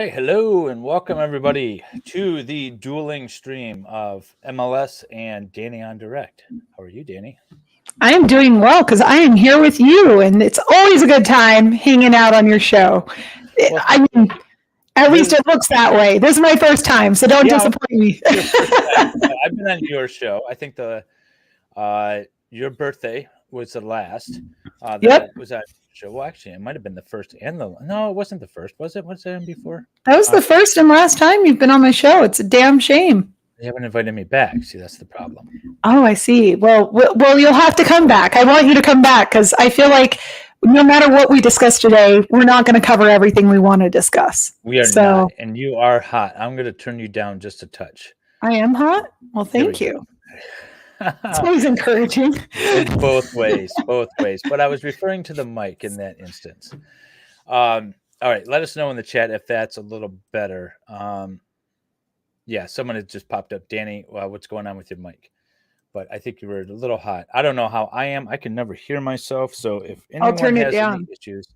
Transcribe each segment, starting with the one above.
right, hello and welcome everybody to the dueling stream of MLS and Dani on Direct. How are you, Dani? I am doing well because I am here with you, and it's always a good time hanging out on your show. Well, I mean, at least it looks that way. This is my first time, so don't disappoint me. Your first time. I've been on your show. I think your birthday was the last. Yep. Was that show? Well, actually, it might have been the first and no, it wasn't the first. Was it? Was it before? That was the first and last time you've been on my show. It's a damn shame. They haven't invited me back. See, that's the problem. Oh, I see. Well, you'll have to come back. I want you to come back because I feel like no matter what we discuss today, we're not going to cover everything we want to discuss. We are not, and you are hot. I'm going to turn you down just a touch. I am hot? Well, thank you. It's always encouraging. In both ways. But I was referring to the mic in that instance. All right, let us know in the chat if that's a little better. Yeah, someone had just popped up. Dani, what's going on with your mic? But I think you were a little hot. I don't know how I am. I can never hear myself. So if anyone has any issues,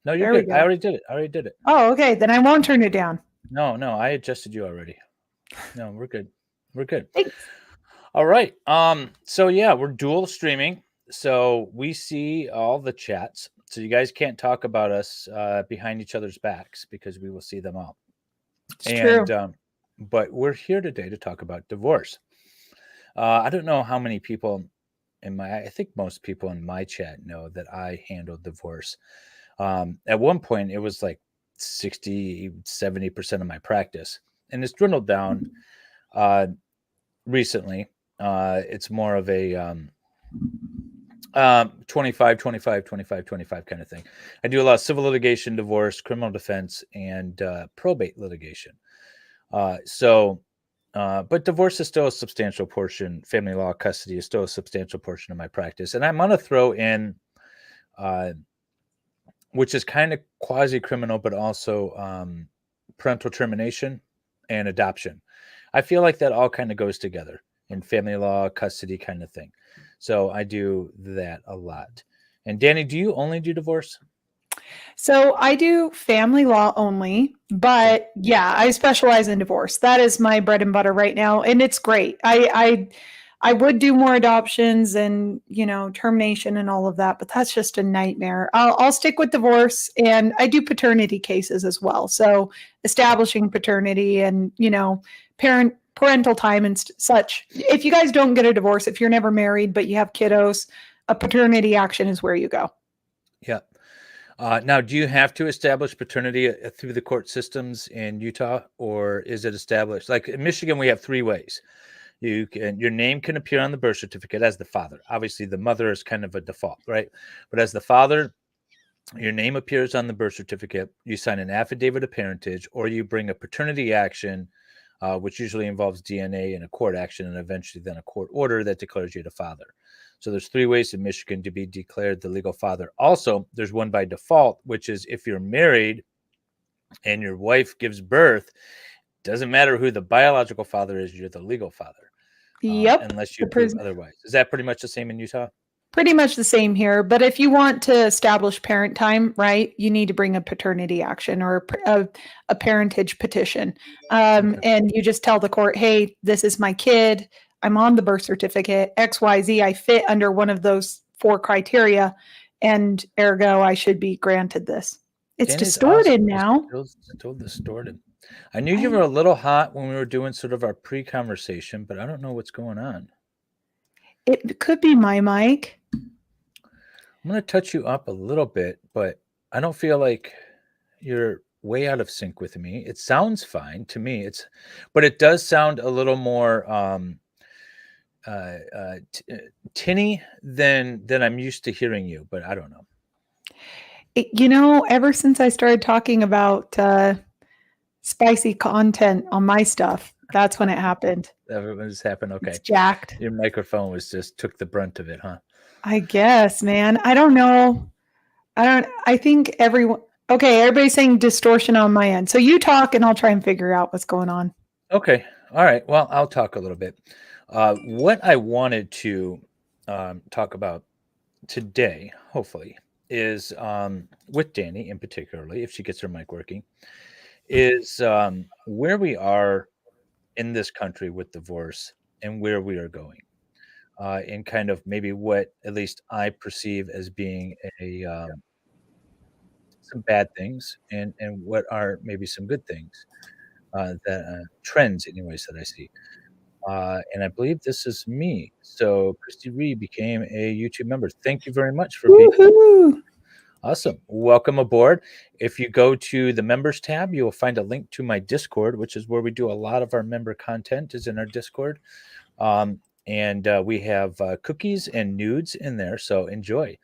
no, you're good. I already did it. Oh, okay. Then I won't turn it down. No, I adjusted you already. No, we're good. Thanks. All right. So yeah, we're dual streaming. So we see all the chats. So you guys can't talk about us behind each other's backs because we will see them all. It's true. But we're here today to talk about divorce. I don't know how many people I think most people in my chat know that I handled divorce. At one point, it was like 60, 70% of my practice. And it's dwindled down recently. It's more of a 25 kind of thing. I do a lot of civil litigation, divorce, criminal defense, and probate litigation. But divorce is still a substantial portion. Family law, custody is still a substantial portion of my practice. And I'm going to throw in, which is kind of quasi-criminal, but also parental termination and adoption. I feel like that all kind of goes together in family law, custody kind of thing. So I do that a lot. And Dani, do you only do divorce? So I do family law only, but yeah, I specialize in divorce. That is my bread and butter right now, and it's great. I would do more adoptions and termination and all of that, but that's just a nightmare. I'll stick with divorce, and I do paternity cases as well. So establishing paternity and parental time and such. If you guys don't get a divorce, if you're never married but you have kiddos, a paternity action is where you go. Yeah. Now, do you have to establish paternity through the court systems in Utah, or is it established? Like in Michigan, we have three ways. Your name can appear on the birth certificate as the father. Obviously, the mother is kind of a default, right? But as the father, your name appears on the birth certificate. You sign an affidavit of parentage, or you bring a paternity action, which usually involves DNA and a court action, and eventually then a court order that declares you the father. So there's three ways in Michigan to be declared the legal father. Also, there's one by default, which is if you're married and your wife gives birth, doesn't matter who the biological father is, you're the legal father. Yep. Unless you prove otherwise. Is that pretty much the same in Utah? Pretty much the same here. But if you want to establish parent time, right, you need to bring a paternity action or a parentage petition. And you just tell the court, hey, this is my kid. I'm on the birth certificate, XYZ. I fit under one of those 4 criteria, and ergo, I should be granted this. It's distorted now. It's still distorted. I knew you were a little hot when we were doing sort of our pre-conversation, but I don't know what's going on. It could be my mic. I'm going to touch you up a little bit, but I don't feel like you're way out of sync with me. It sounds fine to me. But it does sound a little more tinny than I'm used to hearing you, but I don't know. Ever since I started talking about spicy content on my stuff, that's when it happened. That just happened. Okay. It's jacked. Your microphone took the brunt of it, huh? I guess, man. I don't know. I think everybody's saying distortion on my end. So you talk and I'll try and figure out what's going on. Okay. All right. Well, I'll talk a little bit. What I wanted to talk about today, hopefully, is with Dani in particularly, if she gets her mic working, is where we are in this country with divorce and where we are going, and kind of maybe what at least I perceive as being some bad things, and what are maybe some good things, that trends, anyways, that I see. And I believe this is me. So Christy Reed became a YouTube member. Thank you very much for being Woohoo! awesome. Welcome aboard. If you go to the members tab, you will find a link to my Discord, which is where we do a lot of our member content is in our Discord. And we have cookies and nudes in there, so enjoy.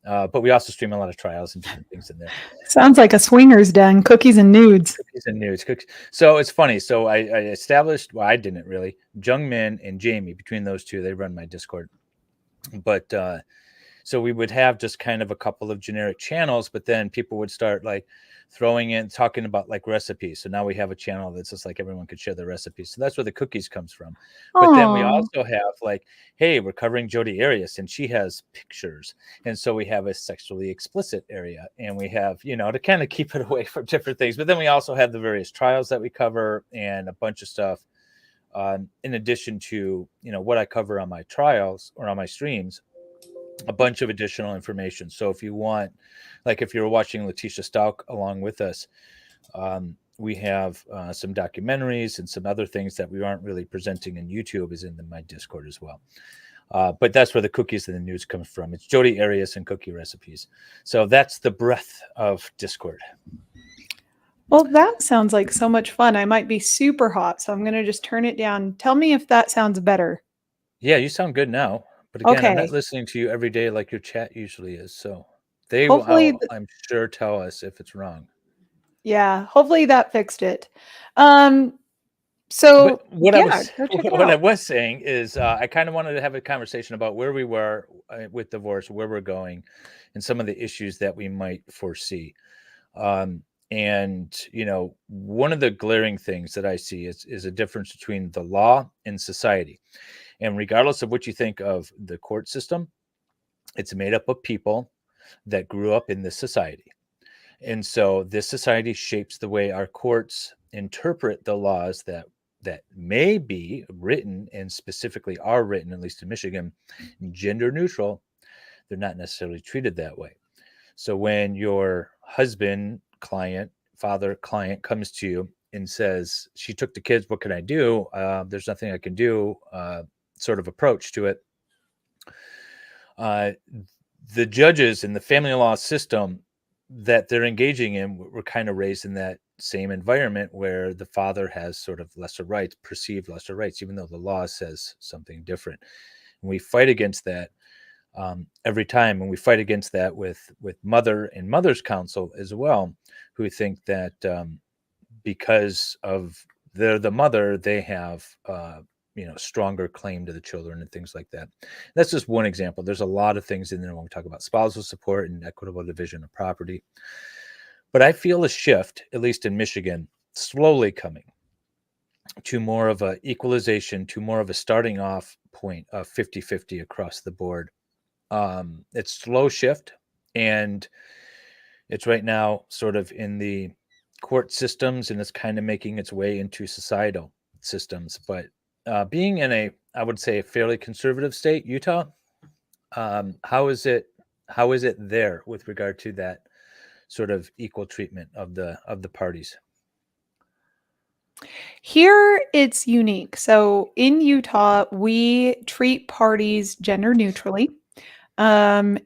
But we also stream a lot of trials and different things in there. Sounds like a swingers den, cookies and nudes. Cookies and nudes. Cookies. So it's funny. So I established, well, I didn't really. Jungmin and Jamie, between those two, they run my Discord. But so we would have just kind of a couple of generic channels, but then people would start like throwing in, talking about like recipes. So now we have a channel that's just like everyone could share the recipes. So that's where the cookies comes from. But then we Aw. also have like, hey, we're covering Jodi Arias and she has pictures. And so we have a sexually explicit area, and we have, to kind of keep it away from different things. But then we also have the various trials that we cover and a bunch of stuff. In addition to, what I cover on my trials or on my streams, a bunch of additional information. So if you want, like if you're watching Letitia Stalk along with us, we have some documentaries and some other things that we aren't really presenting in YouTube is in my Discord as well. But that's where the cookies and the news comes from. It's Jodi Arias and cookie recipes. So that's the breadth of Discord. Well, that sounds like so much fun. I might be super hot, so I'm going to just turn it down. Tell me if that sounds better. Yeah, you sound good now. But again, I'm not Okay. listening to you every day like your chat usually is. So they Hopefully, will, I'm sure, tell us if it's wrong. yeah, hopefully that fixed it. So But what yeah, I go check it what I out. was saying is, I kind of wanted to have a conversation about where we were with divorce, where we're going, and some of the issues that we might foresee. And one of the glaring things that I see is a difference between the law and society. And regardless of what you think of the court system, it's made up of people that grew up in this society. And so this society shapes the way our courts interpret the laws that may be written, and specifically are written, at least in Michigan, gender neutral. They're not necessarily treated that way. So when your husband, client, father, client comes to you and says, she took the kids, what can I do? There's nothing I can do, sort of approach to it. The judges in the family law system that they're engaging in were kind of raised in that same environment where the father has sort of lesser rights, perceived lesser rights, even though the law says something different. And we fight against that every time, and we fight against that with mother and mother's counsel as well, who think that because of they're the mother, they have stronger claim to the children and things like that. That's just one example. There's a lot of things in there when we talk about spousal support and equitable division of property. But I feel a shift, at least in Michigan, slowly coming to more of a equalization, to more of a starting off point of 50-50 across the board. It's slow shift, and it's right now sort of in the court systems, and it's kind of making its way into societal systems. But being in I would say, a fairly conservative state, Utah, how is it there with regard to that sort of equal treatment of the parties? Here it's unique. So in Utah, we treat parties gender neutrally. And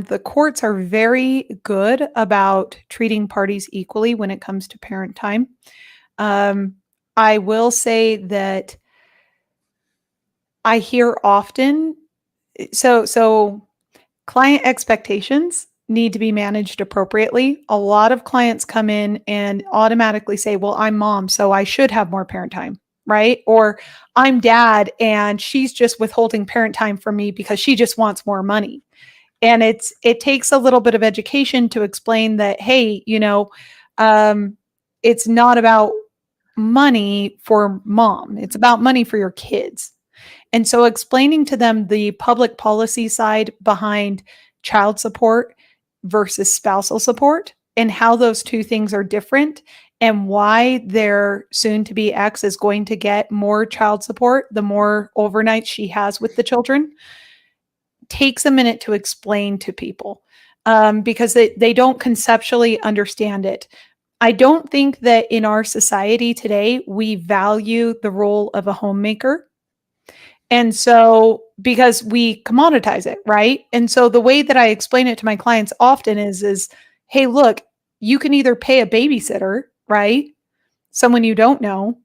the courts are very good about treating parties equally when it comes to parent time. I will say that I hear often, so client expectations need to be managed appropriately. A lot of clients come in and automatically say, well, I'm mom, so I should have more parent time, right? Or I'm dad and she's just withholding parent time from me because she just wants more money. And it takes a little bit of education to explain that, hey, it's not about money for mom. It's about money for your kids. And so explaining to them the public policy side behind child support versus spousal support and how those two things are different and why their soon to be ex is going to get more child support the more overnight she has with the children takes a minute to explain to people, because they don't conceptually understand it. I don't think that in our society today, we value the role of a homemaker. And so, because we commoditize it, right? And so the way that I explain it to my clients often is, hey, look, you can either pay a babysitter, right? Someone you don't know,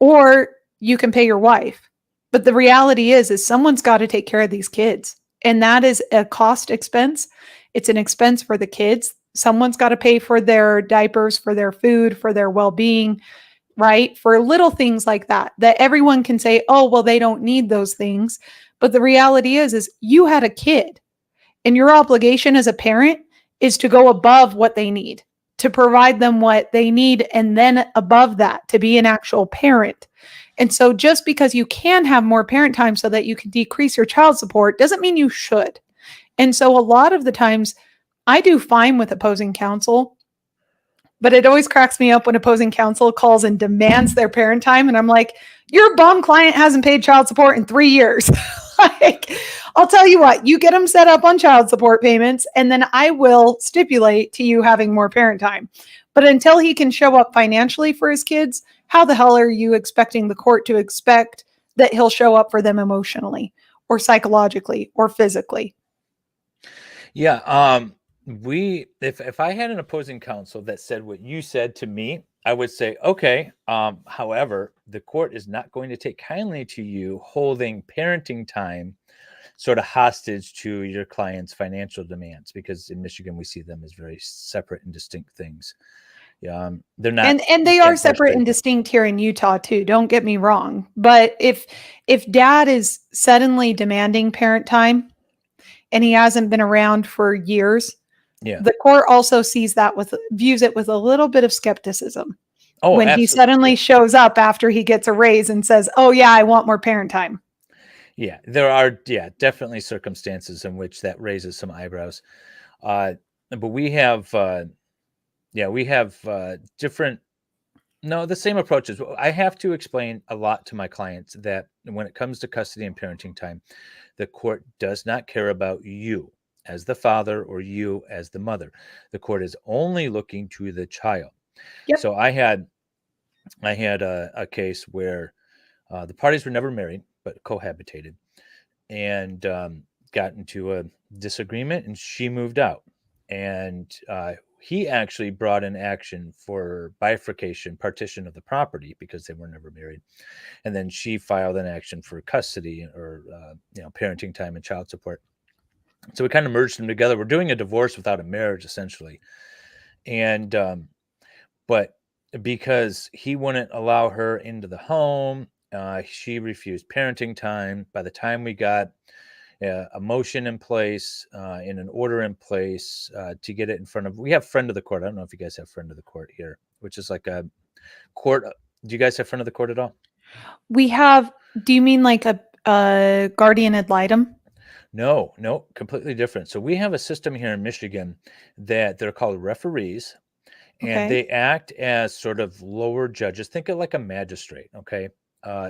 or you can pay your wife. But the reality is someone's got to take care of these kids. And that is a cost expense. It's an expense for the kids. Someone's got to pay for their diapers, for their food, for their well-being, right? For little things like that, that everyone can say, oh, well, they don't need those things. But the reality is you had a kid, and your obligation as a parent is to go above what they need, to provide them what they need, and then above that, to be an actual parent. And so just because you can have more parent time so that you can decrease your child support doesn't mean you should. And so a lot of the times I do fine with opposing counsel, but it always cracks me up when opposing counsel calls and demands their parent time. And I'm like, your bum client hasn't paid child support in 3 years. Like, I'll tell you what, you get them set up on child support payments, and then I will stipulate to you having more parent time. But until he can show up financially for his kids, how the hell are you expecting the court to expect that he'll show up for them emotionally or psychologically or physically? Yeah. If I had an opposing counsel that said what you said to me, I would say, okay. However, the court is not going to take kindly to you holding parenting time sort of hostage to your client's financial demands, because in Michigan we see them as very separate and distinct things. Yeah, they're not. And You they are can't force separate and them. distinct here in Utah too. Don't get me wrong. But if dad is suddenly demanding parent time and he hasn't been around for years, Yeah. the court also views it with a little bit of skepticism Oh, when he absolutely. suddenly shows up after he gets a raise and says, "Oh yeah, I want more parent time." Yeah, there are, definitely circumstances in which that raises some eyebrows. But we have different, no, the same approaches. I have to explain a lot to my clients that when it comes to custody and parenting time, the court does not care about you as the father or you as the mother. The court is only looking to the child. Yep. So I had a case where the parties were never married but cohabitated, and got into a disagreement, and she moved out, and he actually brought an action for bifurcation, partition of the property, because they were never married, and then she filed an action for custody, or parenting time and child support. So we kind of merged them together. We're doing a divorce without a marriage, essentially. And but because he wouldn't allow her into the home, she refused parenting time. By the time we got a motion in place, in an order in place, to get it in front of, we have friend of the court. I don't know if you guys have friend of the court here, which is like a court. Do you guys have friend of the court at all? We have, do you mean like a guardian ad litem? No, completely different. So we have a system here in Michigan that they're called referees, and Okay. they act as sort of lower judges. Think of like a magistrate, okay?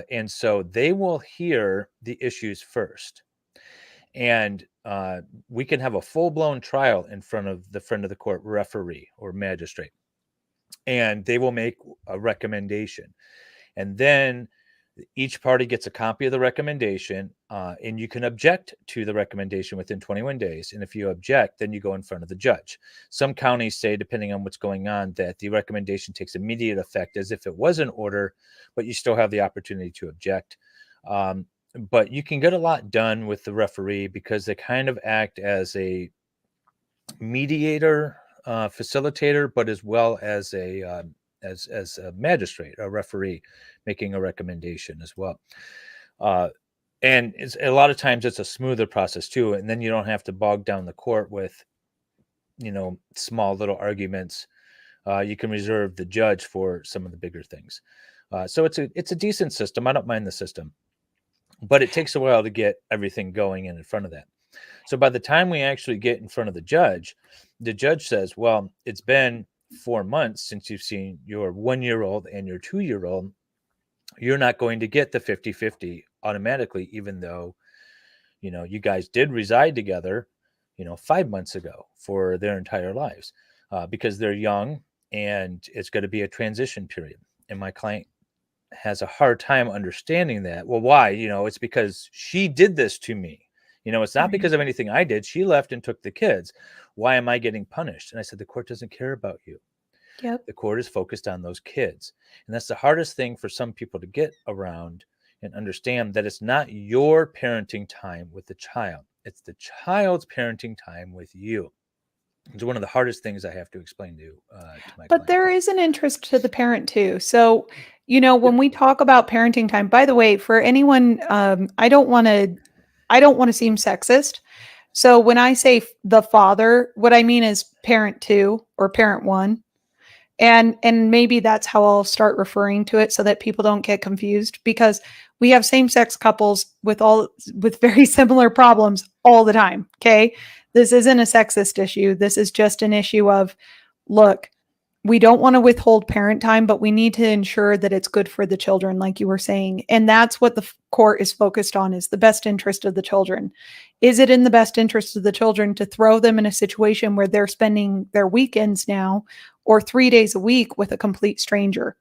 And so they will hear the issues first, and we can have a full-blown trial in front of the friend of the court referee or magistrate, and they will make a recommendation, and then each party gets a copy of the recommendation, and you can object to the recommendation within 21 days. And if you object, then you go in front of the judge. Some counties say, depending on what's going on, that the recommendation takes immediate effect as if it was an order, but you still have the opportunity to object. But you can get a lot done with the referee because they kind of act as a mediator, facilitator, but as well as as a magistrate, a referee, making a recommendation as well. Uh, and it's a lot of times it's a smoother process too, and then you don't have to bog down the court with small little arguments. You can reserve the judge for some of the bigger things. So it's a decent system. I don't mind the system, but it takes a while to get everything going in front of that. So by the time we actually get in front of the judge says, well, it's been 4 months since you've seen your 1-year-old and your 2-year-old, you're not going to get the 50-50 automatically, even though, you guys did reside together, 5 months ago for their entire lives, because they're young and it's going to be a transition period. And my client has a hard time understanding that. Well, why? It's because she did this to me. It's not because of anything I did. She left and took the kids. Why am I getting punished? And I said, the court doesn't care about you. Yep. The court is focused on those kids. And that's the hardest thing for some people to get around and understand, that it's not your parenting time with the child. It's the child's parenting time with you. It's one of the hardest things I have to explain to my But clients. there is an interest to the parent too. So, Yep. when we talk about parenting time, by the way, for anyone, I don't want to seem sexist. So when I say the father, what I mean is parent two or parent one. And maybe that's how I'll start referring to it so that people don't get confused, because we have same-sex couples with very similar problems all the time, okay? This isn't a sexist issue. This is just an issue of, look, we don't want to withhold parent time, but we need to ensure that it's good for the children, like you were saying. And that's what the court is focused on, is the best interest of the children. Is it in the best interest of the children to throw them in a situation where they're spending their weekends now or 3 days a week with a complete stranger,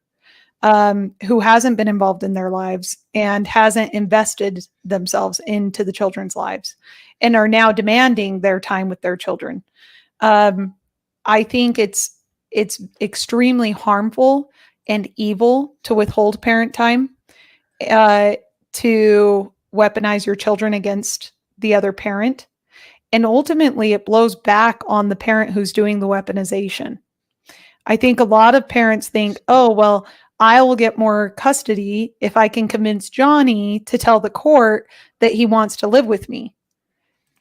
who hasn't been involved in their lives and hasn't invested themselves into the children's lives and are now demanding their time with their children? I think it's extremely harmful and evil to withhold parent time, to weaponize your children against the other parent. And ultimately, it blows back on the parent who's doing the weaponization. I think a lot of parents think, oh, well, I will get more custody if I can convince Johnny to tell the court that he wants to live with me.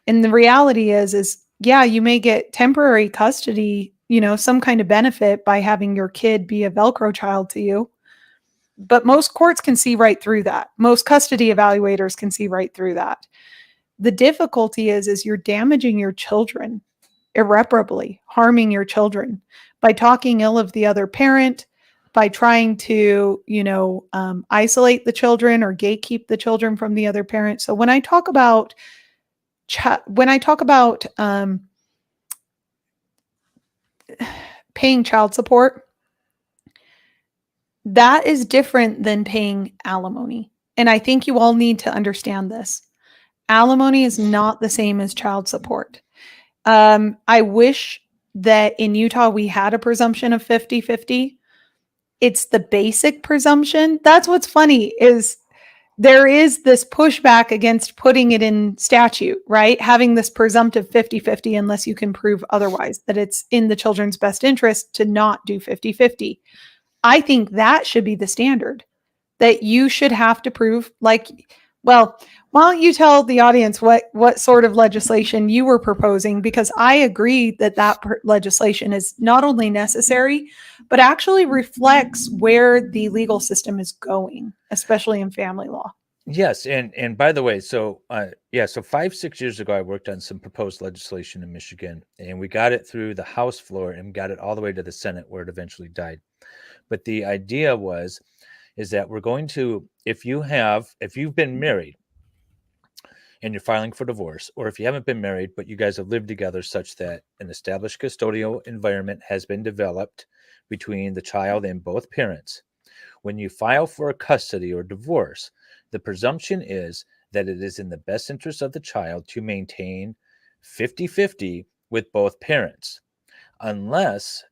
And the reality is, yeah, you may get temporary custody, some kind of benefit by having your kid be a Velcro child to you. But most courts can see right through that. Most custody evaluators can see right through that. The difficulty is you're damaging your children irreparably, harming your children by talking ill of the other parent, by trying to, isolate the children or gatekeep the children from the other parent. So when I talk about paying child support, that is different than paying alimony. And I think you all need to understand this. Alimony is not the same as child support. I wish that in Utah we had a presumption of 50-50. It's the basic presumption. That's what's funny, is there is this pushback against putting it in statute, right? Having this presumptive 50-50 unless you can prove otherwise, that it's in the children's best interest to not do 50-50. I think that should be the standard, that you should have to prove, like, well, why don't you tell the audience what sort of legislation you were proposing? Because I agree that legislation is not only necessary, but actually reflects where the legal system is going, especially in family law. Yes, and by the way, so 5-6 years ago, I worked on some proposed legislation in Michigan, and we got it through the House floor and got it all the way to the Senate, where it eventually died. But the idea is that we're going to, if you've been married and you're filing for divorce, or if you haven't been married but you guys have lived together such that an established custodial environment has been developed between the child and both parents, when you file for a custody or divorce, the presumption is that it is in the best interest of the child to maintain 50-50 with both parents, unless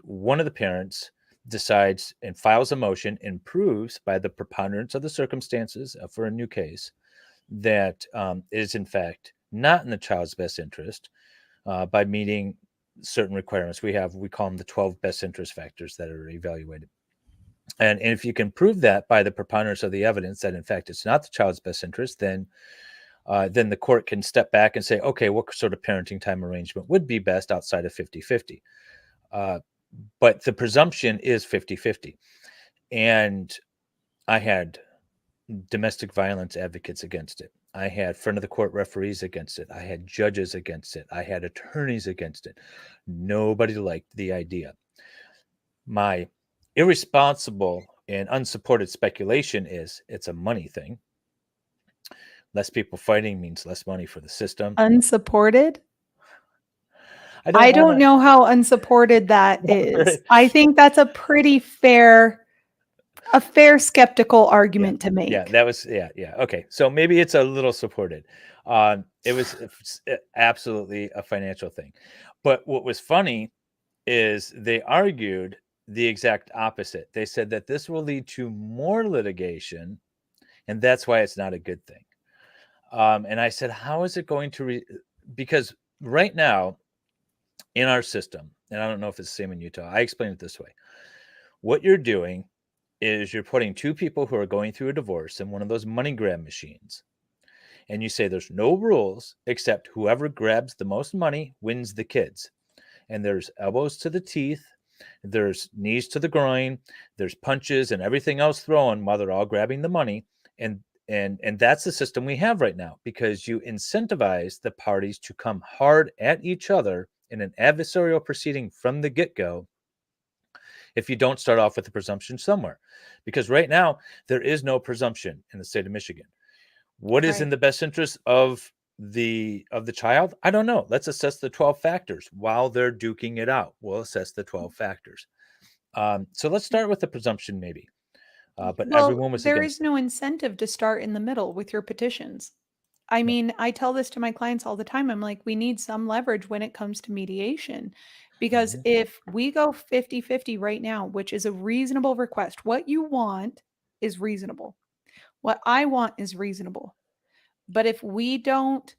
one of the parents decides and files a motion and proves by the preponderance of the circumstances for a new case that is in fact not in the child's best interest, by meeting certain requirements. We call them the 12 best interest factors that are evaluated. And if you can prove that by the preponderance of the evidence that in fact it's not the child's best interest, then the court can step back and say, okay, what sort of parenting time arrangement would be best outside of 50-50? But the presumption is 50-50. And I had domestic violence advocates against it. I had front of the court referees against it. I had judges against it. I had attorneys against it. Nobody liked the idea. My irresponsible and unsupported speculation is it's a money thing. Less people fighting means less money for the system. Unsupported? I I don't want don't to. know how unsupported that is. I think that's a pretty fair, a fair skeptical Yeah, argument to yeah, make. that was yeah. Okay, so maybe it's a little supported. It was absolutely a financial thing, but what was funny is they argued the exact opposite. They said that this will lead to more litigation, and that's why it's not a good thing. And I said, how is it going to? Because right now in our system, and I don't know if it's the same in Utah. I explain it this way: what you're doing is you're putting two people who are going through a divorce in one of those money grab machines. And you say there's no rules except whoever grabs the most money wins the kids. And there's elbows to the teeth, there's knees to the groin, there's punches and everything else thrown while they're all grabbing the money. And that's the system we have right now, because you incentivize the parties to come hard at each other in an adversarial proceeding from the get-go if you don't start off with a presumption somewhere. Because right now, there is no presumption in the state of Michigan. What is in Right. the best interest of the child? I don't know. Let's assess the 12 factors while they're duking it out. We'll assess the 12 factors. So let's start with the presumption, maybe. But Well, everyone was there against is it. no incentive to start in the middle with your petitions. I No. mean, I tell this to my clients all the time. I'm like, we need some leverage when it comes to mediation. Because Mhm. if we go 50-50 right now, which is a reasonable request, what you want is reasonable. What I want is reasonable. But if we don't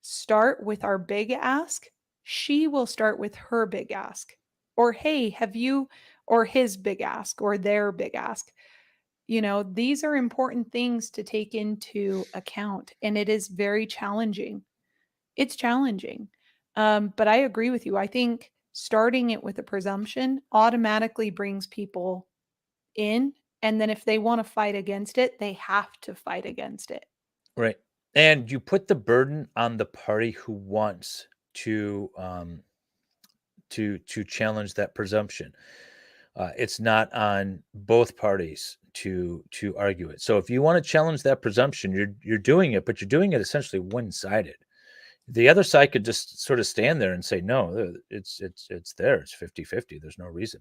start with our big ask, she will start with her big ask. Or, hey, have you, or his big ask, or their big ask. These are important things to take into account, and it is very challenging. It's challenging. But I agree with you. I think starting it with a presumption automatically brings people in. And then if they want to fight against it, they have to fight against it. Right. And you put the burden on the party who wants to challenge that presumption. It's not on both parties to argue it. So if you want to challenge that presumption, you're doing it, but you're doing it essentially one-sided. The other side could just sort of stand there and say, no, it's there. It's 50-50. There's no reason.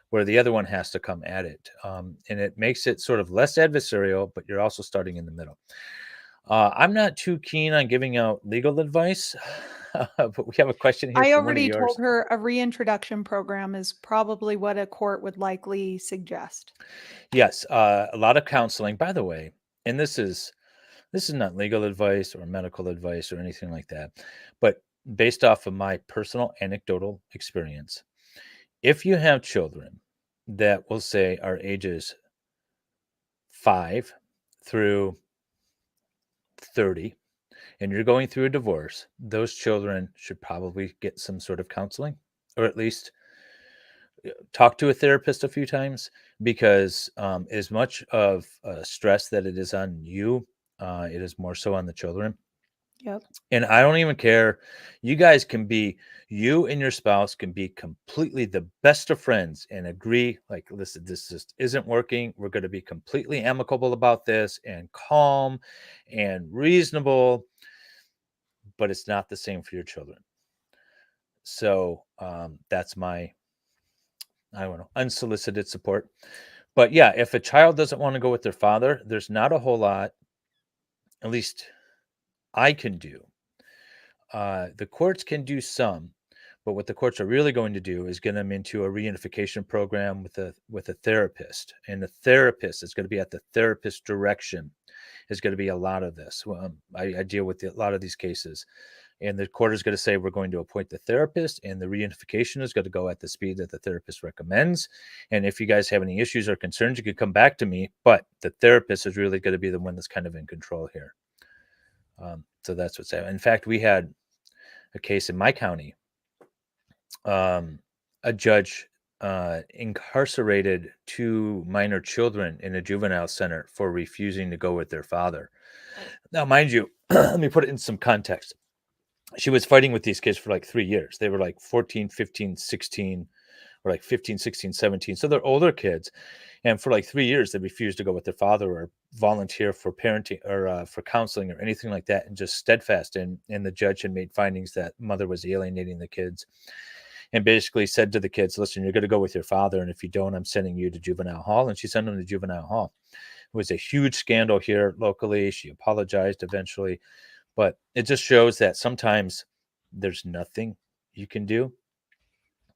Where the other one has to come at it. And it makes it sort of less adversarial, but you're also starting in the middle. I'm not too keen on giving out legal advice, but we have a question here I from one of already told yours. her a reintroduction program is probably what a court would likely suggest. Yes, a lot of counseling, by the way, and this is not legal advice or medical advice or anything like that, but based off of my personal anecdotal experience, if you have children that will say are ages 5 through 30 and you're going through a divorce, those children should probably get some sort of counseling, or at least talk to a therapist a few times, because as much of stress that it is on you, it is more so on the children. Yep. And I don't even care. You guys can be, you and your spouse can be completely the best of friends and agree, like, listen, this just isn't working. We're going to be completely amicable about this and calm and reasonable, but it's not the same for your children. So that's my, I don't know, unsolicited support. But yeah, if a child doesn't want to go with their father, there's not a whole lot, at least I can do. The courts can do some, but what the courts are really going to do is get them into a reunification program with a therapist, and the therapist is going to be at the therapist direction. Is going to be a lot of this. Well, I deal with a lot of these cases, and the court is going to say we're going to appoint the therapist, and the reunification is going to go at the speed that the therapist recommends. And if you guys have any issues or concerns, you could come back to me. But the therapist is really going to be the one that's kind of in control here. So that's what's happening. In fact, we had a case in my county. A judge incarcerated two minor children in a juvenile center for refusing to go with their father. Now, mind you, let me put it in some context. She was fighting with these kids for like 3 years. They were like 14, 15, 16 were like 15, 16, 17. So they're older kids. And for like 3 years, they refused to go with their father or volunteer for parenting or for counseling or anything like that, and just steadfast. And the judge had made findings that mother was alienating the kids, and basically said to the kids, listen, you're going to go with your father. And if you don't, I'm sending you to juvenile hall. And she sent them to juvenile hall. It was a huge scandal here locally. She apologized eventually, but it just shows that sometimes there's nothing you can do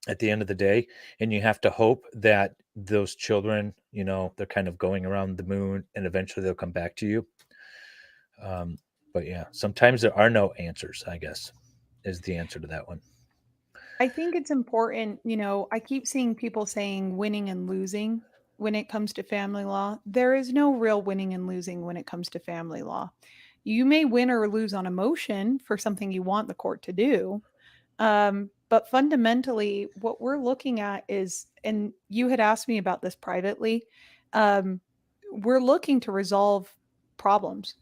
at the end of the day, and you have to hope that those children, they're kind of going around the moon and eventually they'll come back to you. But yeah, sometimes there are no answers, I guess, is the answer to that one. I think it's important, I keep seeing people saying winning and losing when it comes to family law. There is no real winning and losing when it comes to family law. You may win or lose on emotion for something you want the court to do. But fundamentally, what we're looking at is, and you had asked me about this privately, um, we're looking to resolve problems,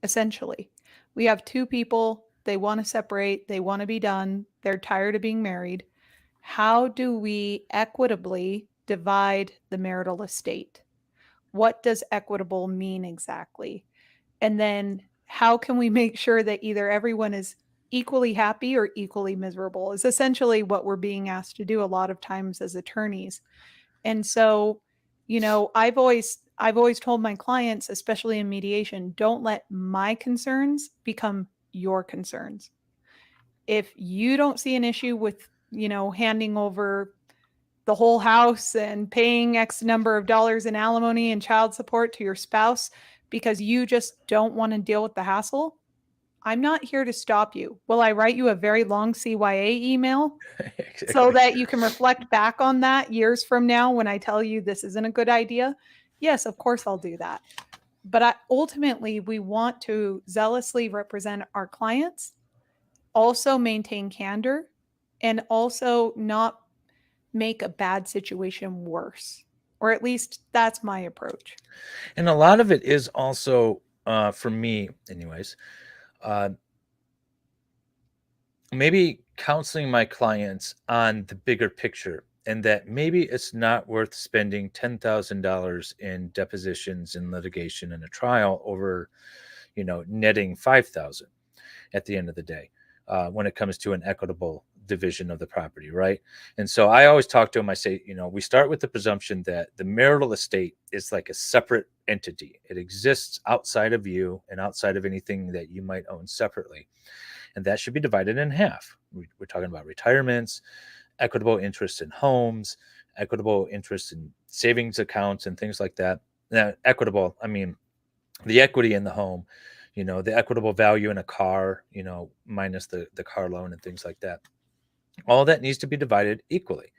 essentially. We have two people, they want to separate, they want to be done, they're tired of being married. How do we equitably divide the marital estate? What does equitable mean exactly? And then how can we make sure that either everyone is equally happy or equally miserable is essentially what we're being asked to do a lot of times as attorneys. And so, I've always told my clients, especially in mediation, don't let my concerns become your concerns. If you don't see an issue with, handing over the whole house and paying X number of dollars in alimony and child support to your spouse because you just don't want to deal with the hassle, I'm not here to stop you. Will I write you a very long CYA email so Exactly. that you can reflect back on that years from now when I tell you this isn't a good idea? Yes, of course I'll do that. But ultimately, we want to zealously represent our clients, also maintain candor, and also not make a bad situation worse. Or at least that's my approach. And a lot of it is also, for me, anyways, uh, maybe counseling my clients on the bigger picture, and that maybe it's not worth spending $10,000 in depositions and litigation and a trial over, netting 5,000 at the end of the day, when it comes to an equitable division of the property, right? And so I always talk to them. I say, we start with the presumption that the marital estate is like a separate entity. It exists outside of you and outside of anything that you might own separately. And that should be divided in half. We're talking about retirements, equitable interest in homes, equitable interest in savings accounts, and things like that. Now, equitable, I mean, the equity in the home, the equitable value in a car, minus the car loan and things like that. All that needs to be divided equally.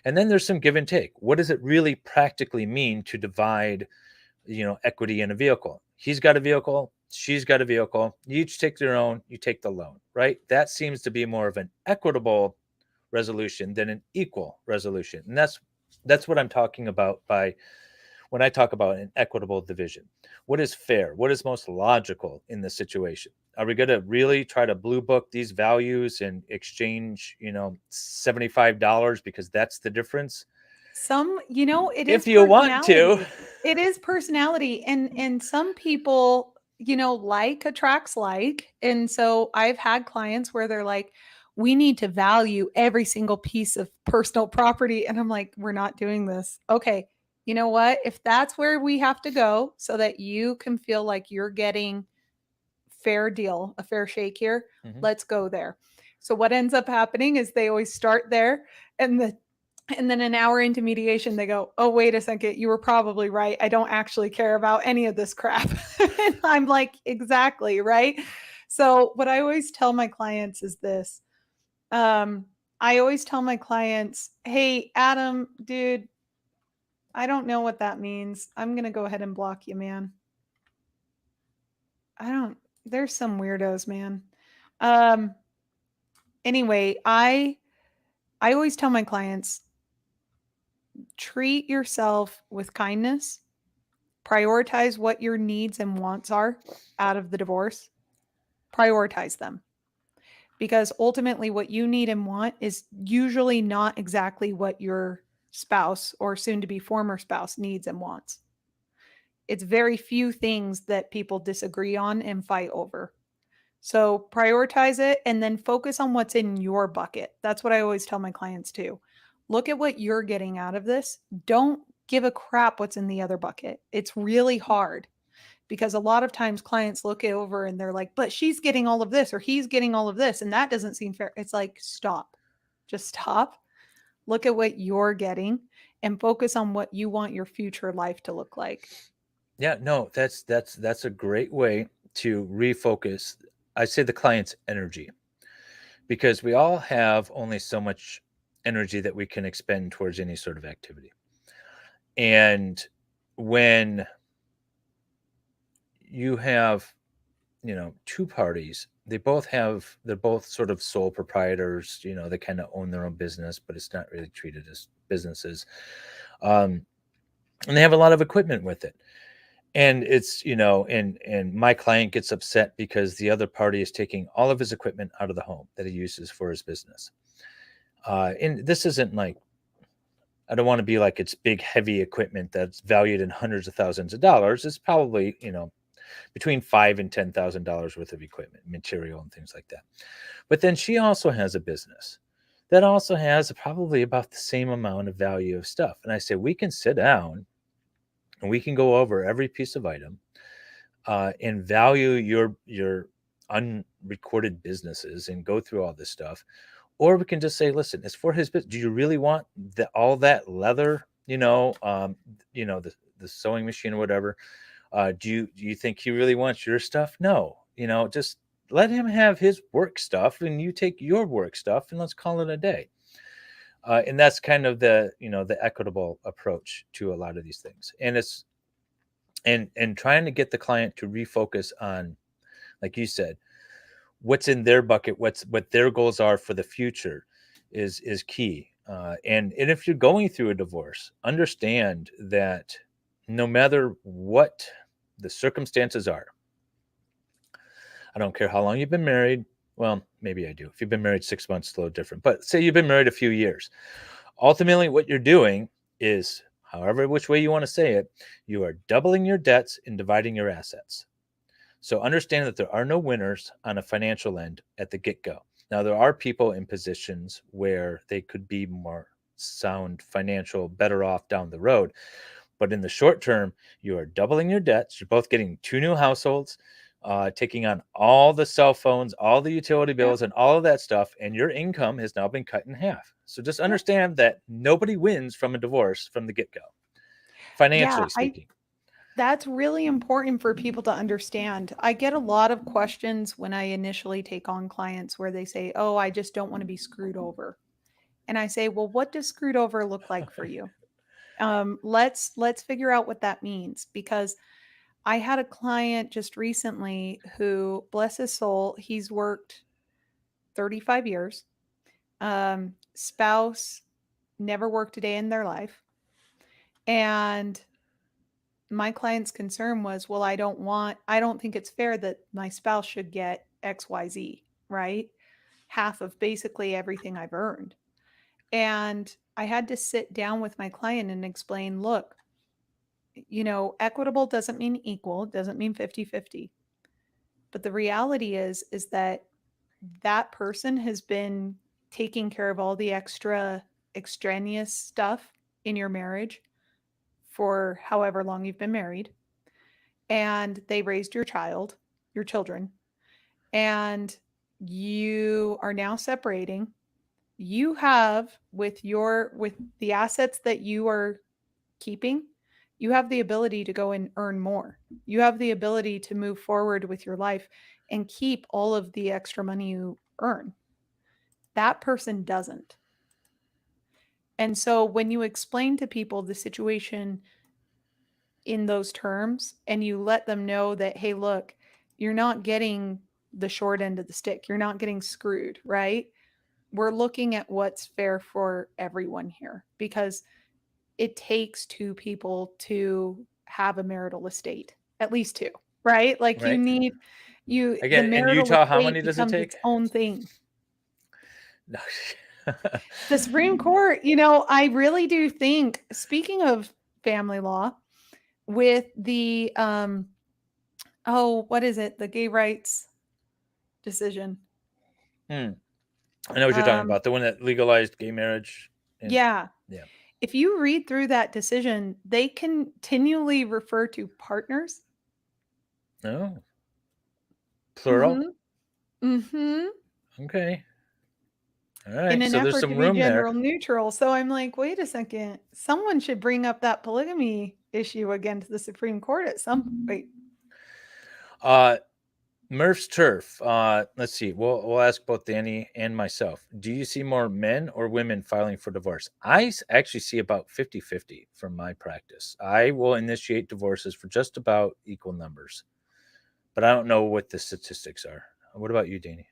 And then there's some give and take. What does it really practically mean to divide, equity in a vehicle? He's got a vehicle, she's got a vehicle. You each take their own, you take the loan, right? That seems to be more of an equitable resolution than an equal resolution. And that's what I'm talking about by when I talk about an equitable division. What is fair? What is most logical in this situation? Are we going to really try to blue book these values and exchange, $75 because that's the difference? It If is you want to. personality. It is personality. And some people, like attracts like. And so I've had clients where they're like, we need to value every single piece of personal property. And I'm like, we're not doing this. Okay. You know what? If that's where we have to go so that you can feel like you're getting fair deal, a fair shake here, Mhm. let's go there. So what ends up happening is they always start there and then an hour into mediation, they go, oh, wait a second, you were probably right. I don't actually care about any of this crap. And I'm like, exactly, right? So, what I always tell my clients is this. I always tell my clients, hey, Adam, dude, I don't know what that means. I'm going to go ahead and block you, man. I don't, there's some weirdos, man. Um, anyway, I always tell my clients, treat yourself with kindness, prioritize what your needs and wants are out of the divorce, prioritize them. because ultimately what you need and want is usually not exactly what your spouse or soon to be former spouse needs and wants. It's very few things that people disagree on and fight over. So prioritize it and then focus on what's in your bucket. That's what I always tell my clients too. Look at what you're getting out of this. Don't give a crap what's in the other bucket. It's really hard because a lot of times clients look over and they're like, but she's getting all of this or he's getting all of this. And that doesn't seem fair. It's like, stop, just stop. Look at what you're getting and focus on what you want your future life to look like. Yeah, no, that's a great way to refocus. I say the client's energy, because we all have only so much energy that we can expend towards any sort of activity. And when you have, two parties, they're both sort of sole proprietors, they kind of own their own business, but it's not really treated as businesses. Um, and they have a lot of equipment with it. And it's, and my client gets upset because the other party is taking all of his equipment out of the home that he uses for his business. And this isn't like, I don't want to be like it's big, heavy equipment that's valued in hundreds of thousands of dollars. It's probably, between $5,000 and $10,000 worth of equipment, material, and things like that. But then she also has a business that also has probably about the same amount of value of stuff. And I say, we can sit down and we can go over every piece of item, and value your unrecorded businesses and go through all this stuff. Or we can just say, listen, it's for his business. Do you really want all that leather, the sewing machine or whatever? Do you think he really wants your stuff? No, just let him have his work stuff and you take your work stuff and let's call it a day. And that's kind of the equitable approach to a lot of these things. And it's, and trying to get the client to refocus on, like you said, what's in their bucket, what their goals are for the future is key. And if you're going through a divorce, understand that no matter what the circumstances are, I don't care how long you've been married. Well, maybe I do. If you've been married 6 months, it's a little different. But say you've been married a few years. Ultimately, what you're doing is, however which way you want to say it, you are doubling your debts and dividing your assets. So understand that there are no winners on a financial end at the get-go. Now, there are people in positions where they could be more sound, financial, better off down the road. But in the short term, you are doubling your debts. You're both getting two new households, taking on all the cell phones, all the utility Yep. bills, and all of that stuff. And your income has now been cut in half. So just understand that nobody wins from a divorce from the get-go, Yeah, financially I speaking. that's really important for people to understand. I get a lot of questions when I initially take on clients where they say, "Oh, I just don't want to be screwed over." And I say, "Well, what does screwed over look like for you?" Let's figure out what that means because I had a client just recently who, bless his soul, he's worked 35 years. Spouse never worked a day in their life. And my client's concern was, well, I don't think it's fair that my spouse should get XYZ, right? Half of basically everything I've earned. And I had to sit down with my client and explain, look, equitable doesn't mean equal, it doesn't mean 50-50. But the reality is that that person has been taking care of all the extraneous stuff in your marriage for however long you've been married, and they raised your children, and you are now separating. You have with the assets that you are keeping, you have the ability to go and earn more. You have the ability to move forward with your life and keep all of the extra money you earn. That person doesn't. And so when you explain to people the situation in those terms and you let them know that, hey, look, you're not getting the short end of the stick, you're not getting screwed, right? We're looking at what's fair for everyone here because it takes two people to have a marital estate, at least two, right? Like you Right. need the Again, in marital Utah, how estate many does it becomes its take? own thing. The Supreme Court, I really do think, speaking of family law, with the what is it? The gay rights decision. Hmm. I know what you're talking Um, about. The one that legalized gay marriage. And yeah. yeah. If you read through that decision, they continually refer to partners. Oh, plural. Mhm. Mhm. Okay. All In right. an So there's effort to some be room there. gender neutral. So I'm like, wait a second. Someone should bring up that polygamy issue again to the Supreme Court at some point. Uh, Murph's turf. Let's see. We'll ask both Danny and myself. Do you see more men or women filing for divorce? Actually see about 50-50 from my practice. I will initiate divorces for just about equal numbers, but I don't know what the statistics are. What about you, Danny?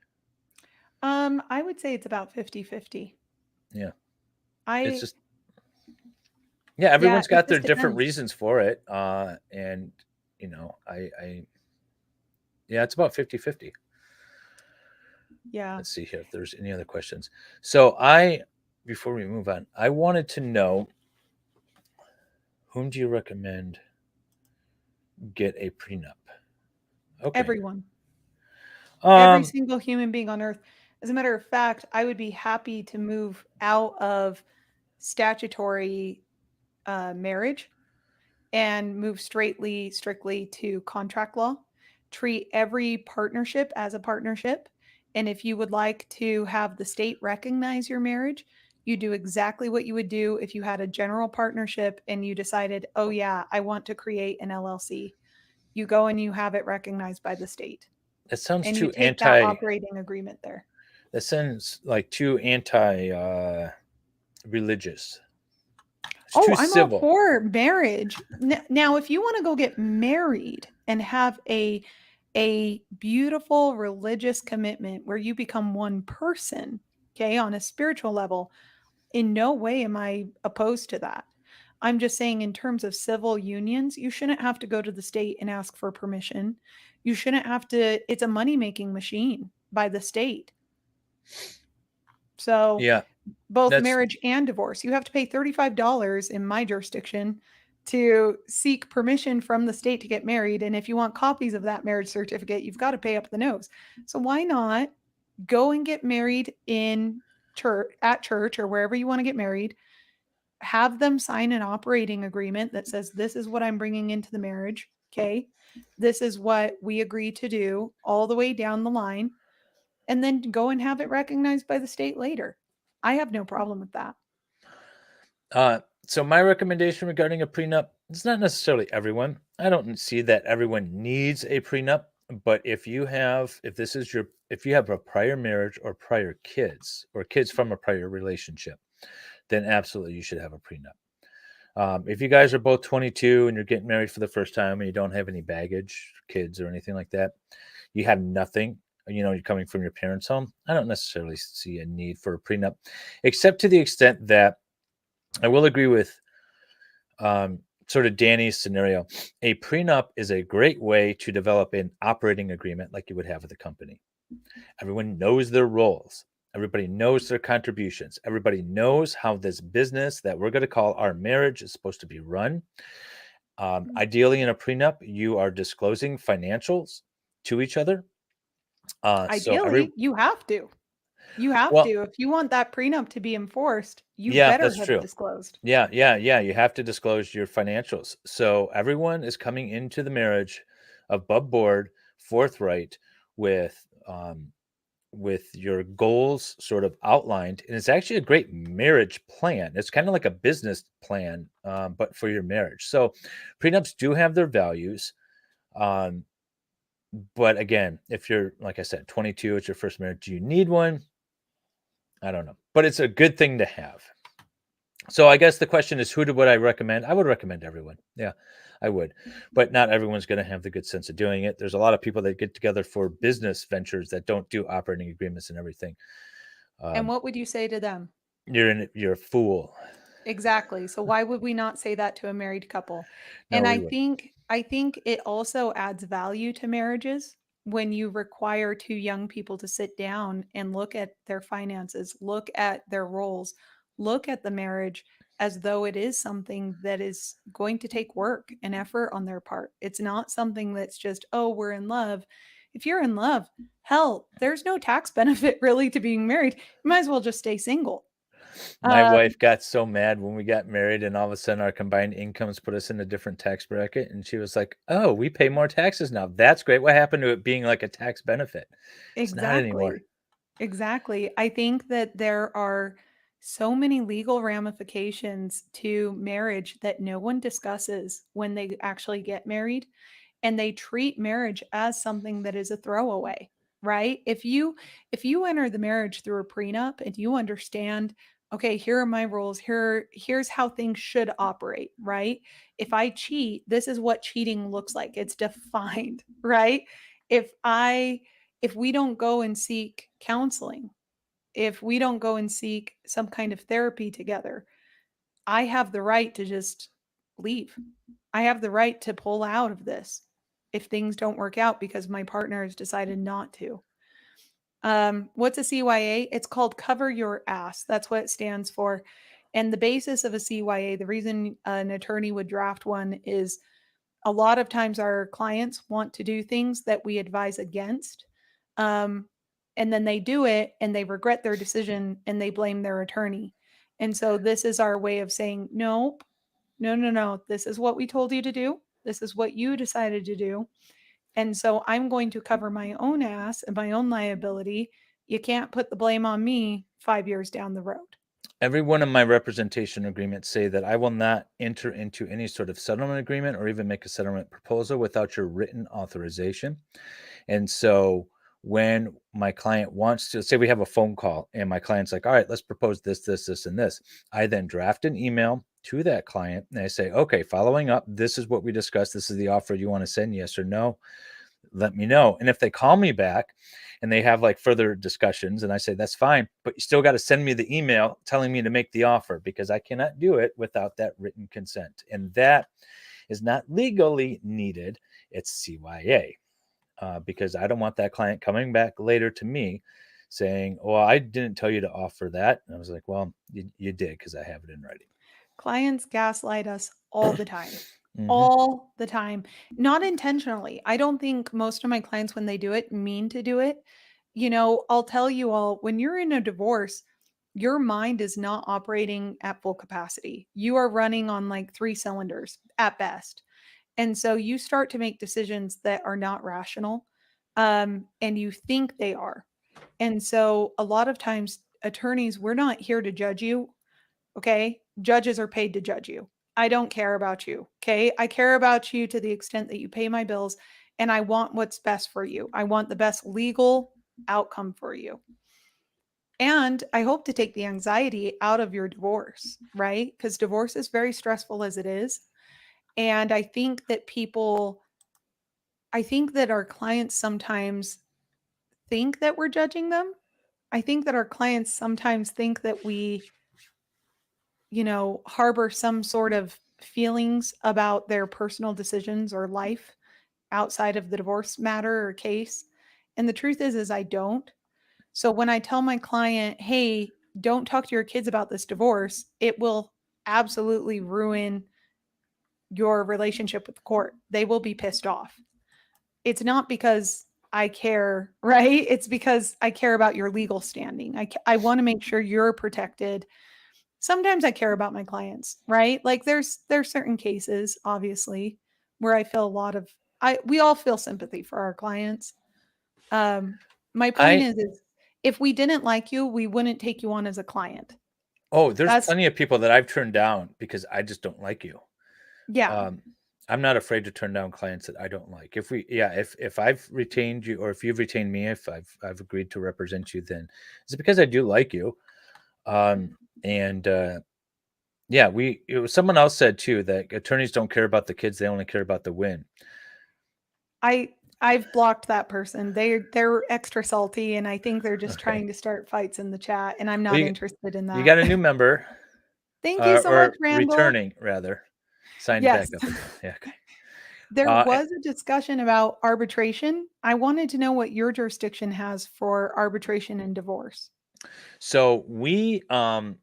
I would say it's about 50-50. Yeah. It's I just yeah, Yeah, everyone's it got their just different depends. reasons for it. And I yeah, it's about 50-50. Yeah. Let's see here if there's any other questions. So I before we move on, I wanted to know, whom do you recommend get a prenup? Okay. Everyone. Every Um, single human being on earth. As a matter of fact, I would be happy to move out of statutory marriage and move strictly to contract law. Treat every partnership as a partnership. And if you would like to have the state recognize your marriage, you do exactly what you would do if you had a general partnership and you decided, oh, yeah, I want to create an LLC. You go and you have it recognized by the state that sounds and you too take that anti. operating agreement there. That sounds like too anti religious. It's Oh, too I'm all civil. for marriage. Now, if you want to go get married and have a beautiful religious commitment where you become one person, okay, on a spiritual level, in no way am I opposed to that. I'm just saying, in terms of civil unions, you shouldn't have to go to the state and ask for permission. You shouldn't have to, it's a money making machine by the state. So, Yeah, both that's marriage and divorce. You have to pay $35 in my jurisdiction to seek permission from the state to get married. And if you want copies of that marriage certificate, you've got to pay up the nose. So why not go and get married in church, at church, or wherever you want to get married? Have them sign an operating agreement that says, this is what I'm bringing into the marriage. Okay. This is what we agree to do all the way down the line. And then go and have it recognized by the state later. I have no problem with that. so my recommendation regarding a prenup, it's not necessarily everyone. I don't see that everyone needs a prenup, but if you have a prior marriage or prior kids or kids from a prior relationship, then absolutely you should have a prenup. If you guys are both 22 and you're getting married for the first time and you don't have any baggage, kids or anything like that, you have nothing, you're coming from your parents' home, I don't necessarily see a need for a prenup, except to the extent that I will agree with sort of Danny's scenario. A prenup is a great way to develop an operating agreement like you would have with a company. Everyone knows their roles. Everybody knows their contributions. Everybody knows how this business that we're going to call our marriage is supposed to be run. Ideally, in a prenup, you are disclosing financials to each other. So every Ideally, you have to. You have well, to. If you want that prenup to be enforced, you yeah, better that's have it true. disclosed. Yeah. You have to disclose your financials. So everyone is coming into the marriage above board, forthright with your goals sort of outlined, and it's actually a great marriage plan. It's kind of like a business plan, but for your marriage. So prenups do have their values, um, but again, if you're, like I said, 22, it's your first marriage, do you need one? I don't know, but it's a good thing to have. So I guess the question is, would I recommend? I would recommend everyone. Yeah, I would, but not everyone's going to have the good sense of doing it. There's a lot of people that get together for business ventures that don't do operating agreements and everything. And Um, what would you say to them? you're a fool. Exactly. So why would we not say that to a married couple? No, And we I would. think I think it also adds value to marriages when you require two young people to sit down and look at their finances, look at their roles, look at the marriage as though it is something that is going to take work and effort on their part. It's not something that's just, oh, we're in love. If you're in love, hell, there's no tax benefit really to being married. You might as well just stay single. My Um, wife got so mad when we got married, and all of a sudden our combined incomes put us in a different tax bracket. And she was like, "Oh, we pay more taxes now. That's great. What happened to it being like a tax benefit?" It's not anymore. exactly. Exactly. I think that there are so many legal ramifications to marriage that no one discusses when they actually get married, and they treat marriage as something that is a throwaway, right? If you enter the marriage through a prenup and you understand, okay, here are my rules, here's how things should operate, right? If I cheat, this is what cheating looks like. It's defined, right? If I if we don't go and seek counseling, if we don't go and seek some kind of therapy together, I have the right to just leave. I have the right to pull out of this if things don't work out because my partner has decided not to. What's a CYA? It's called Cover Your Ass. That's what it stands for. And the basis of a CYA, the reason an attorney would draft one is a lot of times our clients want to do things that we advise against. Um, and then they do it and they regret their decision and they blame their attorney. And so this is our way of saying, nope, no, no, no. This is what we told you to do. This is what you decided to do. And so I'm going to cover my own ass and my own liability. You can't put the blame on me 5 years down the road. Every one of my representation agreements say that I will not enter into any sort of settlement agreement or even make a settlement proposal without your written authorization. And so when my client wants to say we have a phone call and my client's like, all right, let's propose this, this, this, and this, I then draft an email to that client and I say, okay, following up, this is what we discussed. This is the offer you want to send, yes or no. Let me know. And if they call me back and they have like further discussions and I say, that's fine, but you still got to send me the email telling me to make the offer because I cannot do it without that written consent. And that is not legally needed. It's CYA. Because I don't want that client coming back later to me saying, "Oh, I didn't tell you to offer that." And I was like, "Well, you did because I have it in writing." Clients gaslight us all the time. Hmm. All the time. Not intentionally. I don't think most of my clients, when they do it, mean to do it. I'll tell you all, when you're in a divorce, your mind is not operating at full capacity. You are running on like three cylinders at best. And so you start to make decisions that are not rational, and you think they are. And so a lot of times, attorneys, we're not here to judge you. Okay. Judges are paid to judge you. I don't care about you. Okay. I care about you to the extent that you pay my bills and I want what's best for you. I want the best legal outcome for you. And I hope to take the anxiety out of your divorce, right? Because divorce is very stressful as it is. And I think that our clients sometimes think that we're judging them. I think that our clients sometimes think that we, harbor some sort of feelings about their personal decisions or life outside of the divorce matter or case. And the truth is I don't. So when I tell my client, "Hey, don't talk to your kids about this divorce," it will absolutely ruin your relationship with the court. They will be pissed off. It's not because I care, right? It's because I care about your legal standing. I want to make sure you're protected. Sometimes I care about my clients, right? Like there's certain cases, obviously, where I feel a lot of I we all feel sympathy for our clients. Um, my point I is if we didn't like you, we wouldn't take you on as a client. there's That's plenty of people that I've turned down because I just don't like you. yeah. Um, I'm not afraid to turn down clients that I don't like. If I've retained you or if you've retained me, if I've agreed to represent you, then it's because I do like you. And Yeah, it was someone else said too that attorneys don't care about the kids; they only care about the win. I I've blocked that person. They're extra salty and I think they're just Okay, trying to start fights in the chat and I'm well, not interested in you that. got a new member, Thank you so much, or Randall. returning rather, signed Yes. back up again. Yeah, okay. There Uh, was a discussion about arbitration. I wanted to know what your jurisdiction has for arbitration and divorce. so we have,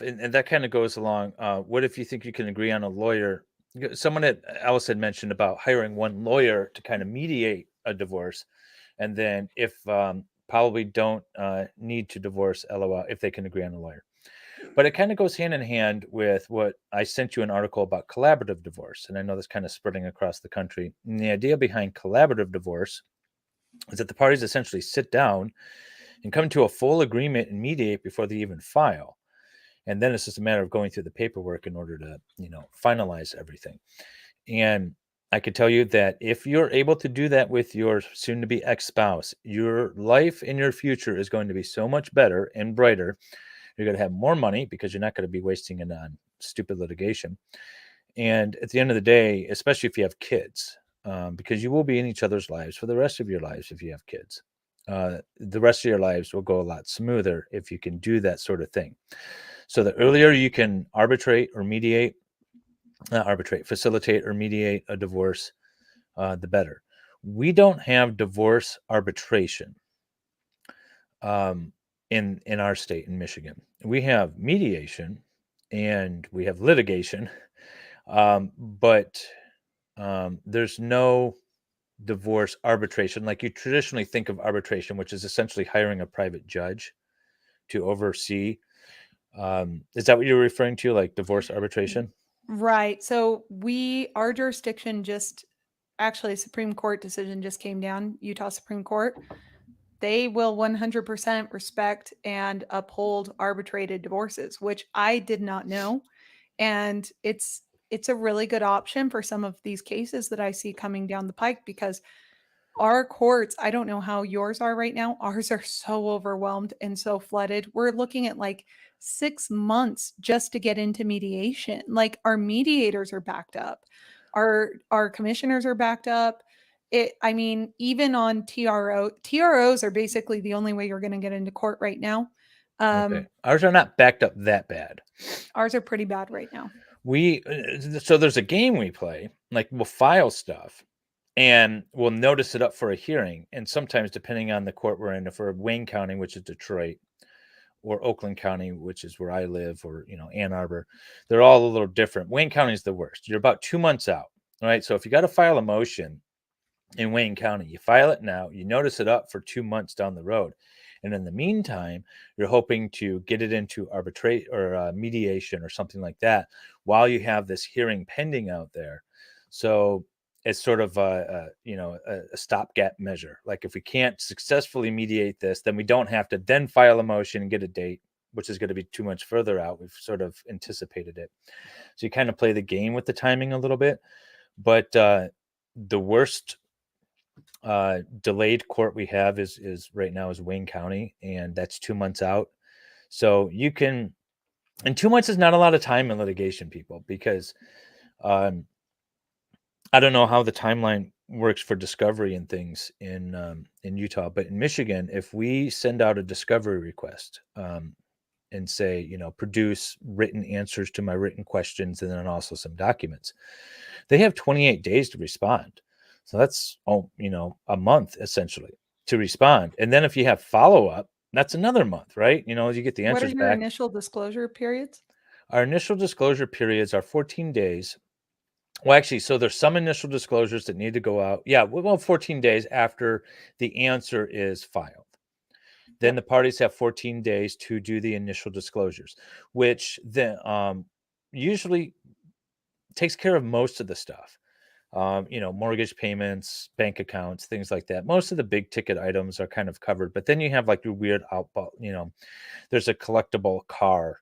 and that kind of goes along. What if you think you can agree on a lawyer? Someone at Alice had mentioned about hiring one lawyer to kind of mediate a divorce, and then if probably don't need to divorce, LOL, if they can agree on a lawyer. But it kind of goes hand in hand with what I sent you an article about collaborative divorce, and I know this kind of spreading across the country. And the idea behind collaborative divorce is that the parties essentially sit down and come to a full agreement and mediate before they even file. And then it's just a matter of going through the paperwork in order to, finalize everything. And I could tell you that if you're able to do that with your soon to be ex-spouse, your life and your future is going to be so much better and brighter. You're going to have more money because you're not going to be wasting it on stupid litigation. And at the end of the day, especially if you have kids, because you will be in each other's lives for the rest of your lives if you have kids. The rest of your lives will go a lot smoother if you can do that sort of thing. So the earlier you can arbitrate or mediate, not arbitrate, facilitate or mediate a divorce, the better. We don't have divorce arbitration in our state, in Michigan. We have mediation and we have litigation, but there's no divorce arbitration like you traditionally think of arbitration, which is essentially hiring a private judge to oversee. Is that what you're referring to, like divorce arbitration? Right. So our jurisdiction just actually a Supreme Court decision just came down, Utah Supreme Court. They will 100% respect and uphold arbitrated divorces, which I did not know. And it's a really good option for some of these cases that I see coming down the pike because our courts, I don't know how yours are right now. Ours are so overwhelmed and so flooded. We're looking at like 6 months just to get into mediation. Like our mediators are backed up. Our commissioners are backed up. I mean, even on TROs are basically the only way you're going to get into court right now. Okay. Ours are not backed up that bad. Ours are pretty bad right now. So there's a game we play, like we'll file stuff and we'll notice it up for a hearing. And sometimes, depending on the court we're in, if we're Wayne County, which is Detroit, or Oakland County, which is where I live, or Ann Arbor, they're all a little different. Wayne County is the worst. You're about 2 months out, right? So if you got to file a motion in Wayne County, you file it now, you notice it up for 2 months down the road. And in the meantime, you're hoping to get it into arbitrate or mediation or something like that while you have this hearing pending out there. So it's sort of a stopgap measure. Like if we can't successfully mediate this, then we don't have to then file a motion and get a date, which is going to be too much further out. We've sort of anticipated it. So you kind of play the game with the timing a little bit. But the worst delayed court we have is right now is Wayne County, and that's 2 months out. So you can, and 2 months is not a lot of time in litigation, people, because I don't know how the timeline works for discovery and things in Utah, but in Michigan, if we send out a discovery request and say, produce written answers to my written questions and then also some documents, they have 28 days to respond. So that's, a month essentially to respond. And then if you have follow-up, that's another month, right? You get the What are answers your back. initial disclosure periods? Our initial disclosure periods are 14 days. Well, actually, so there's some initial disclosures that need to go out. Yeah, well, 14 days after the answer is filed. Then the parties have 14 days to do the initial disclosures, which then usually takes care of most of the stuff. Mortgage payments, bank accounts, things like that. Most of the big ticket items are kind of covered, but then you have like your weird there's a collectible car,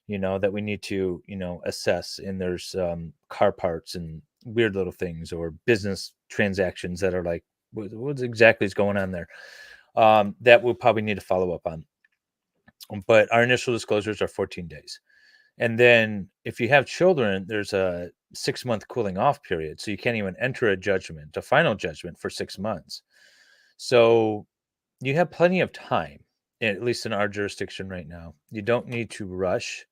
that we need to, assess. And there's car parts and weird little things or business transactions that are like, what exactly is going on there? That we'll probably need to follow up on. But our initial disclosures are 14 days. And then if you have children, there's a 6-month cooling off period. So you can't even enter a final judgment for 6 months. So you have plenty of time, at least in our jurisdiction right now. You don't need to rush.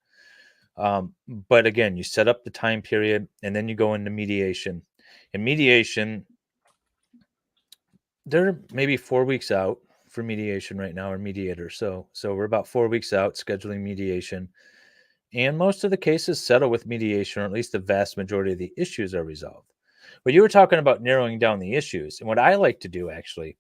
But again, you set up the time period and then you go into mediation. In mediation, they're maybe 4 weeks out for mediation right now, or mediator. So we're about 4 weeks out scheduling mediation. And most of the cases settle with mediation, or at least the vast majority of the issues are resolved. But you were talking about narrowing down the issues. And what I like to do actually,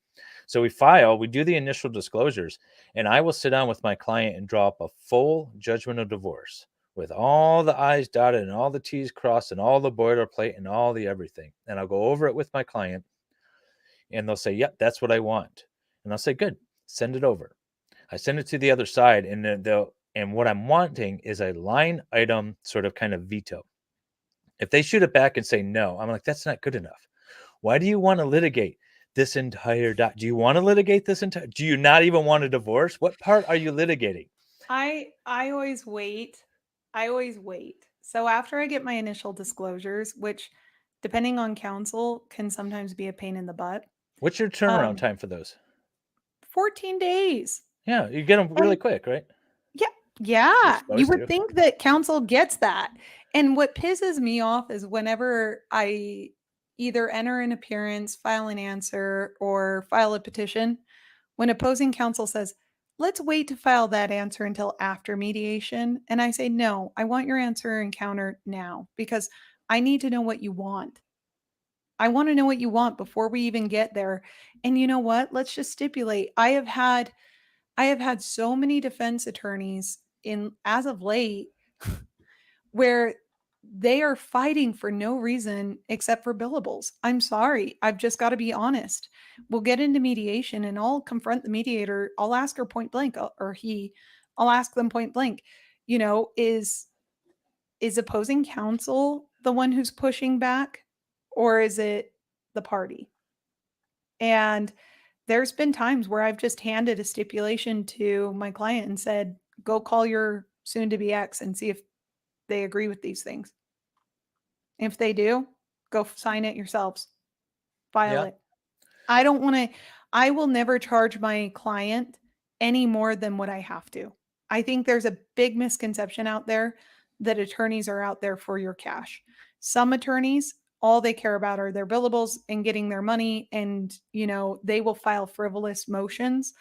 so we do the initial disclosures, and I will sit down with my client and draw up a full judgment of divorce with all the I's dotted and all the T's crossed and all the boilerplate and all the everything. And I'll go over it with my client and they'll say, yep, that's what I want. And I'll say, good, send it over. I send it to the other side, and then and what I'm wanting is a line item sort of kind of veto. If they shoot it back and say no, I'm like, that's not good enough. Why do you want to litigate this entire do you want to litigate this entire, do you not even want a divorce? What part are you litigating? I always wait. I always wait. So after I get my initial disclosures, which depending on counsel can sometimes be a pain in the butt. What's your turnaround time for those? 14 days. Yeah, you get them really quick, right? Yeah. You would to. think that counsel gets that. And what pisses me off is whenever I either enter an appearance, file an answer, or file a petition, when opposing counsel says, let's wait to file that answer until after mediation. And I say, no, I want your answer and counter now because I need to know what you want. I want to know what you want before we even get there. And you know what? Let's just stipulate. I have had so many defense attorneys in as of late where they are fighting for no reason except for billables. I'm sorry. I've just got to be honest. We'll get into mediation and I'll confront the mediator. I'll ask her point blank I'll ask them point blank, is opposing counsel the one who's pushing back or is it the party? And there's been times where I've just handed a stipulation to my client and said, go call your soon to be ex and see if they agree with these things. If they do, go sign it yourselves. File it. I will never charge my client any more than what I have to. I think there's a big misconception out there that attorneys are out there for your cash. Some attorneys, all they care about are their billables and getting their money, and they will file frivolous motions.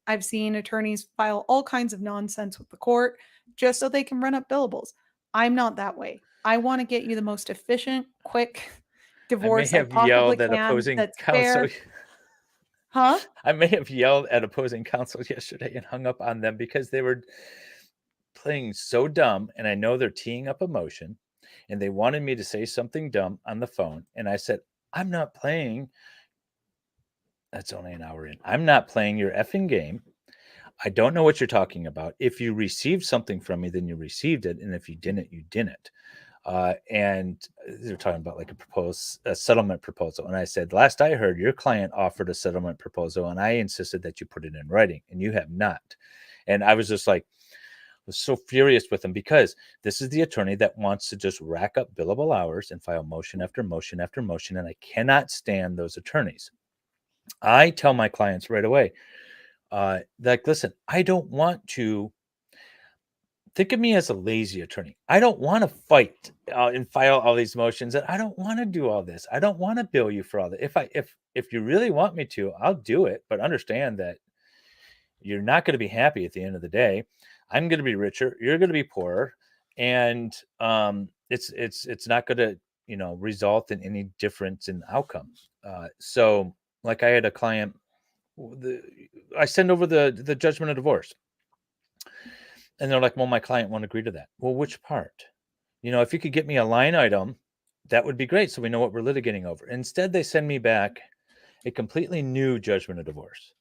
I've seen attorneys file all kinds of nonsense with the court just so they can run up billables. I'm not that way. I want to get you the most efficient, quick divorce I possibly can that's fair. Huh? I may have yelled at opposing counsel yesterday and hung up on them because they were playing so dumb, and I know they're teeing up a motion, and they wanted me to say something dumb on the phone, and I said, I'm not playing. That's only an hour in. I'm not playing your effing game. I don't know what you're talking about. If you received something from me, then you received it, and if you didn't, you didn't. And they're talking about like a settlement proposal. And I said, last I heard, your client offered a settlement proposal, and I insisted that you put it in writing, and you have not. And I was just like, was so furious with him because this is the attorney that wants to just rack up billable hours and file motion after motion after motion. And I cannot stand those attorneys. I tell my clients right away, like, listen, I don't want to think of me as a lazy attorney. I don't want to fight and file all these motions, and I don't want to do all this. I don't want to bill you for all that. If you really want me to, I'll do it. But understand that you're not going to be happy at the end of the day. I'm going to be richer. You're going to be poorer, and it's not going to result in any difference in outcome. So, like, I had a client. I send over the judgment of divorce. And they're like, well, my client won't agree to that. Well, which part? If you could get me a line item, that would be great. So we know what we're litigating over. Instead, they send me back a completely new judgment of divorce,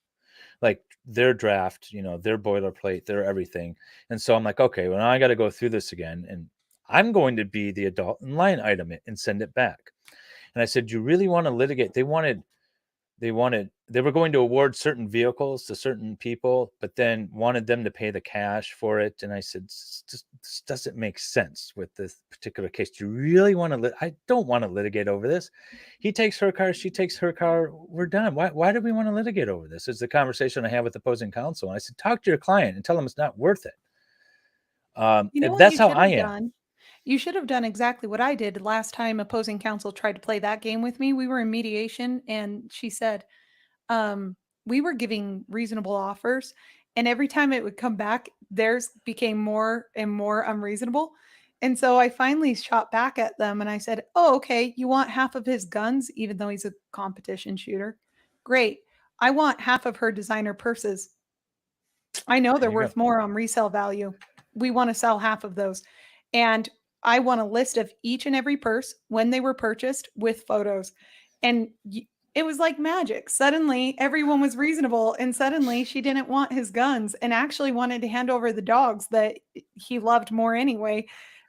like their draft, their boilerplate, their everything. And so I'm like, okay, well, now I got to go through this again. And I'm going to be the adult and line item it and send it back. And I said, you really want to litigate? They were going to award certain vehicles to certain people, but then wanted them to pay the cash for it. And I said, this doesn't make sense with this particular case. Do you really want to I don't want to litigate over this. He takes her car, she takes her car, we're done. Why do we want to litigate over this? It's the conversation I have with opposing counsel. And I said, talk to your client and tell them it's not worth it. You know what That's you how should I have am. done? You should have done exactly what I did last time opposing counsel tried to play that game with me. We were in mediation and she said, we were giving reasonable offers, and every time it would come back, theirs became more and more unreasonable. And so I finally shot back at them and I said, "Oh, okay, you want half of his guns, even though he's a competition shooter? Great. I want half of her designer purses. I know they're There you go. worth more on resale value. We want to sell half of those. And I want a list of each and every purse when they were purchased with photos." And it was like magic. Suddenly, everyone was reasonable. And suddenly, she didn't want his guns and actually wanted to hand over the dogs that he loved more anyway.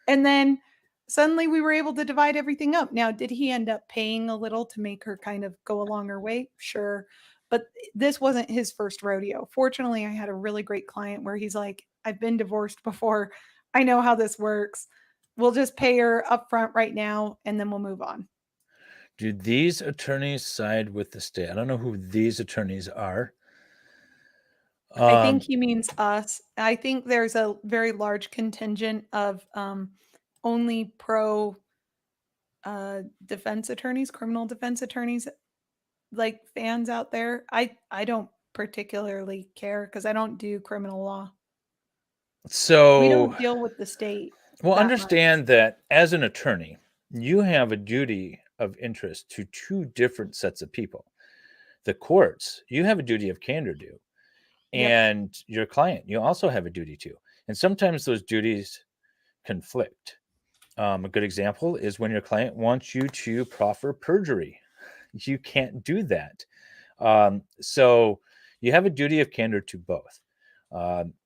And then suddenly, we were able to divide everything up. Now, did he end up paying a little to make her kind of go along her way? Sure. But this wasn't his first rodeo. Fortunately, I had a really great client where he's like, "I've been divorced before. I know how this works. We'll just pay her upfront right now and then we'll move on." Do these attorneys side with the state? I don't know who these attorneys are. I think Um, he means us. I think there's a very large contingent of only pro defense attorneys, criminal defense attorneys, like fans out there. I don't particularly care because I don't do criminal law. We so, don't deal with the state well, that much. understand that as an attorney, you have a duty of interest to two different sets of people. The courts, you have a duty of candor to, Yep. and your client, you also have a duty to. And sometimes those duties conflict. A good example is when your client wants you to proffer perjury. You can't do that. So you have a duty of candor to both.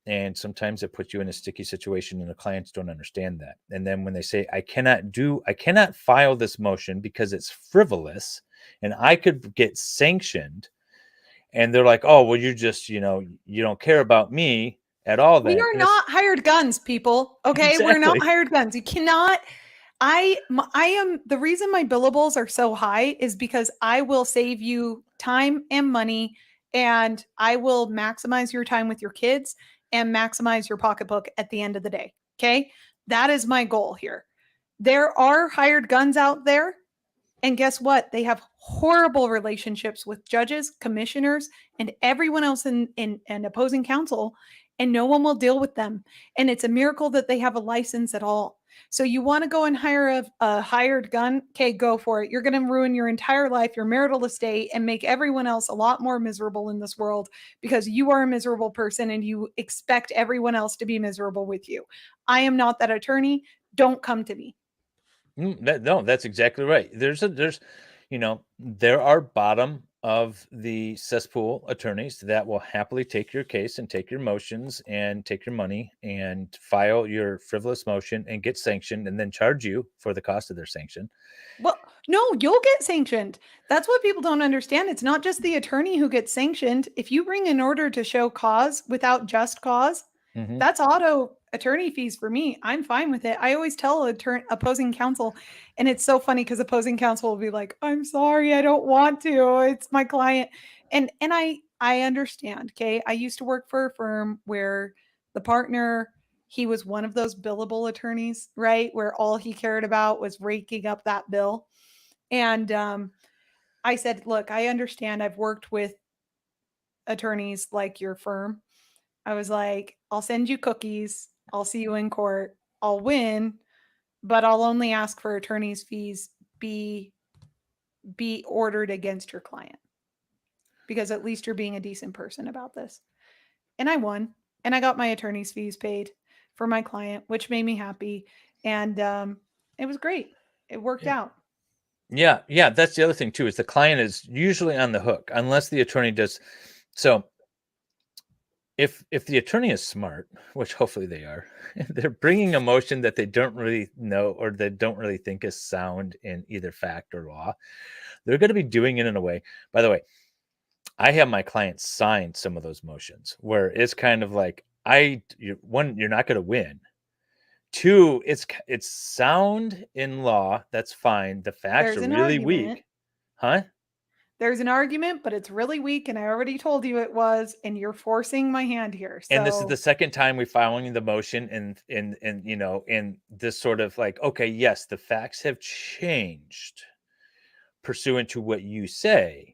And sometimes it puts you in a sticky situation and the clients don't understand that. And then when they say, I cannot file this motion because it's frivolous and I could get sanctioned. And they're like, oh, well, you just, you don't care about me at all We then. are And it's not hired guns, people. Okay, we're not exactly. hired guns. You cannot. I am the reason my billables are so high is because I will save you time and money, and I will maximize your time with your kids and maximize your pocketbook at the end of the day. Okay, that is my goal here. There are hired guns out there. And guess what? They have horrible relationships with judges, commissioners, and everyone else in opposing counsel, and no one will deal with them. And it's a miracle that they have a license at all. So you want to go and hire a hired gun? Okay, go for it. You're going to ruin your entire life, your marital estate, and make everyone else a lot more miserable in this world because you are a miserable person and you expect everyone else to be miserable with you. I am not that attorney. Don't come to me. No, that's exactly right. There are bottom of the cesspool attorneys that will happily take your case and take your motions and take your money and file your frivolous motion and get sanctioned and then charge you for the cost of their sanction. Well, no, you'll get sanctioned. That's what people don't understand. It's not just the attorney who gets sanctioned. If you bring an order to show cause without just cause, Hmm. that's auto attorney fees for me. I'm fine with it. I always tell opposing counsel, and it's so funny because opposing counsel will be like, "I'm sorry, I don't want to. It's my client," and I understand. Okay, I used to work for a firm where the partner, he was one of those billable attorneys, right? Where all he cared about was raking up that bill. And I said, "Look, I understand. I've worked with attorneys like your firm." I was like, "I'll send you cookies. I'll see you in court. I'll win, but I'll only ask for attorney's fees be be ordered against your client because at least you're being a decent person about this." And I won, and I got my attorney's fees paid for my client, which made me happy. And it was great. It worked out. Yeah, yeah, that's the other thing too, is the client is usually on the hook unless the attorney does. So if the attorney is smart, which hopefully they are, they're bringing a motion that they don't really know or they don't really think is sound in either fact or law. They're going to be doing it in a way. By the way, I have my clients sign some of those motions where it's kind of like one, you're not going to win. Two, it's sound in law. That's fine. The facts There's are an really argument. weak, huh? there's an argument, but it's really weak, and I already told you it was, and you're forcing my hand here. And this is the So second time we filing the motion, and you know, in this sort of like, okay, yes, the facts have changed pursuant to what you say.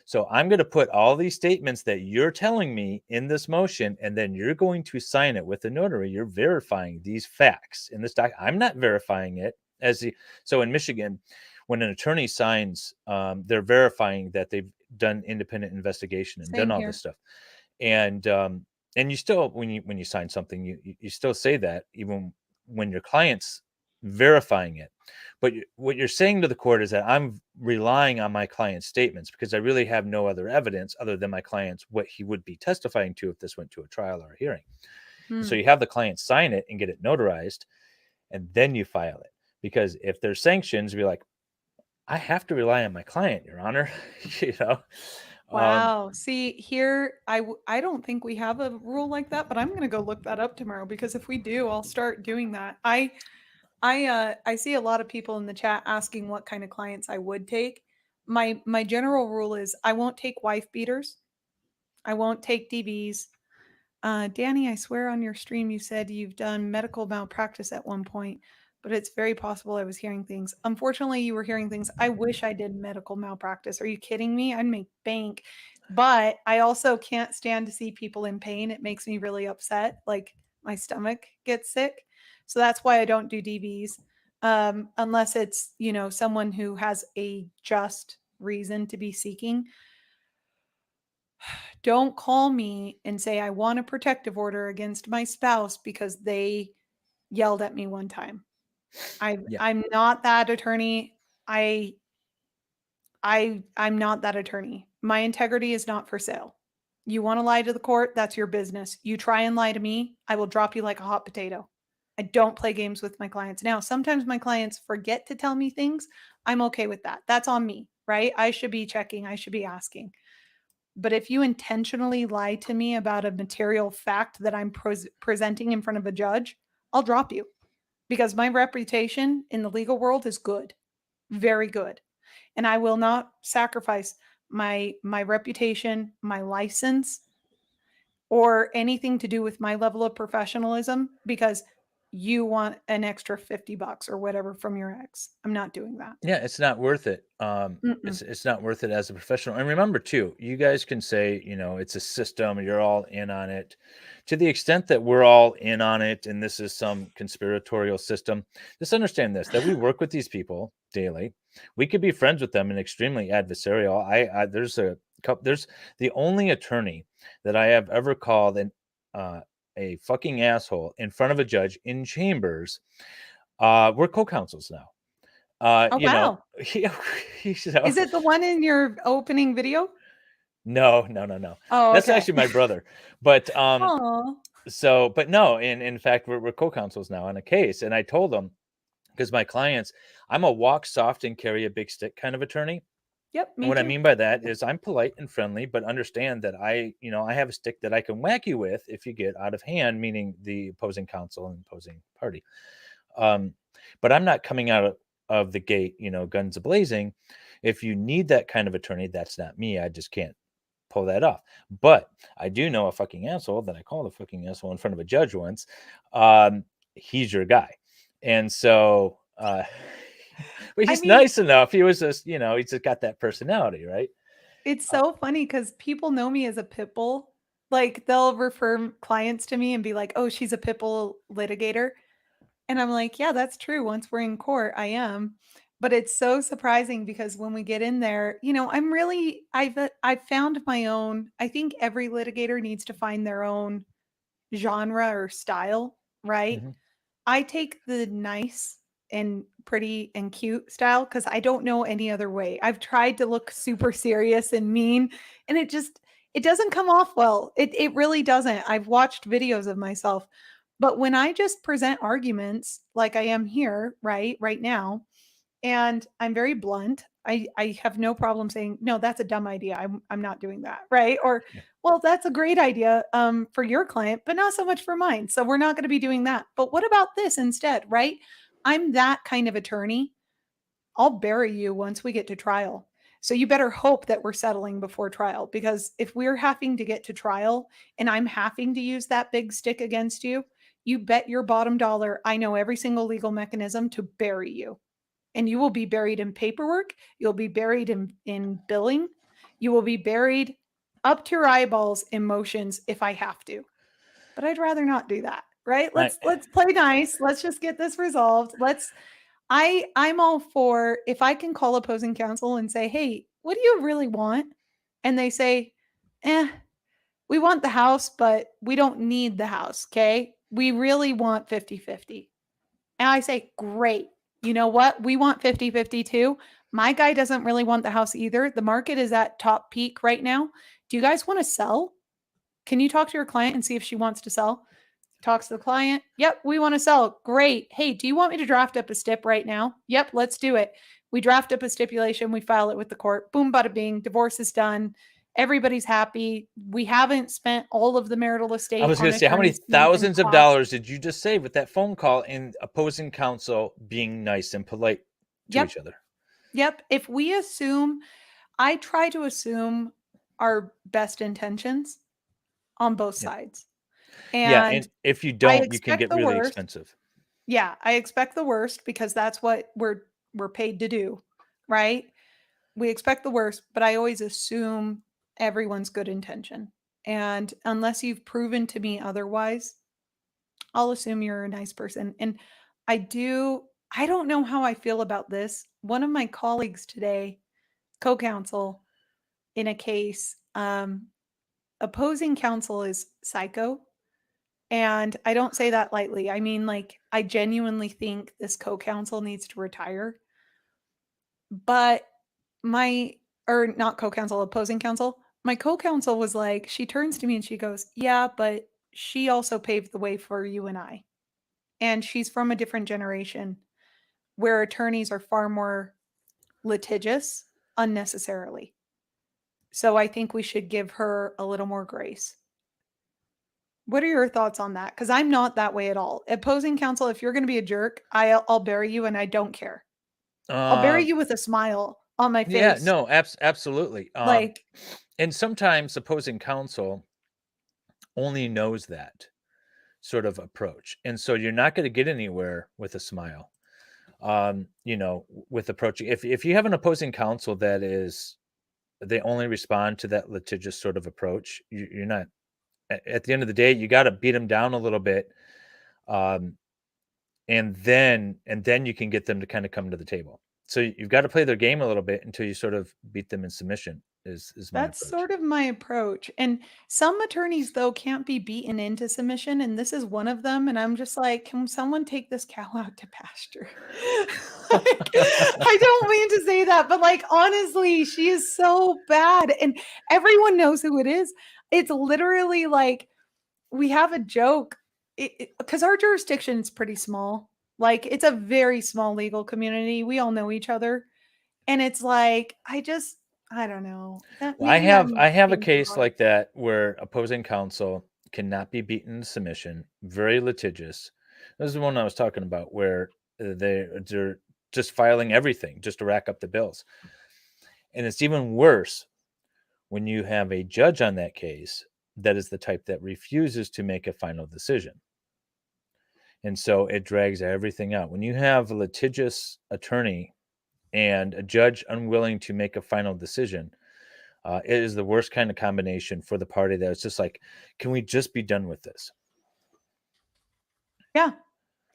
So I'm going to put all these statements that you're telling me in this motion, and then you're going to sign it with the notary. You're verifying these facts in this doc. I'm not verifying it as the. So in Michigan, when an attorney signs, they're verifying that they've done independent investigation and done same all here. this stuff. And you still, when you sign something, you still say that even when your client's verifying it. But what you're saying to the court is that I'm relying on my client's statements because I really have no other evidence other than my client's, what he would be testifying to if this went to a trial or a hearing. So Hmm. you have the client sign it and get it notarized, and then you file it. Because if there's sanctions, be like, I have to rely on my client, Your Honor. you know. Um, Wow. See, here, I don't think we have a rule like that, but I'm going to go look that up tomorrow because if we do, I'll start doing that. I see a lot of people in the chat asking what kind of clients I would take. My general rule is I won't take wife beaters. I won't take DVs. Danny, I swear on your stream you said you've done medical malpractice at one point, but it's very possible I was hearing things. Unfortunately, you were hearing things. I wish I did medical malpractice. Are you kidding me? I'd make bank. But I also can't stand to see people in pain. It makes me really upset. Like my stomach gets sick. So that's why I don't do DVs. Unless it's, someone who has a just reason to be seeking. Don't call me and say I want a protective order against my spouse because they yelled at me one time. yeah. I'm not that attorney. I I'm not that attorney. My integrity is not for sale. You want to lie to the court, that's your business. You try and lie to me, I will drop you like a hot potato. I don't play games with my clients. Now, sometimes my clients forget to tell me things. I'm okay with that. That's on me, right? I should be checking, I should be asking. But if you intentionally lie to me about a material fact that I'm presenting in front of a judge, I'll drop you because my reputation in the legal world is good, very good. And I will not sacrifice my reputation, my license, or anything to do with my level of professionalism because you want an extra $50 or whatever from your ex. I'm not doing that. Yeah, it's not worth it. Mm-mm. It's not worth it as a professional. And remember too, you guys can say, it's a system, you're all in on it. To the extent that we're all in on it and this is some conspiratorial system, just understand this, that we work with these people daily. We could be friends with them and extremely adversarial. There's the only attorney that I have ever called a fucking asshole in front of a judge in chambers. We're co-counsels now. Oh, You know, wow. he, you know, Is it the one in your opening video? no, no, no, no. Oh, That's okay. actually my brother. But Oh, but no, in fact, we're co-counsels now on a case. And I told them because my clients, I'm a walk soft and carry a big stick kind of attorney. yep, And me what I too. mean by that is I'm polite and friendly, but understand that I have a stick that I can whack you with if you get out of hand, meaning the opposing counsel and opposing party. Um, but I'm not coming out of the gate, guns a-blazing. If you need that kind of attorney, that's not me. I just can't pull that off. But I do know a fucking asshole that I called a fucking asshole in front of a judge once. He's your guy. And so, but I he's mean, nice enough. He was just, he's just got that personality, right? it's Uh, so funny because people know me as a pit bull. Like they'll refer clients to me and be like, "Oh, she's a pit bull litigator," and I'm like, "Yeah, that's true. Once we're in court, I am." But it's so surprising because when we get in there, I've found my own. I think every litigator needs to find their own genre or style, right? mhm. I take the nice and pretty and cute style because I don't know any other way. I've tried to look super serious and mean, and it doesn't come off well. It really doesn't. I've watched videos of myself. But when I just present arguments like I am here, right now, and I'm very blunt. I have no problem saying, no, that's a dumb idea. I'm not doing that. Right. Or, Yeah. well, that's a great idea for your client, but not so much for mine. So we're not going to be doing that. But what about this instead? Right. I'm that kind of attorney. I'll bury you once we get to trial. So you better hope that we're settling before trial, because if we're having to get to trial and I'm having to use that big stick against you, you bet your bottom dollar I know every single legal mechanism to bury you. And you will be buried in paperwork. You'll be buried in billing. You will be buried up to your eyeballs in motions if I have to. But I'd rather not do that, right? Right. Let's play nice. Let's just get this resolved. I'm all for, if I can call opposing counsel and say, "Hey, what do you really want?" And they say, we want the house, but we don't need the house, okay? We really want 50-50. And I say, "Great. You know what? We want 50-50 too. My guy doesn't really want the house either. The market is at top peak right now. Do you guys want to sell? Can you talk to your client and see if she wants to sell?" Talks to the client. "Yep, we want to sell." "Great. Hey, do you want me to draft up a stip right now?" "Yep, let's do it." We draft up a stipulation. We file it with the court. Boom, bada bing. Divorce is done. Everybody's happy. We haven't spent all of the marital I estate was on going to say, how many attorney's fees and thousands of costs. dollars did you just save with that phone call and opposing counsel being nice and polite to Yep. each other? Yep. If we assume, I try to assume our best intentions on both Yeah. sides. Yeah. And And if you I don't, you can expect get the really worst. expensive. Yeah, I expect the worst because that's what we're paid to do, right? We expect the worst, but I always assume everyone's good intention. And unless you've proven to me otherwise, I'll assume you're a nice person. And I don't know how I feel about this. One of my colleagues today, co-counsel in a case, opposing counsel is psycho. And I don't say that lightly. I mean, like, I genuinely think this co-counsel needs to retire. But my, or not co-counsel, opposing counsel, my co-counsel was like, she turns to me and she goes, "Yeah, but she also paved the way for you and I. And she's from a different generation where attorneys are far more litigious unnecessarily. So I think we should give her a little more grace." What are your thoughts on that? Because I'm not that way at all. Opposing counsel, if you're going to be a jerk, I'll bury you and I don't care. I'll bury Um, you with a smile on my yeah, face. no, absolutely. Like, And sometimes opposing counsel only knows that sort of approach. And so you're not going to get anywhere with a smile. With approaching, if you have an opposing counsel that is, they only respond to that litigious sort of approach, you're not, at the end of the day, you got to beat them down a little bit. Um, and then you can get them to kind of come to the table. So you've got to play their game a little bit until you sort of beat them in submission is my that's approach. sort of my approach. And some attorneys, though, can't be beaten into submission. And this is one of them. And I'm just like, can someone take this cow out to pasture? Like, I don't mean to say that, but like, honestly, she is so bad. And everyone knows who it is. It's literally like, we have a joke because our jurisdiction is pretty small. Like, it's a very small legal community. We all know each other. And it's like, I don't know. That Well, I maybe have I'm I have a being too case hard. like that where opposing counsel cannot be beaten to submission, very litigious. This is the one I was talking about where they're just filing everything just to rack up the bills. And it's even worse when you have a judge on that case that is the type that refuses to make a final decision. And so it drags everything out. When you have a litigious attorney and a judge unwilling to make a final decision, it is the worst kind of combination for the party that it's just like, can we just be done with this? Yeah.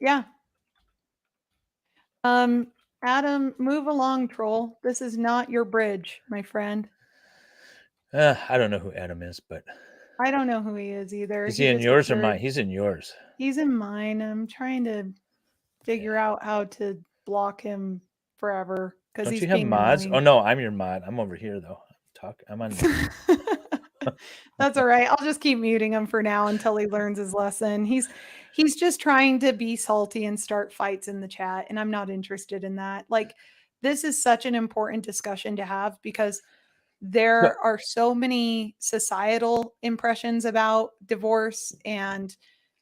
Yeah. Um, Adam, move along, troll. This is not your bridge, my friend. I don't know who Adam is, but I don't know who he is either. is He he in just yours or mine? appeared. He's in yours. He's in mine. I'm trying to Yeah. figure out how to block him forever because Don't he's you have being mods? Oh annoying. no, I'm your mod. I'm over here though. I'm on mute. That's all right. I'll just keep muting him for now until he learns his lesson. He's just trying to be salty and start fights in the chat, and I'm not interested in that. Like, this is such an important discussion to have because So, there are so many societal impressions about divorce and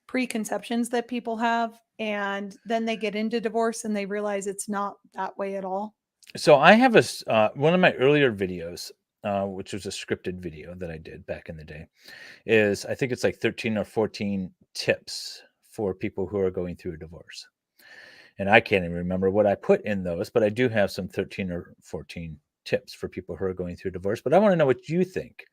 preconceptions that people have, and then they get into divorce and they realize it's not that way at all. So I have one of my earlier videos, which was a scripted video that I did back in the day, is I think it's like 13 or 14 tips for people who are going through a divorce. And I can't even remember what I put in those, but I do have some 13 or 14 tips for people who are going through divorce. But I want to know what you think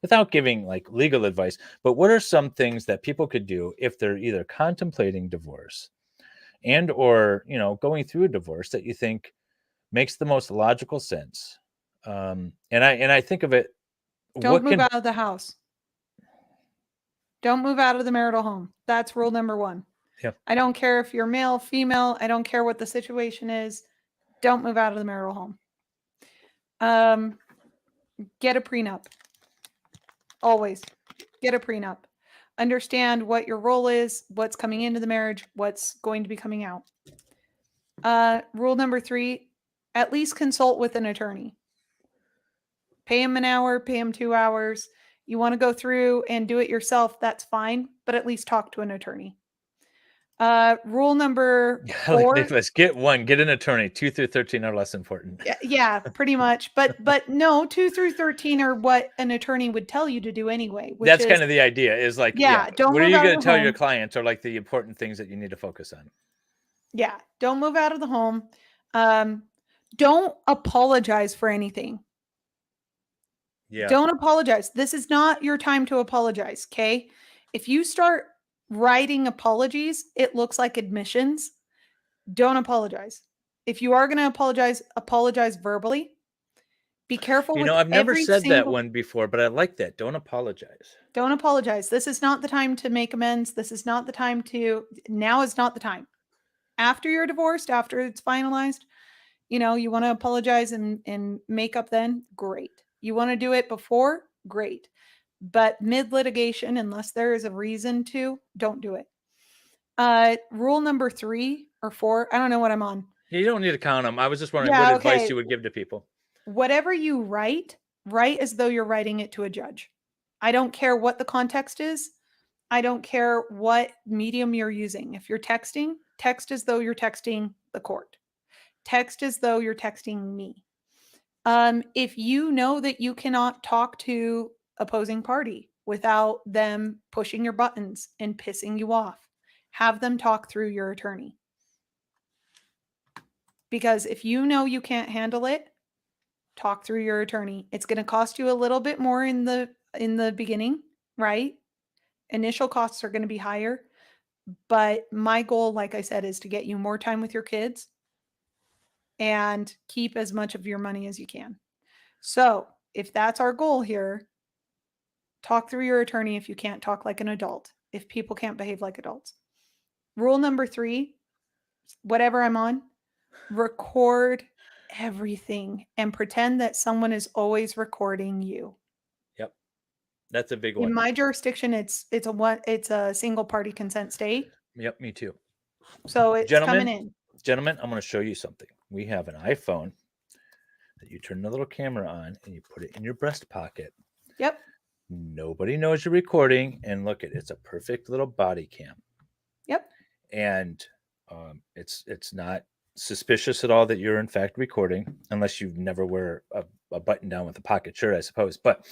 without giving like legal advice. But what are some things that people could do if they're either contemplating divorce and or, going through a divorce that you think makes the most logical sense? And I think of it, Don't what move can out of the house. Don't move out of the marital home. That's rule number 1. yeah. I don't care if you're male, female. I don't care what the situation is. Don't move out of the marital home. Get a prenup. Always get a prenup. Understand what your role is, what's coming into the marriage, what's going to be coming out. Rule number 3, at least consult with an attorney. Pay him an hour, pay him 2 hours. You want to go through and do it yourself, that's fine, but at least talk to an attorney. Rule number Like 4. Nicholas, get an attorney. 2 through 13 are less important. Yeah, pretty much. But no, 2 through 13 are what an attorney would tell you to do anyway, which That's is, kind of the idea, is like, yeah, don't what are move you out of going to the tell your home. clients are like the important things that you need to focus on? Yeah, don't move out of the home. Don't apologize for anything. Yeah. Don't apologize. This is not your time to apologize, okay? If you start writing apologies, it looks like admissions. Don't apologize. If you are going to apologize, apologize verbally. Be careful with I've never every said that single. one before, but I like that. Don't apologize. Don't apologize. This is not the time to make amends. This is not the time to. Now is not the time. After you're divorced, after it's finalized, you want to apologize and make up then, great. You want to do it before, great. But mid litigation, unless there is a reason to, don't do it. Rule number 3 or 4, I don't know what I'm on. You don't need to count them. I was just wondering what Yeah, advice okay. you would give to people. Whatever you write as though you're writing it to a judge. I don't care what the context is. I don't care what medium you're using. If you're texting, text as though you're texting the court. Text as though you're texting me. If you know that you cannot talk to opposing party without them pushing your buttons and pissing you off, have them talk through your attorney. Because if you know you can't handle it, talk through your attorney. It's going to cost you a little bit more in the beginning, right? Initial costs are going to be higher, but my goal, like I said, is to get you more time with your kids and keep as much of your money as you can. So, if that's our goal here, talk through your attorney if you can't talk like an adult, if people can't behave like adults. Rule number 3, whatever I'm on, record everything and pretend that someone is always recording you. Yep. That's a big In one. my jurisdiction, it's a single party consent state. Yep, me too. So it's coming in. Gentlemen, I'm going to show you something. We have an iPhone that you turn the little camera on and you put it in your breast pocket. Yep. Nobody knows you're recording, and look, it's a perfect little body cam. Yep. And it's not suspicious at all that you're in fact recording, unless you never wear a button down with a pocket shirt, I suppose. But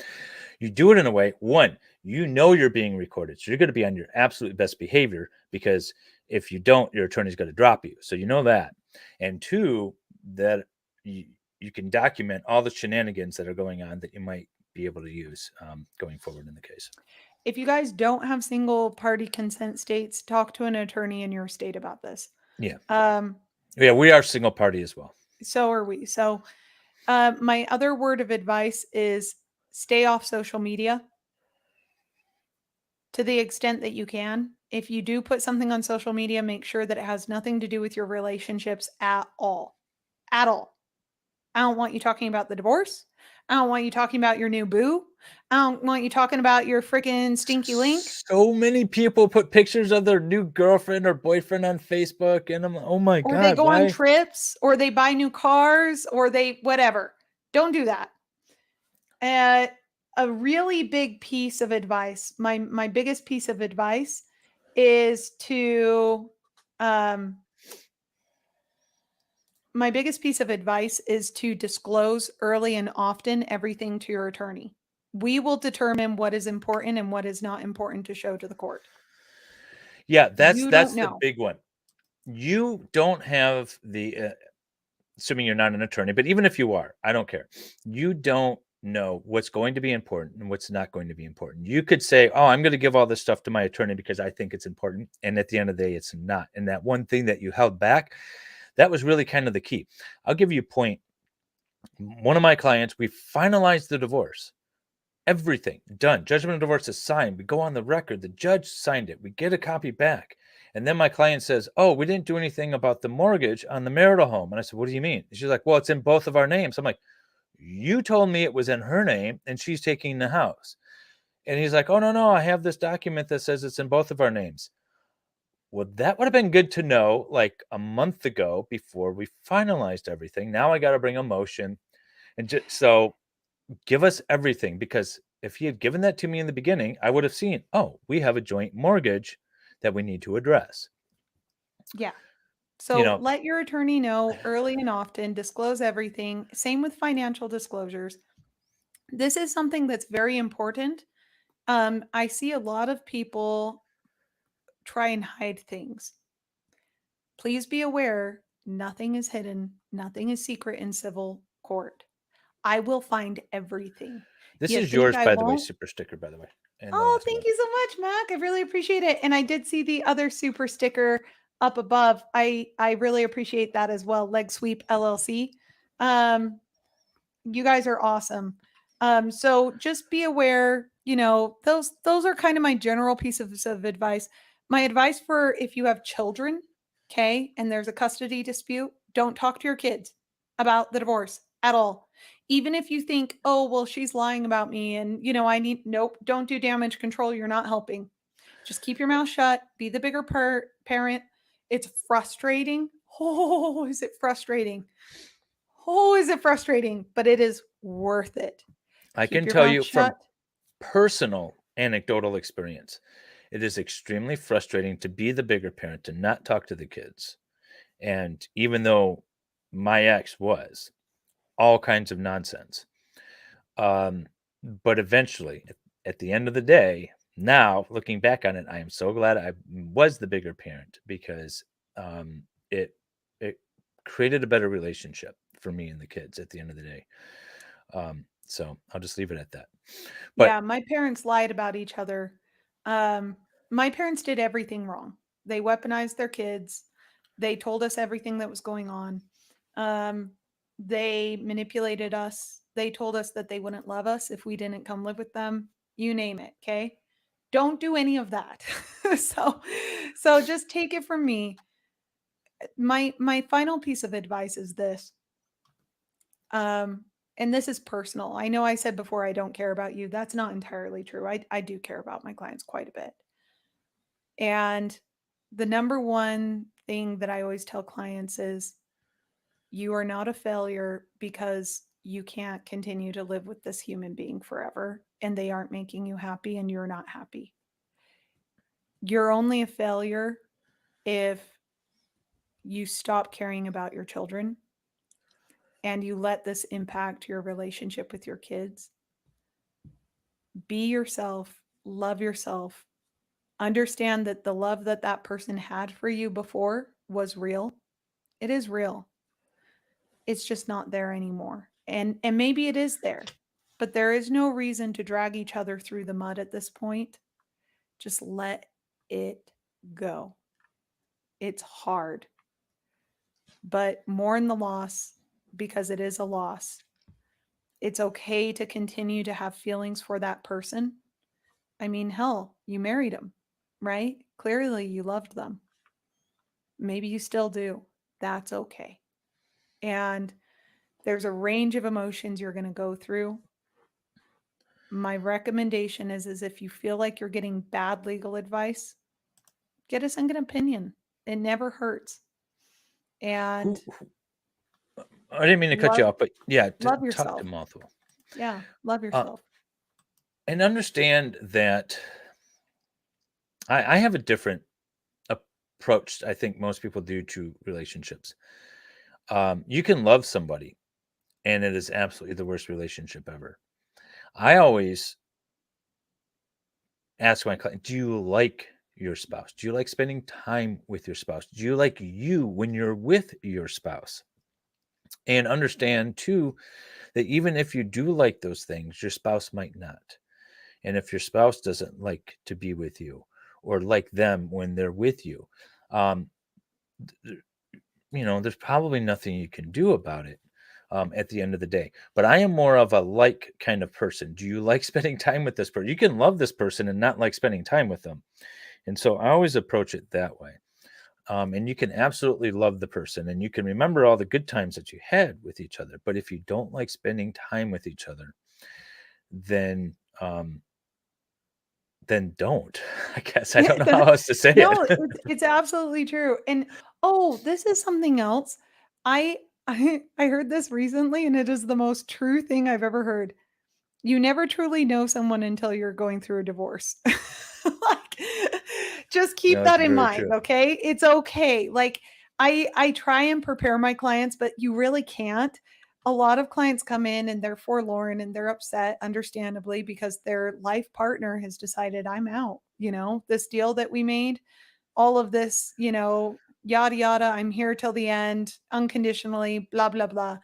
you do it in a way, one, you're being recorded, so you're going to be on your absolute best behavior, because if you don't, your attorney's going to drop you. So you know that. And two, that you can document all the shenanigans that are going on that you might be able to use going forward in the case. If you guys don't have single party consent states, talk to an attorney in your state about this. Yeah. Yeah, we are single party as well. So are we. So my other word of advice is stay off social media to the extent that you can. If you do put something on social media, make sure that it has nothing to do with your relationships at all. At all. I don't want you talking about the divorce. I don't want you talking about your new boo. I don't want you talking about your freaking stinky link. So many people put pictures of their new girlfriend or boyfriend on Facebook, and I'm like, oh my Or God, they go why? on trips, or they buy new cars, or they whatever. Don't do that. A really big piece of advice, my biggest piece of advice is to my biggest piece of advice is to disclose early and often everything to your attorney. We will determine what is important and what is not important to show to the court. Yeah, You don't that's the know. big one. You don't have assuming you're not an attorney, but even if you are, I don't care. You don't know what's going to be important and what's not going to be important. You could say, "Oh, I'm going to give all this stuff to my attorney because I think it's important," and at the end of the day, it's not. And that one thing that you held back, that was really kind of the key. I'll give you a point. One of my clients, we finalized the divorce. Everything done. Judgment of divorce is signed. We go on the record. The judge signed it. We get a copy back. And then my client says, "Oh, we didn't do anything about the mortgage on the marital home." And I said, "What do you mean?" And she's like, "Well, it's in both of our names." I'm like, "You told me it was in her name and she's taking the house." And he's like, "Oh, no, no. I have this document that says it's in both of our names." Well, that would have been good to know like a month ago before we finalized everything. Now I got to bring a motion. And so give us everything, because if he had given that to me in the beginning, I would have seen, oh, we have a joint mortgage that we need to address. Yeah. You So know, let your attorney know early and often, disclose everything. Same with financial disclosures. This is something that's very important. I see a lot of people try and hide things. Please be aware, nothing is hidden, nothing is secret in civil court. I will find everything. this You is think yours, I by the way, won't? super sticker, by the way. And the Oh, last thank one. you so much, Mac. I really appreciate it. And I did see the other super sticker up above. I really appreciate that as well. Leg Sweep LLC. Um, you guys are awesome. So just be aware, those are kind of my general pieces of advice. My advice for if you have children, okay, and there's a custody dispute, don't talk to your kids about the divorce at all. Even if you think, oh, well, she's lying about me and nope, don't do damage control. You're not helping. Just keep your mouth shut, be the bigger parent. It's frustrating. Oh, is it frustrating? Oh, is it frustrating? But it is worth it. I Keep can your tell mouth you from shut. personal anecdotal experience, it is extremely frustrating to be the bigger parent, to not talk to the kids. And even though my ex was all kinds of nonsense, um, but eventually, at the end of the day, now looking back on it, I am so glad I was the bigger parent, because um, it it created a better relationship for me and the kids at the end of the day. So I'll just leave it at that. But Yeah, my parents lied about each other. Um, my parents did everything wrong. They weaponized their kids. They told us everything that was going on. Um, they manipulated us. They told us that they wouldn't love us if we didn't come live with them. You name it, okay? Don't do any of that. so so just take it from me. My final piece of advice is this. Um, and this is personal. I know I said before I don't care about you. That's not entirely true. I do care about my clients quite a bit. And the number one thing that I always tell clients is you are not a failure because you can't continue to live with this human being forever and they aren't making you happy and you're not happy. You're only a failure if you stop caring about your children and you let this impact your relationship with your kids. Be yourself, love yourself, understand that the love that that person had for you before was real. It is real. It's just not there anymore. And maybe it is there, but there is no reason to drag each other through the mud at this point. Just let it go. It's hard, but mourn the loss because it is a loss. It's okay to continue to have feelings for that person. I mean, hell, you married him, right? Clearly you loved them. Maybe you still do. That's okay. And there's a range of emotions you're going to go through. My recommendation is if you feel like you're getting bad legal advice, get a second opinion. It never hurts. And who I didn't mean to cut you love off, but yeah, love talk to yourself. multiple. Yeah, love Uh, yourself. and understand that I have a different approach, I think most people do, to relationships. You can love somebody, and it is absolutely the worst relationship ever. I always ask my client, do you like your spouse? Do you like spending time with your spouse? Do you like you when you're with your spouse? And understand too that even if you do like those things, your spouse might not. And if your spouse doesn't like to be with you or like them when they're with you, um, there's probably nothing you can do about it at the end of the day. But I am more of a like kind of person. Do you like spending time with this person? You can love this person and not like spending time with them. And so I always approach it that way. And you can absolutely love the person and you can remember all the good times that you had with each other. But if you don't like spending time with each other, then um, then don't. I guess I don't know how else to say No, it. it's absolutely true. And oh, this is something else. I I heard this recently and it is the most true thing I've ever heard. You never truly know someone until you're going through a divorce. Like, just keep No, it's that in very mind, true. okay? It's okay. Like, I try and prepare my clients, but you really can't. A lot of clients come in and they're forlorn and they're upset, understandably, because their life partner has decided, I'm out. This deal that we made, all of this, yada yada, I'm here till the end, unconditionally, blah blah blah.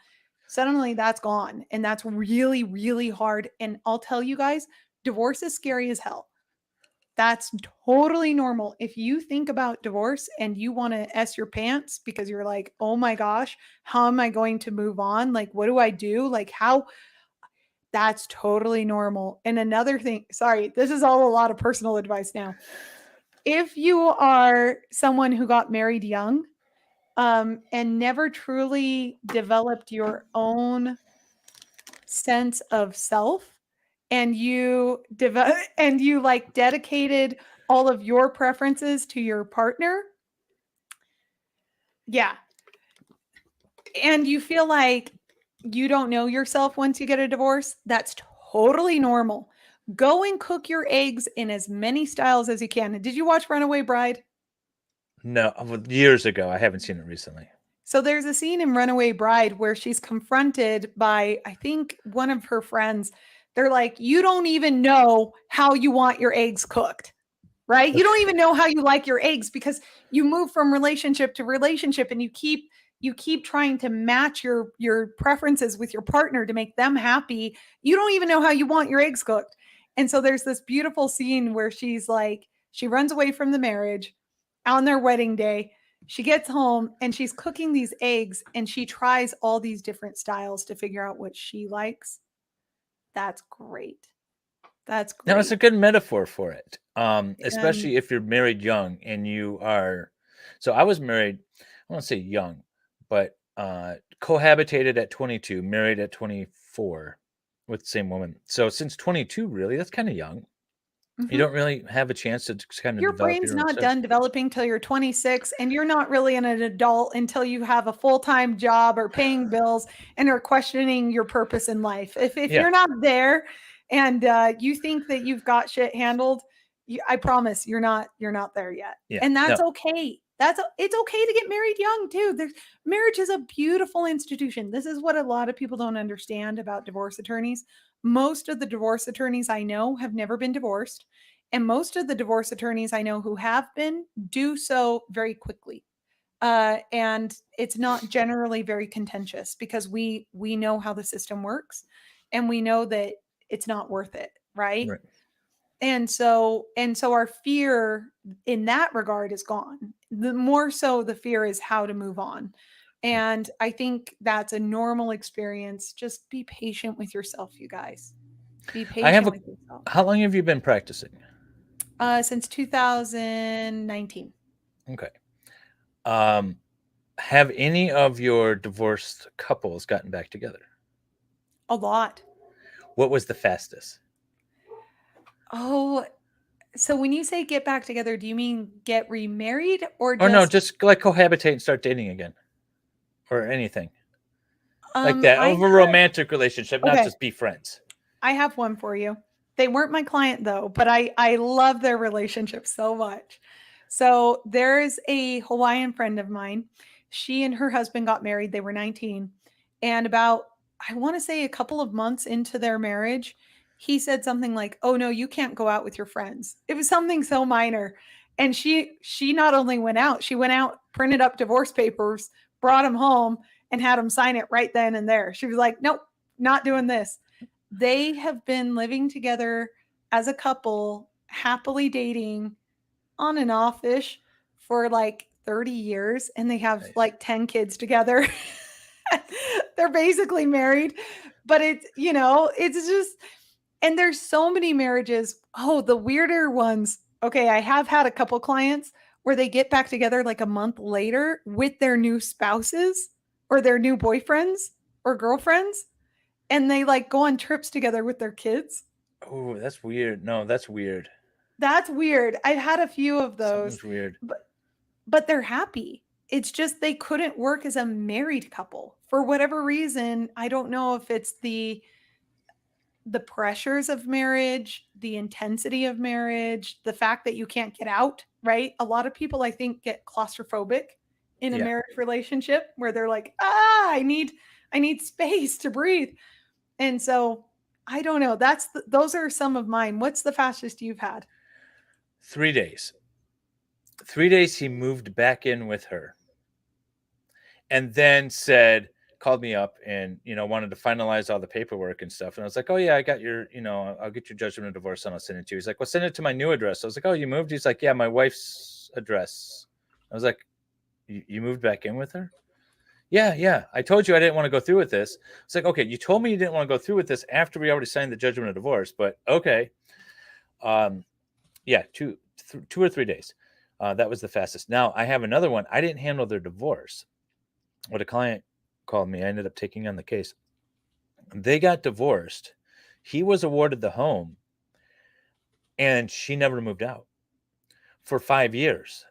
Suddenly that's gone, and that's really really hard. And I'll tell you guys, divorce is scary as hell. That's totally normal. If you think about divorce and you want to S your pants because you're like, oh my gosh, how am I going to move on? Like, what do I do? Like, how? That's totally normal. And another thing, sorry, this is all a lot of personal advice now. If you are someone who got married young, and never truly developed your own sense of self, and you develop and you like dedicated all of your preferences to your partner, yeah, and you feel like you don't know yourself once you get a divorce, that's totally normal. Go and cook your eggs in as many styles as you can. Did you watch Runaway Bride? No, years ago. I haven't seen it recently. So there's a scene in Runaway Bride where she's confronted by, I think, one of her friends. They're like, you don't even know how you want your eggs cooked, right? You don't even know how you like your eggs because you move from relationship to relationship and you keep trying to match your preferences with your partner to make them happy. You don't even know how you want your eggs cooked. And so there's this beautiful scene where she's like, she runs away from the marriage on their wedding day. She gets home and she's cooking these eggs and she tries all these different styles to figure out what she likes. That's great. That's Now, it's a great. good metaphor for it, And especially if you're married young and you are. So I was married, I won't say young, but cohabitated at 22, married at 24 with the same woman. So since 22, really, that's kind of young. You mhm. don't really have a chance to kind of Your develop brain's your own not stuff. done developing till you're 26, and you're not really an adult until you have a full-time job or paying bills and are questioning your purpose in life. If Yeah, you're not there and you think that you've got shit handled, I promise you're not there yet. yeah. And that's No, okay. It's okay to get married young too. Marriage is a beautiful institution. This is what a lot of people don't understand about divorce attorneys. Most of the divorce attorneys I know have never been divorced, and most of the divorce attorneys I know who have been do so very quickly. And it's not generally very contentious because we know how the system works, and we know that it's not worth it, right? right. And so our fear in that regard is gone. The more so the fear is how to move on. Right. And I think that's a normal experience. Just be patient with yourself, you guys. Be I have patient a. with yourself. How long have you been practicing? Since 2019. Okay. Um, have any of your divorced couples gotten back together? A lot. What was the fastest? Oh, so when you say get back together, do you mean get remarried or Or no, just just like cohabitate and start dating again, or anything like that I of a have romantic relationship, not okay, just be friends. I have one for you. They weren't my client though, but I love their relationship so much. So there's a Hawaiian friend of mine. She and her husband got married. They were 19. And about, I want to say, a couple of months into their marriage, he said something like, "Oh no, you can't go out with your friends." It was something so minor. And she not only went out, she went out, printed up divorce papers, brought him home, and had him sign it right then and there. She was like, "Nope, not doing this." They have been living together as a couple, happily dating on and off ish for like 30 years, and they have Nice. like 10 kids together. They're basically married, but it's just, and there's so many marriages. Oh, the weirder ones. Okay, I have had a couple clients where they get back together like a month later with their new spouses or their new boyfriends or girlfriends, and they like go on trips together with their kids. Oh, that's weird. No, that's weird. That's weird. I've had a few of those, Something's weird. but they're happy. It's just they couldn't work as a married couple for whatever reason. I don't know if it's the pressures of marriage, the intensity of marriage, the fact that you can't get out, right? A lot of people I think get claustrophobic in a Yeah. marriage relationship where they're like, "Ah, I need space to breathe." And so, I don't know. Those are some of mine. What's the fastest you've had? 3 days. 3 days he moved back in with her. And then called me up and, wanted to finalize all the paperwork and stuff. And I was like, "Oh yeah, I got your, I'll get your judgment of divorce and I'll send it to you." He's like, "Well, send it to my new address." I was like, "Oh, you moved?" He's like, "Yeah, my wife's address." I was like, "You moved back in with her?" "Yeah, yeah. I told you I didn't want to go through with this." It's like, "Okay, you told me you didn't want to go through with this after we already signed the judgment of divorce, but okay." Um, yeah, 2 or 3 days. That was the fastest. Now I have another one. I didn't handle their divorce. What a client called me. I ended up taking on the case. They got divorced. He was awarded the home, and she never moved out for 5 years.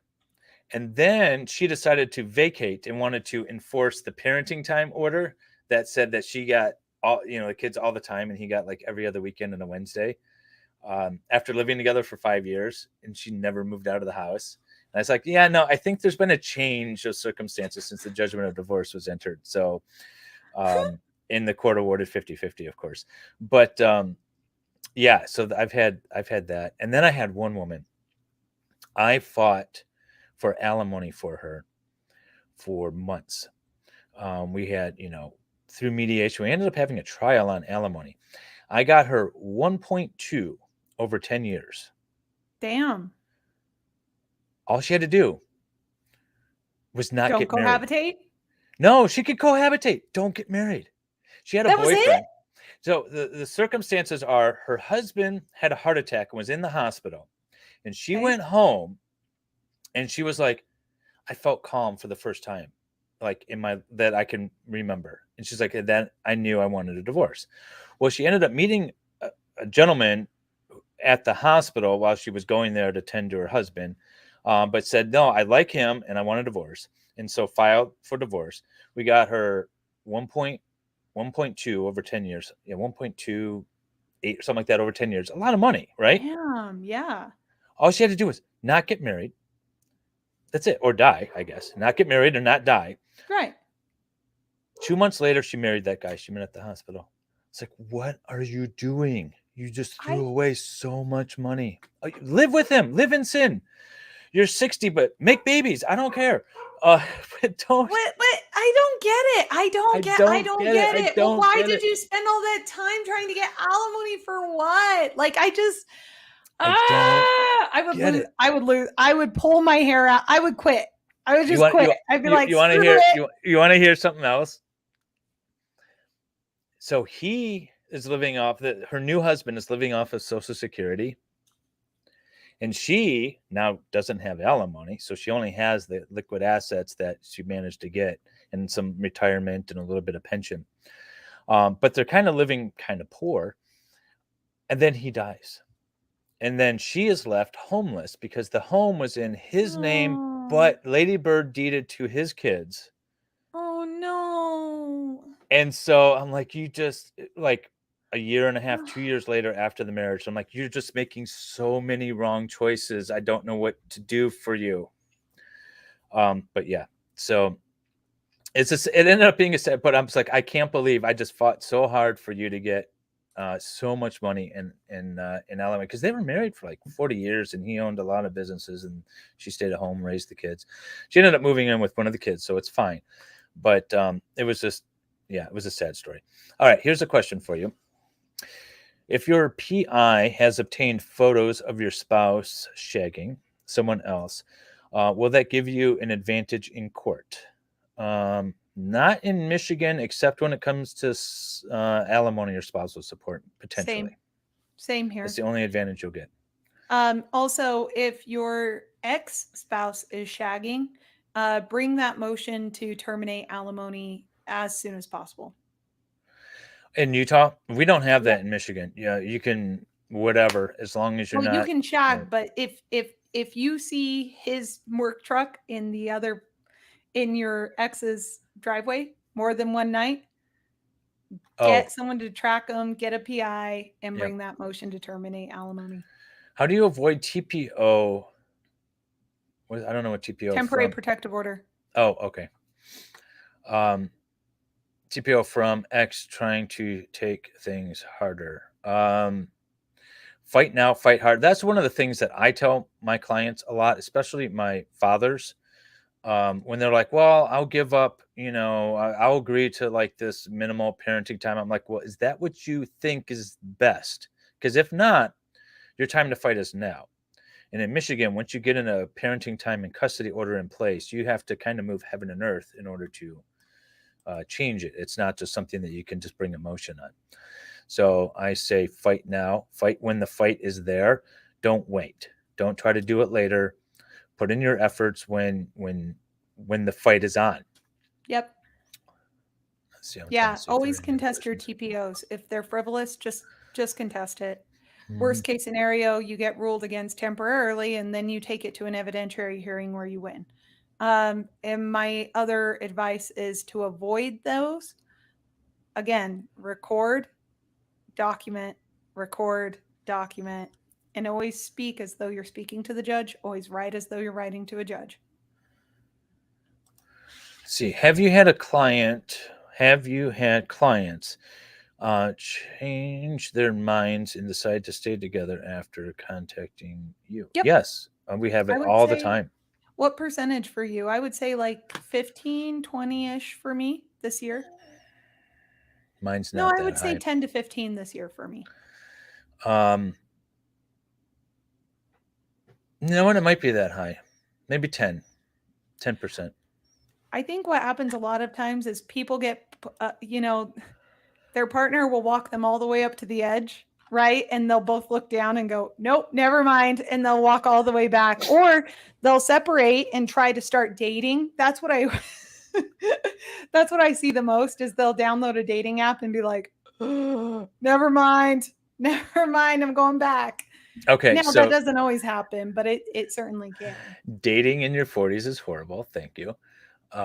And then she decided to vacate and wanted to enforce the parenting time order that said that she got all, the kids all the time, and he got like every other weekend and a Wednesday. After living together for 5 years, and she never moved out of the house. And I was like, "Yeah, no, I think there's been a change of circumstances since the judgment of divorce was entered." So, in the court awarded 50-50, of course. But yeah, so I've had that. And then I had one woman. I fought for alimony for her for months. We had, through mediation, we ended up having a trial on alimony. I got her 1.2 over 10 years. Damn. All she had to do was not Don't get married. cohabitate? No, she could cohabitate. Don't get married. She had a That was it? boyfriend. So the circumstances are her husband had a heart attack and was in the hospital. And she Okay. went home and she was like, "I felt calm for the first time, like that I can remember." And she's like, "And then I knew I wanted a divorce." Well, she ended up meeting a gentleman at the hospital while she was going there to tend to her husband, but said, "No, I like him and I want a divorce." And so filed for divorce. We got her 1.2 over 10 years. Yeah, 1.28 or something like that over 10 years. A lot of money, right? Damn, yeah. All she had to do was not get married. That's it. Or die, I guess. Not get married or not die. Right. 2 months later, she married that guy she met at the hospital. It's like, what are you doing? You just threw I away so much money. Live with him. Live in sin. You're 60, but make babies. I don't care. But don't. what? I don't get it. I I don't get I don't don't get it. get I it. Well, don't why get did it. you spend all that time trying to get alimony for what? Like I just I don't I would get lose. it. I would lose. I would pull my hair out. I would quit. I would You just want quit. I'd be like, you want to screw hear it. you want to hear something else? So he is living off her new husband is living off of Social Security, and she now doesn't have alimony, so she only has the liquid assets that she managed to get and some retirement and a little bit of pension. But they're kind of living kind of poor, and then he dies, and then she is left homeless because the home was in his name, Oh, but Lady Bird deeded to his kids. oh no. And so I'm like, you just like a year and a half, 2 years later after the marriage, I'm like, you're just making so many wrong choices. I don't know what to do for you. But yeah, so it ended up being a sad, but I'm just like, I can't believe I just fought so hard for you to get so much money in Alabama, because they were married for like 40 years and he owned a lot of businesses and she stayed at home, raised the kids. She ended up moving in with one of the kids, so it's fine. But it was just, yeah, it was a sad story. All right, here's a question for you. If your PI has obtained photos of your spouse shagging someone else, will that give you an advantage in court? Not in Michigan, except when it comes to alimony or spousal support, potentially. Same here. That's the only advantage you'll get. Also, if your ex-spouse is shagging, bring that motion to terminate alimony as soon as possible. In Utah, we don't have that in Michigan. Yeah, you can whatever, as long as you're Well, not. you can shag, but if you see his work truck in your ex's driveway more than one night, get someone to track them, get a PI, and bring that motion to terminate alimony. How do you avoid TPO? I don't know what TPO. Temporary protective order. Oh, okay. TPO from X trying to take things harder. Fight now, fight hard. That's one of the things that I tell my clients a lot, especially my fathers. When they're like, well, I'll give up, I'll agree to like this minimal parenting time. I'm like, well, is that what you think is best? Because if not, your time to fight is now. And in Michigan, once you get in a parenting time and custody order in place, you have to kind of move heaven and earth in order to change it. It's not just something that you can just bring emotion on. So I say fight now, fight when the fight is there. Don't wait. Don't try to do it later. Put in your efforts when the fight is on. Yep. Yeah, always contest your TPOs. If they're frivolous, just contest it. Worst case scenario, you get ruled against temporarily, and then you take it to an evidentiary hearing where you win. And my other advice is to avoid those. Again, record, document, and always speak as though you're speaking to the judge. Always write as though you're writing to a judge. Let's see, have you had clients change their minds and decide to stay together after contacting you? Yep. Yes, we have it all the time. What percentage for you? I would say like 15, 20-ish for me this year. Mine's not that high. No, I would say 10 to 15 this year for me. No, and it might be that high. Maybe 10%. I think what happens a lot of times is people get, their partner will walk them all the way up to the edge, right? And they'll both look down and go, nope, never mind. And they'll walk all the way back. Or they'll separate and try to start dating. That's what I see the most, is they'll download a dating app and be like, oh, never mind, I'm going back. Okay. Now, that doesn't always happen, but it certainly can. Dating in your 40s is horrible. Thank you.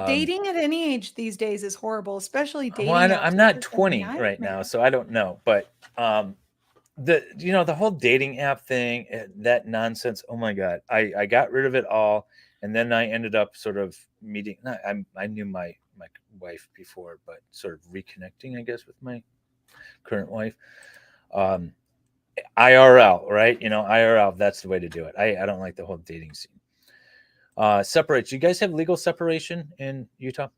Dating at any age these days is horrible, especially dating. Well, I'm not 20 right now, so I don't know. But the whole dating app thing, that nonsense. Oh my God, I got rid of it all, and then I ended up sort of meeting. I knew my wife before, but sort of reconnecting, I guess, with my current wife. IRL, right? IRL. That's the way to do it. I don't like the whole dating scene. Separate. Do you guys have legal separation in Utah?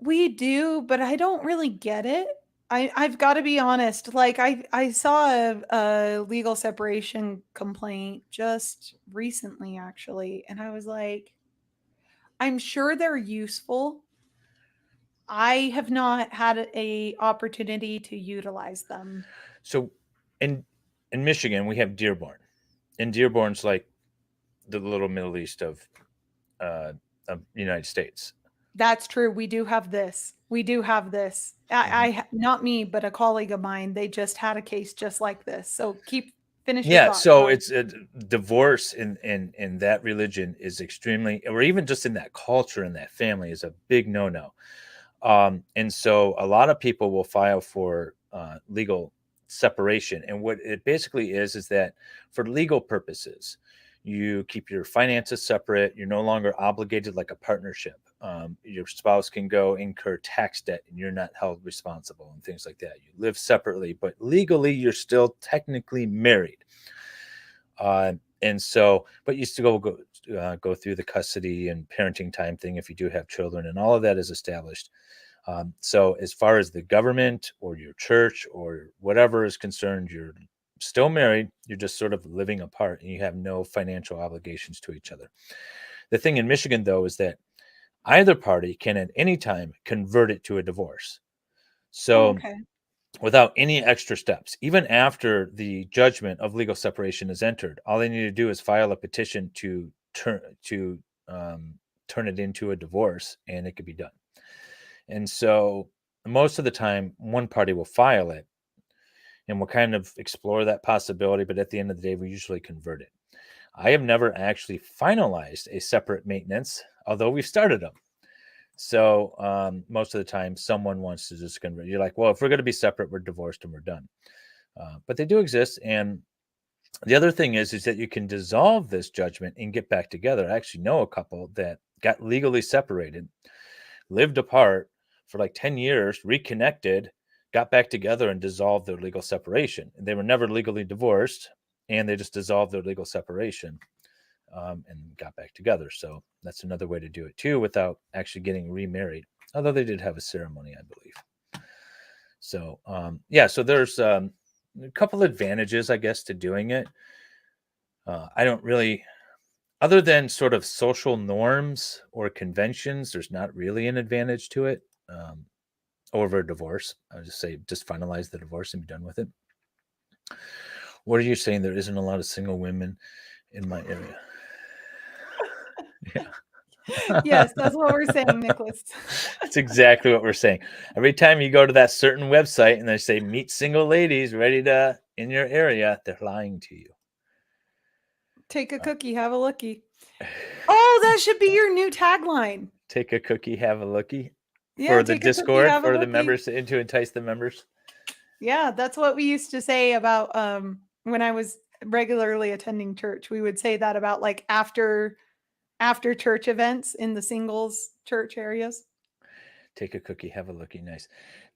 We do, but I don't really get it. I've got to be honest. Like I saw a legal separation complaint just recently, actually, and I was like, I'm sure they're useful. I have not had a opportunity to utilize them. So, in Michigan, we have Dearborn, and Dearborn's like the little Middle East of United States. That's true. We do have this. I not me, but a colleague of mine. They just had a case just like this. So keep finishing. Yeah. So it's a divorce in that religion is extremely, or even just in that culture and that family, is a big no-no. And so a lot of people will file for legal separation. And what it basically is that for legal purposes, you keep your finances separate. You're no longer obligated like a partnership. Your spouse can go incur tax debt and you're not held responsible and things like that. You live separately, but legally you're still technically married. And so, but you still go through the custody and parenting time thing if you do have children, and all of that is established. So as far as the government or your church or whatever is concerned, you're still married. You're just sort of living apart and you have no financial obligations to each other. The thing in Michigan, though, is that either party can at any time convert it to a divorce. Oh, So okay. without any extra steps, even after the judgment of legal separation is entered, all they need to do is file a petition to turn it into a divorce, and it could be done. And so most of the time, one party will file it, and we'll kind of explore that possibility. But at the end of the day, we usually convert it. I have never actually finalized a separate maintenance, although we've started them. So most of the time, someone wants to just convert. You're like, well, if we're going to be separate, we're divorced and we're done. But they do exist. And the other thing is that you can dissolve this judgment and get back together. I actually know a couple that got legally separated, lived apart for like 10 years, reconnected, got back together and dissolved their legal separation. And they were never legally divorced, and they just dissolved their legal separation. And got back together. So that's another way to do it too, without actually getting remarried. Although they did have a ceremony, I believe. So yeah, so there's a couple advantages, I guess, to doing it. I don't really, other than sort of social norms or conventions, there's not really an advantage to it over a divorce. I would just say, just finalize the divorce and be done with it. What are you saying? There isn't a lot of single women in my area. Yeah. Yes, that's what we're saying, Nicholas. That's exactly what we're saying. Every time you go to that certain website and they say meet single ladies ready to in your area, they're lying to you. Take a cookie, have a lookie. Oh, that should be your new tagline. Take a cookie, have a lookie. Yeah, For the take a cookie, Discord, have a for the lookie. members, to entice the members. Yeah, that's what we used to say about when I was regularly attending church. We would say that about like after church events in the singles church areas. Take a cookie, have a lookie. Nice.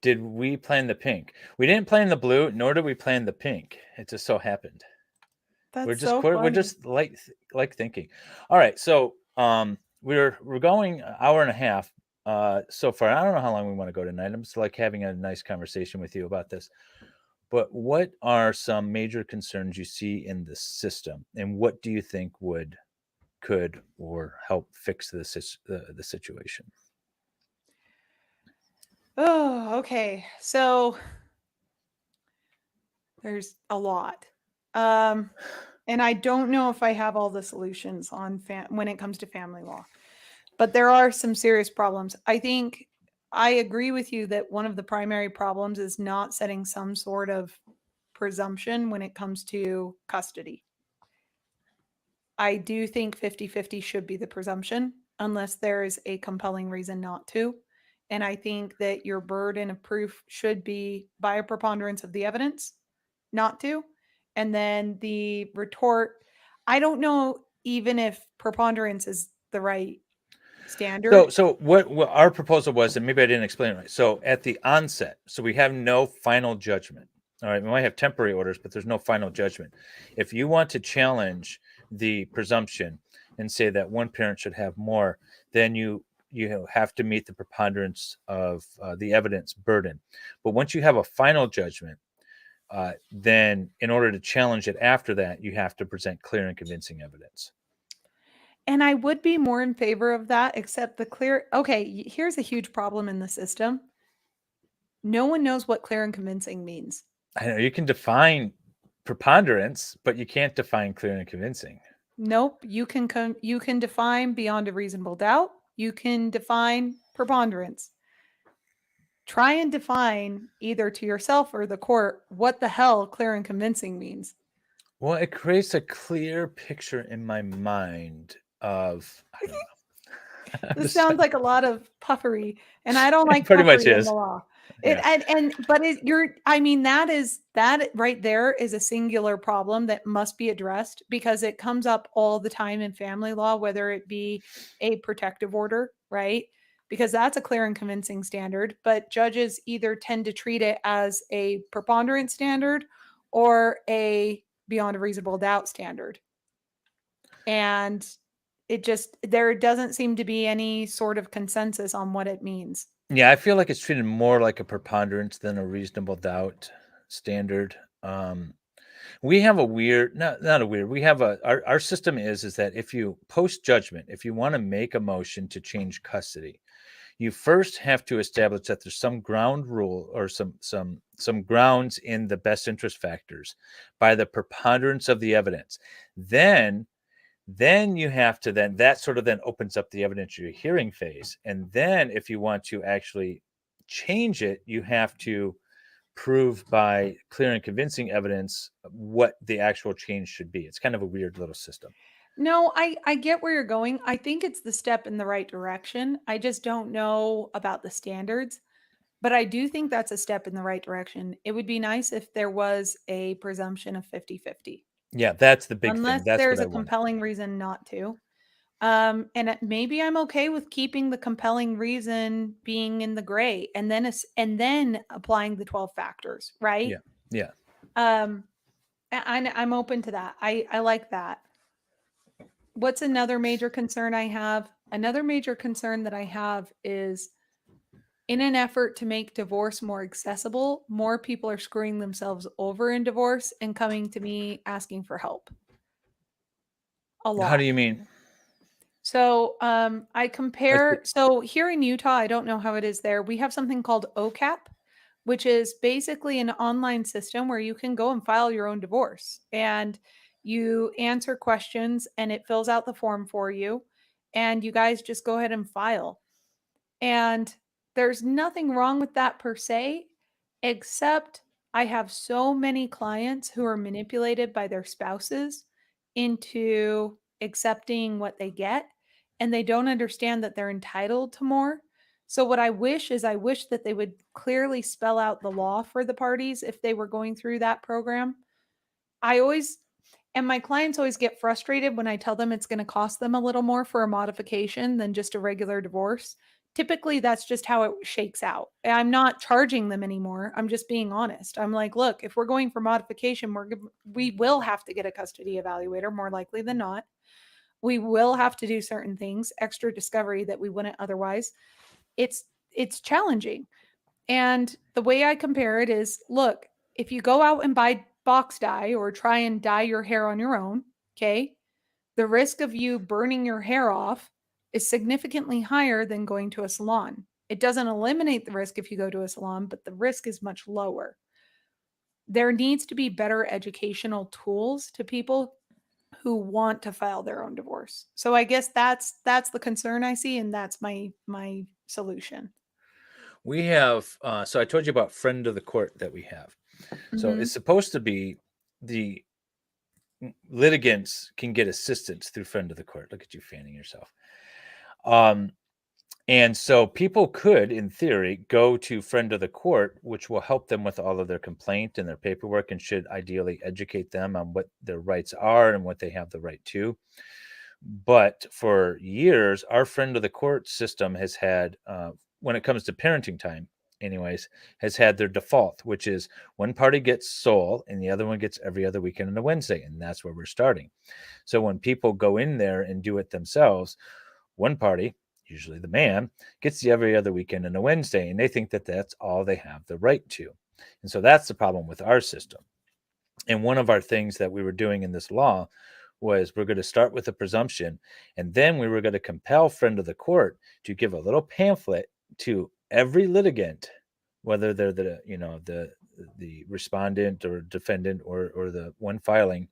Did we plan the pink? We didn't plan the blue, nor did we plan the pink. It just so happened. That's We're just so funny. we're just like thinking. All right, so we're going an hour and a half so far. I don't know how long we want to go tonight. I'm just like having a nice conversation with you about this. But what are some major concerns you see in the system, and what do you think could or help fix the situation? Oh, okay. So there's a lot. And I don't know if I have all the solutions on when it comes to family law, but there are some serious problems. I think I agree with you that one of the primary problems is not setting some sort of presumption when it comes to custody. I do think 50-50 should be the presumption unless there is a compelling reason not to. And I think that your burden of proof should be by a preponderance of the evidence not to. And then the retort, I don't know even if preponderance is the right standard. So what our proposal was, and maybe I didn't explain it right. So at the onset, so we have no final judgment. All right, we might have temporary orders, but there's no final judgment. If you want to challenge the presumption and say that one parent should have more, then you have to meet the preponderance of the evidence burden. But once you have a final judgment, then in order to challenge it after that, you have to present clear and convincing evidence. And I would be more in favor of that, except here's a huge problem in the system. No one knows what clear and convincing means. I know you can define preponderance, but you can't define clear and convincing. Nope, you can define beyond a reasonable doubt. You can define preponderance. Try and define either to yourself or the court what the hell clear and convincing means. Well, it creates a clear picture in my mind of, I don't know. This sounds like a lot of puffery, and I don't like pretty much puffery in is. the law. Yeah. That right there is a singular problem that must be addressed because it comes up all the time in family law, whether it be a protective order right? Because that's a clear and convincing standard, but judges either tend to treat it as a preponderance standard or a beyond a reasonable doubt standard. And there doesn't seem to be any sort of consensus on what it means. Yeah, I feel like it's treated more like a preponderance than a reasonable doubt standard. We have a weird, not a weird. We have our system is that if you post judgment, if you want to make a motion to change custody, you first have to establish that there's some ground rule or some grounds in the best interest factors by the preponderance of the evidence. Then you have to that sort of then opens up the evidentiary hearing phase. And then if you want to actually change it, you have to prove by clear and convincing evidence what the actual change should be. It's kind of a weird little system. No, I get where you're going. I think it's the step in the right direction. I just don't know about the standards, but I do think that's a step in the right direction. It would be nice if there was a presumption of 50-50, Yeah, that's the big unless thing. That's there's what I a want. compelling reason not to. Maybe I'm okay with keeping the compelling reason being in the gray and then applying the 12 factors, right? Yeah. Yeah. Um, I'm open to that. I like that. What's another major concern I have? Another major concern that I have is in an effort to make divorce more accessible, more people are screwing themselves over in divorce and coming to me asking for help. A How do lot. you mean? So I Like, compare. So here in Utah, I don't know how it is there. We have something called OCAP, which is basically an online system where you can go and file your own divorce and you answer questions and it fills out the form for you. And you guys just go ahead and file. And there's nothing wrong with that per se, except I have so many clients who are manipulated by their spouses into accepting what they get, and they don't understand that they're entitled to more. So, what I wish that they would clearly spell out the law for the parties if they were going through that program. I always, and my clients always get frustrated when I tell them it's going to cost them a little more for a modification than just a regular divorce. Typically, that's just how it shakes out. I'm not charging them anymore. I'm just being honest. I'm like, look, if we're going for modification, we will have to get a custody evaluator more likely than not. We will have to do certain things, extra discovery that we wouldn't otherwise. It's challenging. And the way I compare it is, look, if you go out and buy box dye or try and dye your hair on your own, okay, the risk of you burning your hair off is significantly higher than going to a salon. It doesn't eliminate the risk if you go to a salon, but the risk is much lower. There needs to be better educational tools to people who want to file their own divorce. So I guess that's the concern I see, and that's my solution. we have, so I told you about friend of the court that we have. So Mm-hmm. it's supposed to be the litigants can get assistance through friend of the court. Look at you fanning yourself. And so people could, in theory, go to friend of the court, which will help them with all of their complaint and their paperwork and should ideally educate them on what their rights are and what they have the right to. But for years, our friend of the court system has had, when it comes to parenting time, anyways, has had their default, which is one party gets sole and the other one gets every other weekend and a Wednesday. And that's where we're starting. So when people go in there and do it themselves, one party, usually the man, gets the every other weekend and a Wednesday, and they think that that's all they have the right to. And so that's the problem with our system. And one of our things that we were doing in this law was we're going to start with a presumption, and then we were going to compel friend of the court to give a little pamphlet to every litigant, whether they're the respondent or defendant or the one filing,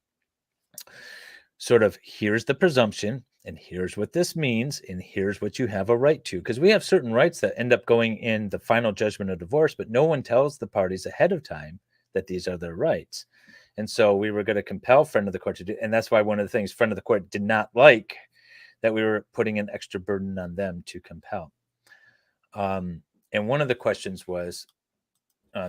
sort of here's the presumption and here's what this means and here's what you have a right to, because we have certain rights that end up going in the final judgment of divorce, but no one tells the parties ahead of time that these are their rights. And so we were going to compel friend of the court to do, and that's why one of the things friend of the court did not like, that we were putting an extra burden on them to compel. And one of the questions was,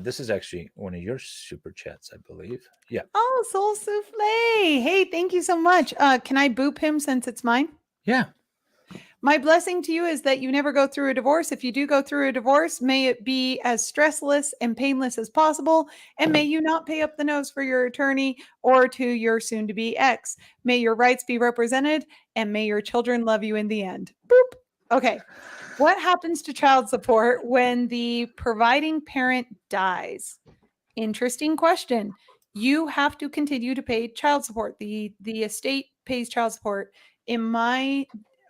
this is actually one of your super chats, I believe. Yeah. Oh, Soul Souffle. Hey, thank you so much. Can I boop him since it's mine? Yeah. My blessing to you is that you never go through a divorce. If you do go through a divorce, may it be as stressless and painless as possible. And may you not pay up the nose for your attorney or to your soon to be ex. May your rights be represented and may your children love you in the end. Boop. Okay. What happens to child support when the providing parent dies? Interesting question. You have to continue to pay child support. The estate pays child support. In my,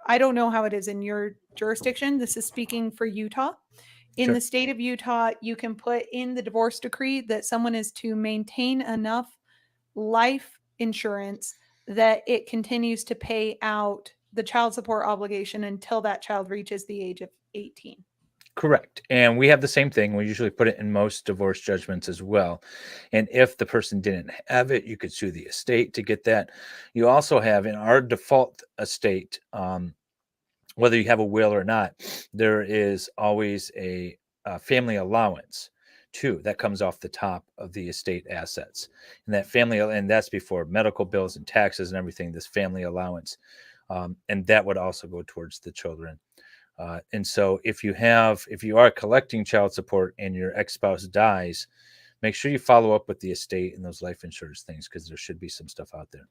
I don't know how it is in your jurisdiction. This is speaking for Utah. In Sure. the state of Utah, you can put in the divorce decree that someone is to maintain enough life insurance that it continues to pay out the child support obligation until that child reaches the age of 18. Correct. And we have the same thing. We usually put it in most divorce judgments as well. And if the person didn't have it, you could sue the estate to get that. You also have in our default estate, whether you have a will or not, there is always a family allowance too that comes off the top of the estate assets. And that family, and that's before medical bills and taxes and everything, this family allowance. And that would also go towards the children. And so if you are collecting child support and your ex-spouse dies, make sure you follow up with the estate and those life insurance things, because there should be some stuff out there.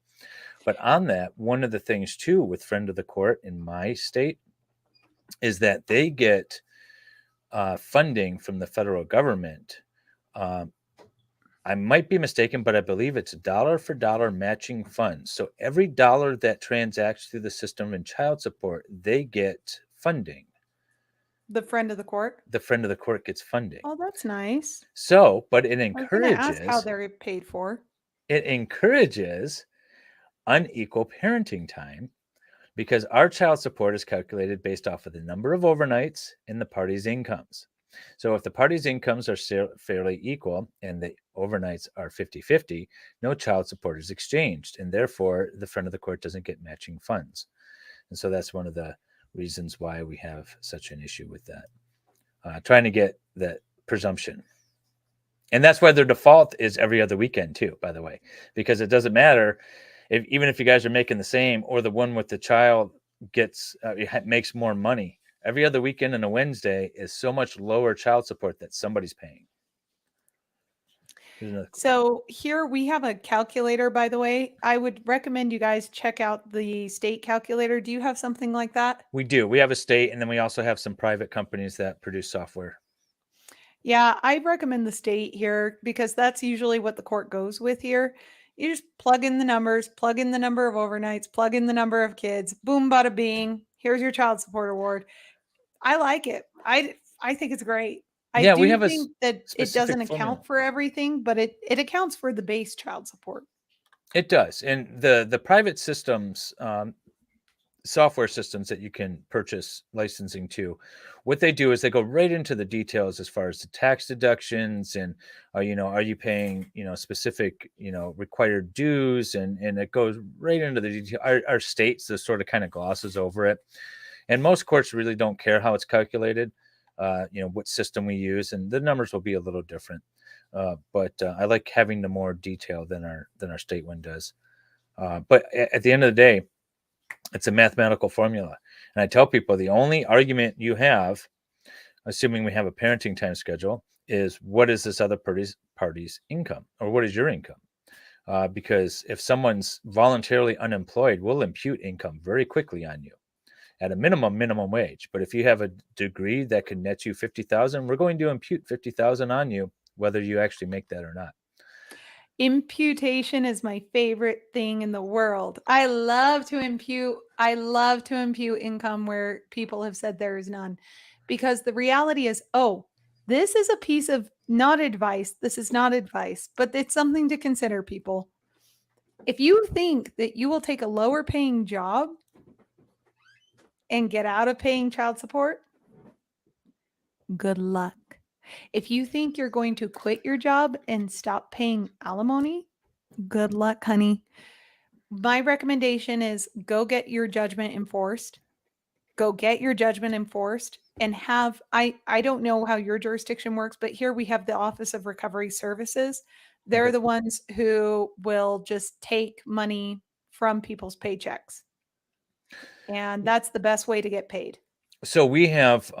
But on that, one of the things too with friend of the court in my state is that they get funding from the federal government. I might be mistaken, but I believe it's dollar for dollar matching funds. So every dollar that transacts through the system in child support, they get funding. The friend of the court. The friend of the court gets funding. Oh, that's nice. So, but it I was going to ask how encourages they're paid for. it encourages unequal parenting time, because our child support is calculated based off of the number of overnights and the parties' incomes. So if the parties' incomes are fairly equal and the overnights are 50-50, no child support is exchanged, and therefore the friend of the court doesn't get matching funds. And so that's one of the reasons why we have such an issue with that, trying to get that presumption. And that's why their default is every other weekend too, by the way, because it doesn't matter even if you guys are making the same, or the one with the child makes more money. Every other weekend and a Wednesday is so much lower child support that somebody's paying. So here we have a calculator, by the way. I would recommend you guys check out the state calculator. Do you have something like that? We do. We have a state, and then we also have some private companies that produce software. Yeah, I recommend the state here because that's usually what the court goes with here. You just plug in the numbers, plug in the number of overnights, plug in the number of kids, boom, bada bing. Here's your child support award. I like it. I think it's great. I Yeah, we do have a think that it doesn't account for everything, but it accounts for the base child support. It does. And the private systems, software systems that you can purchase licensing to, what they do is they go right into the details as far as the tax deductions and are you paying specific required dues, and it goes right into the detail. Our states the sort of kind of glosses over it, and most courts really don't care how it's calculated, what system we use, and the numbers will be a little different, but I like having the more detail than our state one does, but at the end of the day, it's a mathematical formula. And I tell people the only argument you have, assuming we have a parenting time schedule, is what is this other party's income, or what is your income? Because if someone's voluntarily unemployed, we'll impute income very quickly on you at a minimum wage. But if you have a degree that can net you 50,000, we're going to impute 50,000 on you, whether you actually make that or not. Imputation is my favorite thing in the world. I love to impute income where people have said there is none, because the reality is, this is a piece of not advice. This is not advice, but it's something to consider, people. If you think that you will take a lower paying job and get out of paying child support, good luck. If you think you're going to quit your job and stop paying alimony, good luck, honey. My recommendation is go get your judgment enforced. Go get your judgment enforced and have, I don't know how your jurisdiction works, but here we have the Office of Recovery Services. They're the ones who will just take money from people's paychecks. And that's the best way to get paid. So we have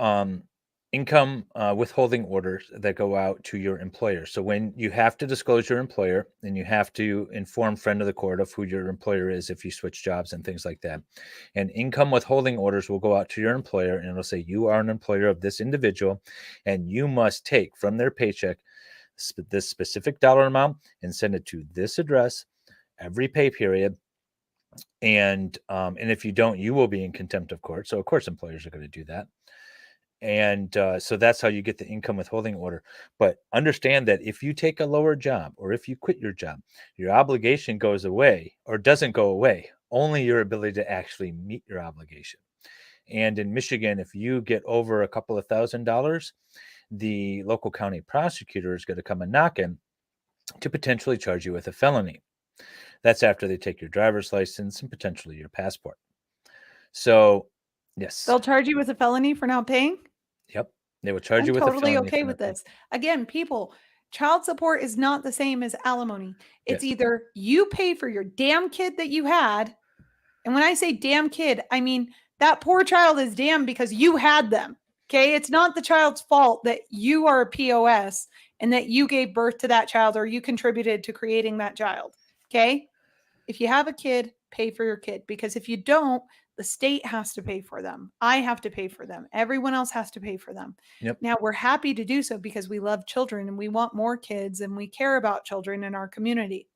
income withholding orders that go out to your employer. So when you have to disclose your employer, and you have to inform friend of the court of who your employer is if you switch jobs and things like that. And income withholding orders will go out to your employer, and it'll say you are an employer of this individual, and you must take from their paycheck this specific dollar amount and send it to this address every pay period. And if you don't, you will be in contempt of court. So of course employers are going to do that. And so that's how you get the income withholding order. But understand that if you take a lower job, or if you quit your job, your obligation goes away, or doesn't go away, only your ability to actually meet your obligation. And in Michigan, if you get over a couple of $1,000s, the local county prosecutor is going to come and knock in to potentially charge you with a felony. That's after they take your driver's license and potentially your passport. So, yes. They'll charge you with a felony for not paying? Yep. They will charge I'm you with a totally felony. okay with this. Again, people, child support is not the same as alimony. It's Yes. either you pay for your damn kid that you had. And when I say damn kid, I mean that poor child is damn because you had them. Okay. It's not the child's fault that you are a POS and that you gave birth to that child or you contributed to creating that child. Okay. If you have a kid, pay for your kid, because if you don't, the state has to pay for them. I have to pay for them. Everyone else has to pay for them. Yep. Now, we're happy to do so because we love children and we want more kids and we care about children in our community.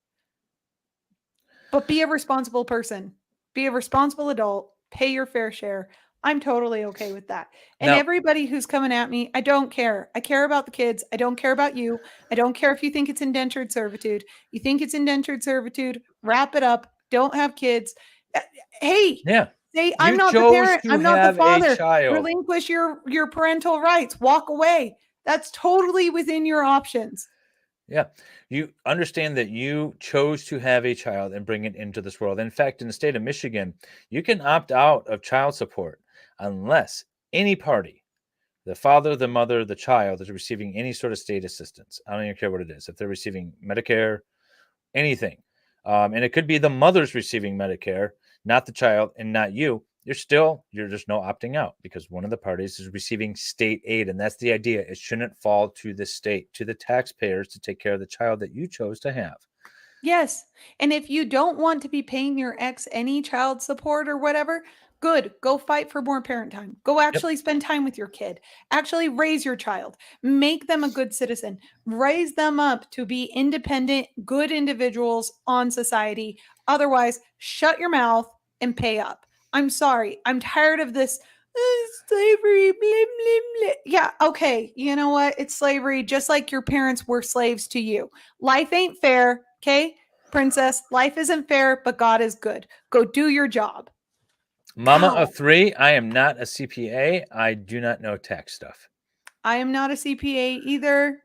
But be a responsible person, be a responsible adult, pay your fair share. I'm totally okay with that. And Now, everybody who's coming at me, I don't care. I care about the kids. I don't care about you. I don't care if you think it's indentured servitude. You think it's indentured servitude, wrap it up. Don't have kids. Hey, yeah, say I'm you not the chose parent. to I'm not the have a father. child. Relinquish your parental rights. Walk away. That's totally within your options. Yeah. You understand that you chose to have a child and bring it into this world. In fact, in the state of Michigan, you can opt out of child support unless any party, the father, the mother, the child, is receiving any sort of state assistance. I don't even care what it is. If they're receiving Medicare, anything. And it could be the mother's receiving Medicare, not the child, and not you. You're just no opting out because one of the parties is receiving state aid. And that's the idea. It shouldn't fall to the state, to the taxpayers, to take care of the child that you chose to have. Yes. And if you don't want to be paying your ex any child support or whatever, good. Go fight for more parent time. Go Yep. actually spend time with your kid. Actually raise your child. Make them a good citizen. Raise them up to be independent, good individuals on society. Otherwise, shut your mouth and pay up. I'm sorry. I'm tired of this slavery. Blah, blah, blah. Yeah, okay. You know what? It's slavery, just like your parents were slaves to you. Life ain't fair. Okay, princess, life isn't fair, but God is good. Go do your job. Mama Ow. of three, I am not a CPA. I do not know tax stuff. I am not a CPA either.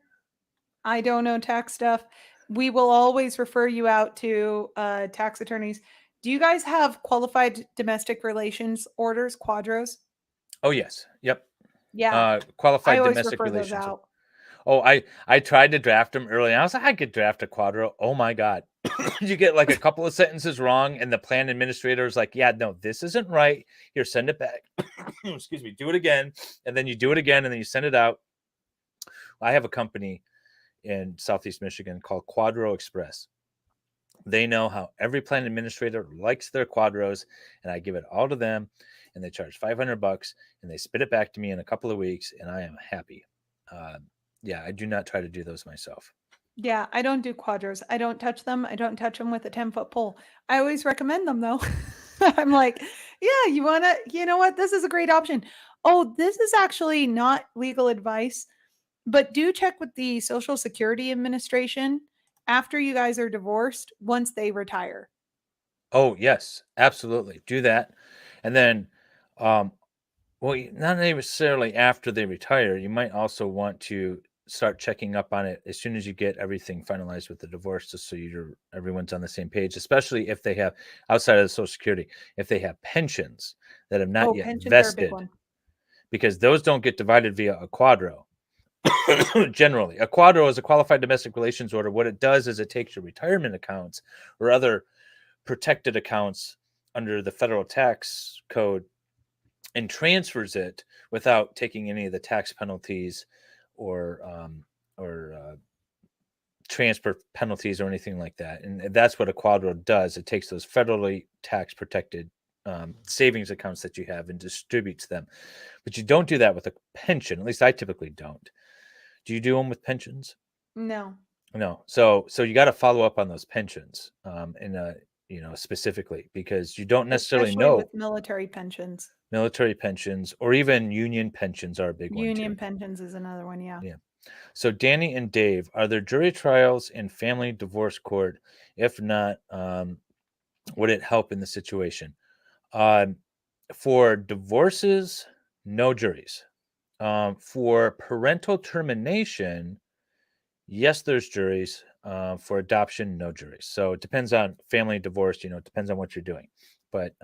I don't know tax stuff. We will always refer you out to tax attorneys. Do you guys have qualified domestic relations orders, quadros? Oh, yes. Yep. Yeah, I Qualified always domestic refer those relations. out. Oh, I tried to draft them early. I was like, I could draft a quadro. Oh my God. You get like a couple of sentences wrong, and the plan administrator is like, yeah, no, this isn't right. Here, send it back. Excuse me, do it again. And then you do it again, and then you send it out. I have a company in Southeast Michigan called Quadro Express. They know how every plan administrator likes their quadros, and I give it all to them, and they charge $500, and they spit it back to me in a couple of weeks, and I am happy. Yeah, I do not try to do those myself. Yeah, I don't do quadros. I don't touch them. I don't touch them with a 10-foot pole. I always recommend them though. I'm like, yeah, you know what? This is a great option. Oh, this is actually not legal advice, but do check with the Social Security Administration after you guys are divorced once they retire. Oh, yes, absolutely. Do that. And then, um, well, not necessarily after they retire. You might also want to start checking up on it as soon as you get everything finalized with the divorce, just so everyone's on the same page, especially if they have, outside of the Social Security, if they have pensions that have not Oh, yet pensions are a big vested, one. because those don't get divided via a quadro. Generally, a quadro is a qualified domestic relations order. What it does is it takes your retirement accounts or other protected accounts under the federal tax code and transfers it without taking any of the tax penalties or transfer penalties or anything like that. And that's what a quadro does. It takes those federally tax protected savings accounts that you have and distributes them. But you don't do that with a pension. At least I typically don't. Do you do them with pensions? No. No. So you got to follow up on those pensions specifically, because you don't necessarily Especially know. with military pensions. Military pensions or even union pensions are a big one too. Union pensions is another one, yeah. So Dani and Dave, are there jury trials in family divorce court? If not, would it help in the situation? For divorces, no juries. For parental termination, yes, there's juries. For adoption, no juries. So it depends on family divorce. It depends on what you're doing. But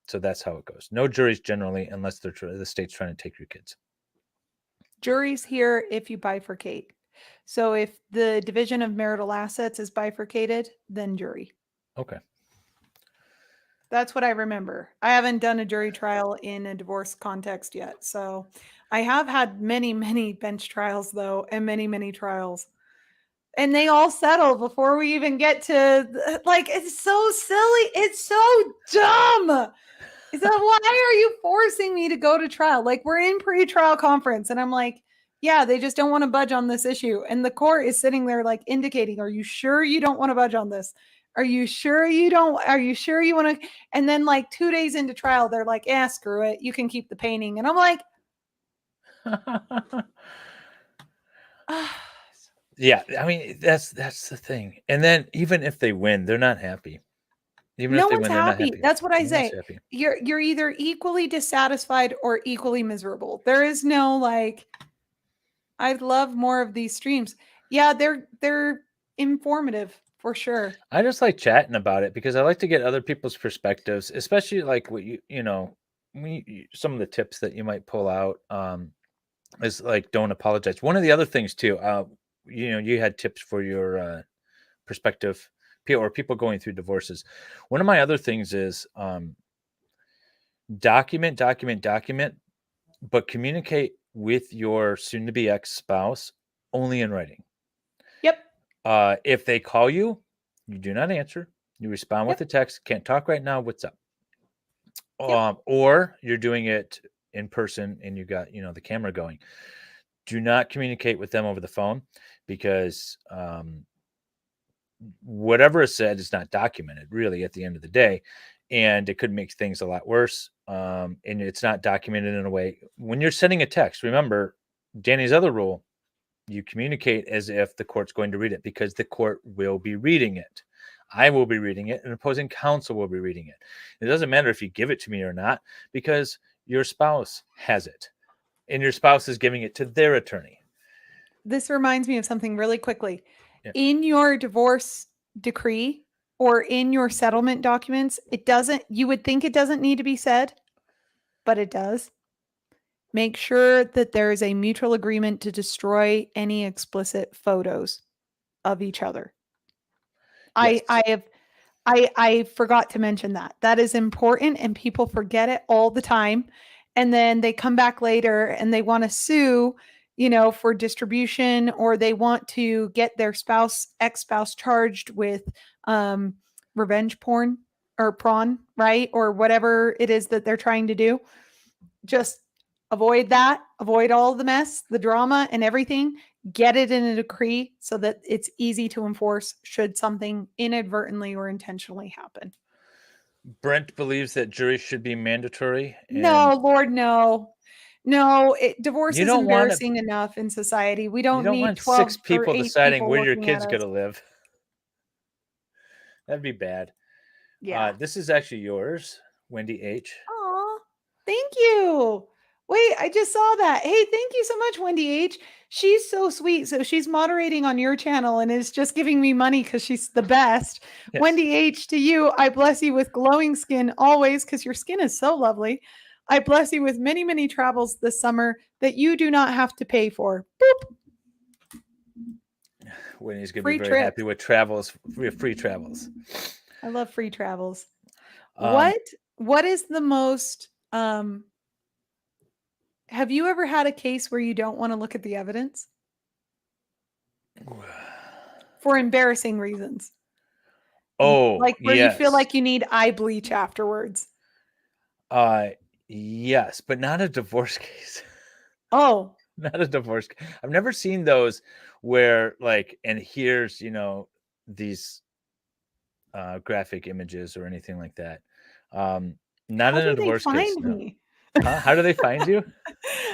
so that's how it goes. No juries generally, unless the state's trying to take your kids. Juries here if you bifurcate. So if the division of marital assets is bifurcated, then jury. Okay. That's what I remember. I haven't done a jury trial in a divorce context yet. So I have had many, many bench trials, though, and many, many trials. And they all settle before we even get to, it's so silly. It's so dumb. So why are you forcing me to go to trial? Like, we're in pre-trial conference, and I'm like, yeah, they just don't want to budge on this issue. And the court is sitting there like indicating, are you sure you don't want to budge on this? Are you sure you don't? Are you sure you want to? And then like 2 days into trial, they're like, yeah, screw it. You can keep the painting. And I'm like, yeah, I mean, that's the thing. And then even if they win, they're not happy. Even no if they one's win, they're not happy. happy. That's what I No one's say. happy. You're either equally dissatisfied or equally miserable. There is no like, I'd love more of these streams. Yeah, they're informative for sure. I just like chatting about it because I like to get other people's perspectives, especially like what some of the tips that you might pull out is like, don't apologize. One of the other things too, you had tips for your perspective or people going through divorces. One of my other things is document, but communicate with your soon-to-be ex-spouse only in writing. Yep. If they call you, you do not answer. You respond with a text. Can't talk right now. What's up? Or you're doing it in person and you got the camera going. Do not communicate with them over the phone because whatever is said is not documented really at the end of the day, and it could make things a lot worse. And it's not documented in a way. When you're sending a text, remember Dani's other rule, you communicate as if the court's going to read it, because the court will be reading it. I will be reading it, and opposing counsel will be reading it. It doesn't matter if you give it to me or not, because your spouse has it, and your spouse is giving it to their attorney. This reminds me of something really quickly. Yeah. In your divorce decree or in your settlement documents, you would think it doesn't need to be said, but it does. Make sure that there is a mutual agreement to destroy any explicit photos of each other. Yes. I forgot to mention that. That is important, and people forget it all the time. And then they come back later and they want to sue, for distribution, or they want to get their ex-spouse charged with revenge porn or prawn, right? Or whatever it is that they're trying to do. Just avoid that. Avoid all the mess, the drama, and everything. Get it in a decree so that it's easy to enforce should something inadvertently or intentionally happen. Brent believes that juries should be mandatory. No, Lord, no. No, divorce is embarrassing enough in society. We don't need want 12 6 people deciding where your kid's going to live. That'd be bad. Yeah. This is actually yours, Wendy H. Aw, thank you. Wait, I just saw that. Hey, thank you so much, Wendy H. She's so sweet. So she's moderating on your channel and is just giving me money because she's the best. Yes. Wendy H, to you, I bless you with glowing skin always, because your skin is so lovely. I bless you with many, many travels this summer that you do not have to pay for. Boop. Wendy's going to be very happy with travels, free travels. I love free travels. Um, What is the most have you ever had a case where you don't want to look at the evidence for embarrassing reasons? oh, Like where you feel yes. like you need eye bleach afterwards. Uh, yes, but not a divorce case. Oh, Not a divorce. I've never seen those where like, and here's, these graphic images or anything like that. Not how in a do they divorce case, find no. me? Huh? How do they find you?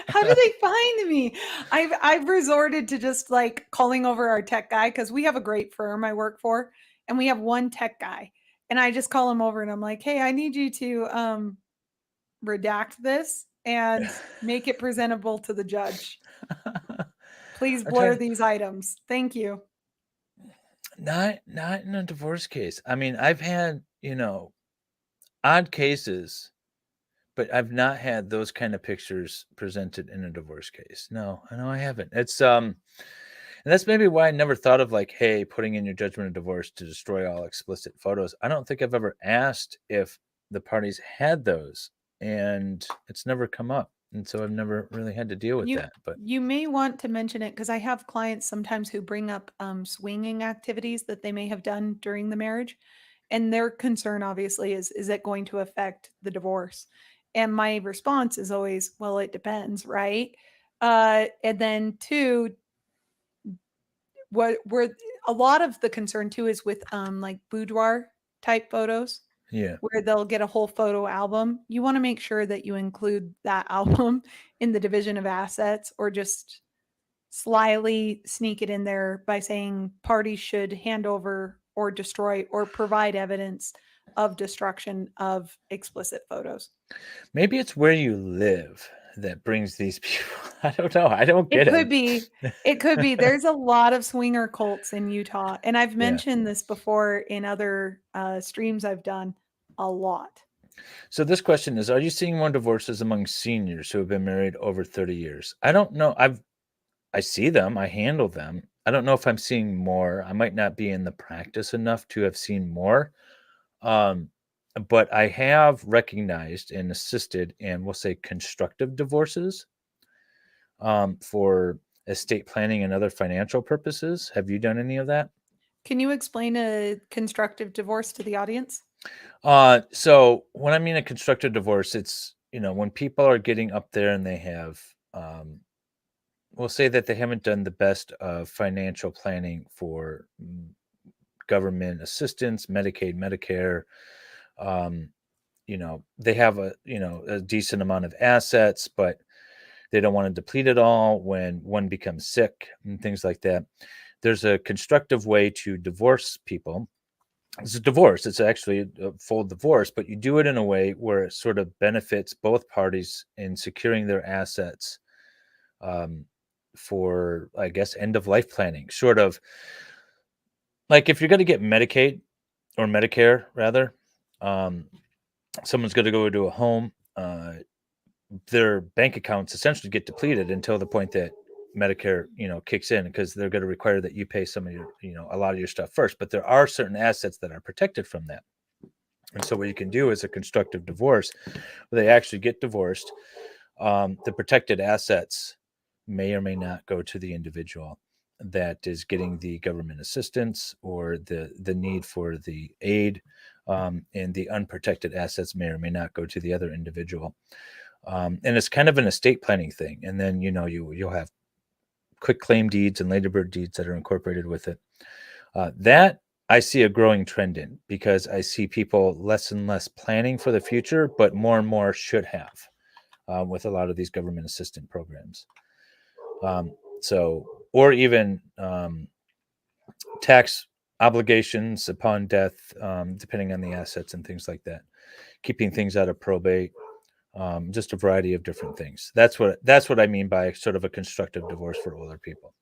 How do they find me? I've resorted to just like calling over our tech guy because we have a great firm I work for, and we have one tech guy, and I just call him over and I'm like, hey, I need you to redact this and make it presentable to the judge. Please I'm blur trying. these items. Thank you. Not in a divorce case. I mean, I've had, odd cases, but I've not had those kind of pictures presented in a divorce case. No, I know I haven't. And that's maybe why I never thought of like, hey, putting in your judgment of divorce to destroy all explicit photos. I don't think I've ever asked if the parties had those, and it's never come up. And so I've never really had to deal with You that. But you may want to mention it because I have clients sometimes who bring up swinging activities that they may have done during the marriage, and their concern obviously is it going to affect the divorce? And my response is always, well, it depends, right? And then two, what where a lot of the concern too is with like boudoir type photos yeah, where they'll get a whole photo album. You want to make sure that you include that album in the division of assets or just slyly sneak it in there by saying parties should hand over or destroy or provide evidence of destruction of explicit photos. maybe it's where you live that brings these people. I don't know. I don't It get could be. it. It could be. There's a lot of swinger cults in Utah, and I've Yeah. mentioned this before in other streams I've done a lot. So this question is: are you seeing more divorces among seniors who have been married over 30 years? I don't know. I see them. I handle them. I don't know if I'm seeing more. I might not be in the practice enough to have seen more. Um, but I have recognized and assisted in, we'll say, constructive divorces for estate planning and other financial purposes. Have you done any of that? Can you explain a constructive divorce to the audience? So when I mean a constructive divorce, it's, when people are getting up there and they have, we'll say that they haven't done the best of financial planning for government assistance, Medicaid, Medicare. Um, they have a decent amount of assets, but they don't want to deplete it all when one becomes sick and things like that. There's a constructive way to divorce people. It's a divorce. It's actually a full divorce, but you do it in a way where it sort of benefits both parties in securing their assets um, for, I guess, end of life planning. Sort of like if you're going to get Medicaid or Medicare, rather, um, someone's going to go into a home. Their bank accounts essentially get depleted until the point that Medicare, kicks in because they're going to require that you pay some of your, a lot of your stuff first. But there are certain assets that are protected from that. And so what you can do is a constructive divorce where they actually get divorced. The protected assets may or may not go to the individual that is getting the government assistance or the need for the aid, and the unprotected assets may or may not go to the other individual. And it's kind of an estate planning thing. And then you'll have quick claim deeds and later bird deeds that are incorporated with it. That I see a growing trend in because I see people less and less planning for the future, but more and more should have with a lot of these government assistance programs. Or even tax obligations upon death, depending on the assets and things like that. Keeping things out of probate, just a variety of different things. That's what I mean by sort of a constructive divorce for older people.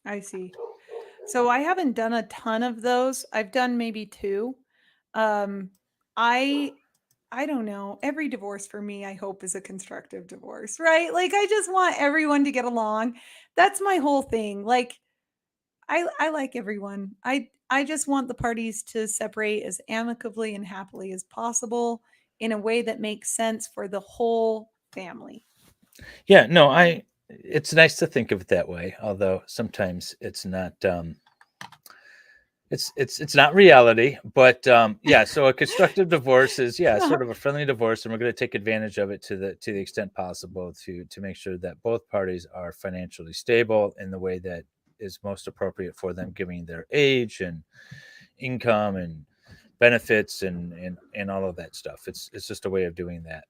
I see. So I haven't done a ton of those. I've done maybe two. Um, I I don't know. Every divorce for me, I hope, is a constructive divorce, right? Like I just want everyone to get along. That's my whole thing. Like I like everyone. I just want the parties to separate as amicably and happily as possible in a way that makes sense for the whole family. Yeah, no, it's nice to think of it that way, although sometimes it's not it's not reality, but yeah, so a constructive divorce is sort of a friendly divorce, and we're going to take advantage of it to the extent possible to make sure that both parties are financially stable in the way that is most appropriate for them, given their age and income and benefits and all of that stuff. It's just a way of doing that.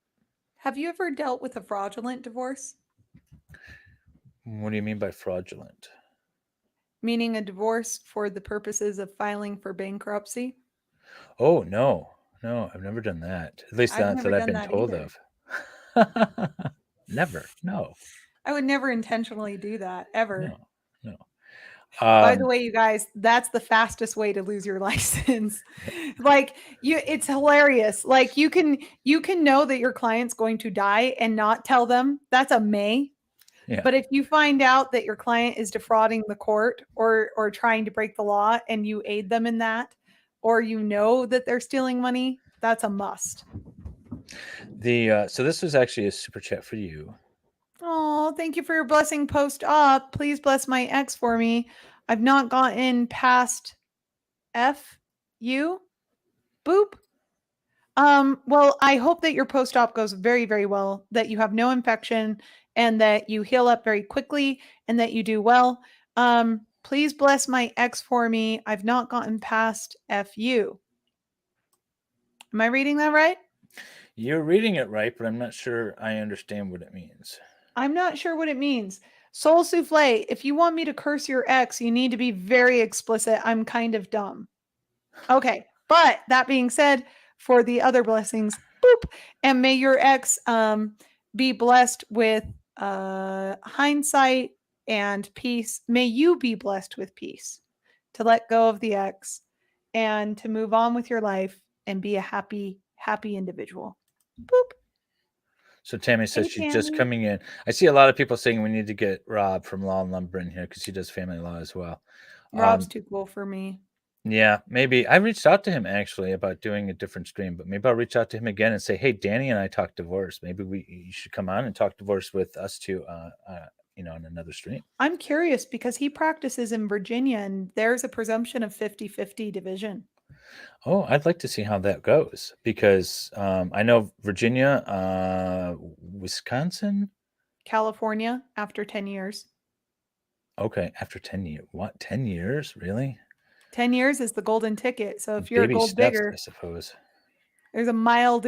Have you ever dealt with a fraudulent divorce? What do you mean by fraudulent? Meaning a divorce for the purposes of filing for bankruptcy? Oh, no. No, I've never done that. At least I've not never that I've done been that told either. of. Never. No. I would never intentionally do that ever. No. No. By the Um, way, you guys, that's the fastest way to lose your license. Like it's hilarious. Like you can know that your client's going to die and not tell them. That's a may. yeah. But if you find out that your client is defrauding the court or trying to break the law and you aid them in that, or you know that they're stealing money, that's a must. So this was actually a super chat for you. Oh, thank you for your blessing post op. Please bless my ex for me. I've not gotten past F you. Boop. Well, I hope that your post op goes very, very well, that you have no infection and that you heal up very quickly and that you do well. Please bless my ex for me. I've not gotten past FU. Am I reading that right? You're reading it right, but I'm not sure I understand what it means. I'm not sure what it means. Soul Souffle, if you want me to curse your ex, you need to be very explicit. I'm kind of dumb. Okay. But that being said, for the other blessings, boop, and may your ex be blessed with hindsight and peace. May you be blessed with peace to let go of the ex and to move on with your life and be a happy, happy individual. Boop. So Tammy says Hey, she's just Tammy. coming in. I see a lot of people saying we need to get Rob from Law and Lumber in here because he does family law as well. Rob's too cool for me. Yeah, maybe I reached out to him actually about doing a different stream, but maybe I'll reach out to him again and say, "Hey, Dani and I talk divorce. Maybe you should come on and talk divorce with us too, on another stream." I'm curious because he practices in Virginia and there's a presumption of 50-50 division. Oh, I'd like to see how that goes because I know Virginia, Wisconsin. California after 10 years. Okay, after 10 years, what? 10 years, really? 10 years is the golden ticket. So if you're a Baby gold steps, digger, I suppose. there's a mild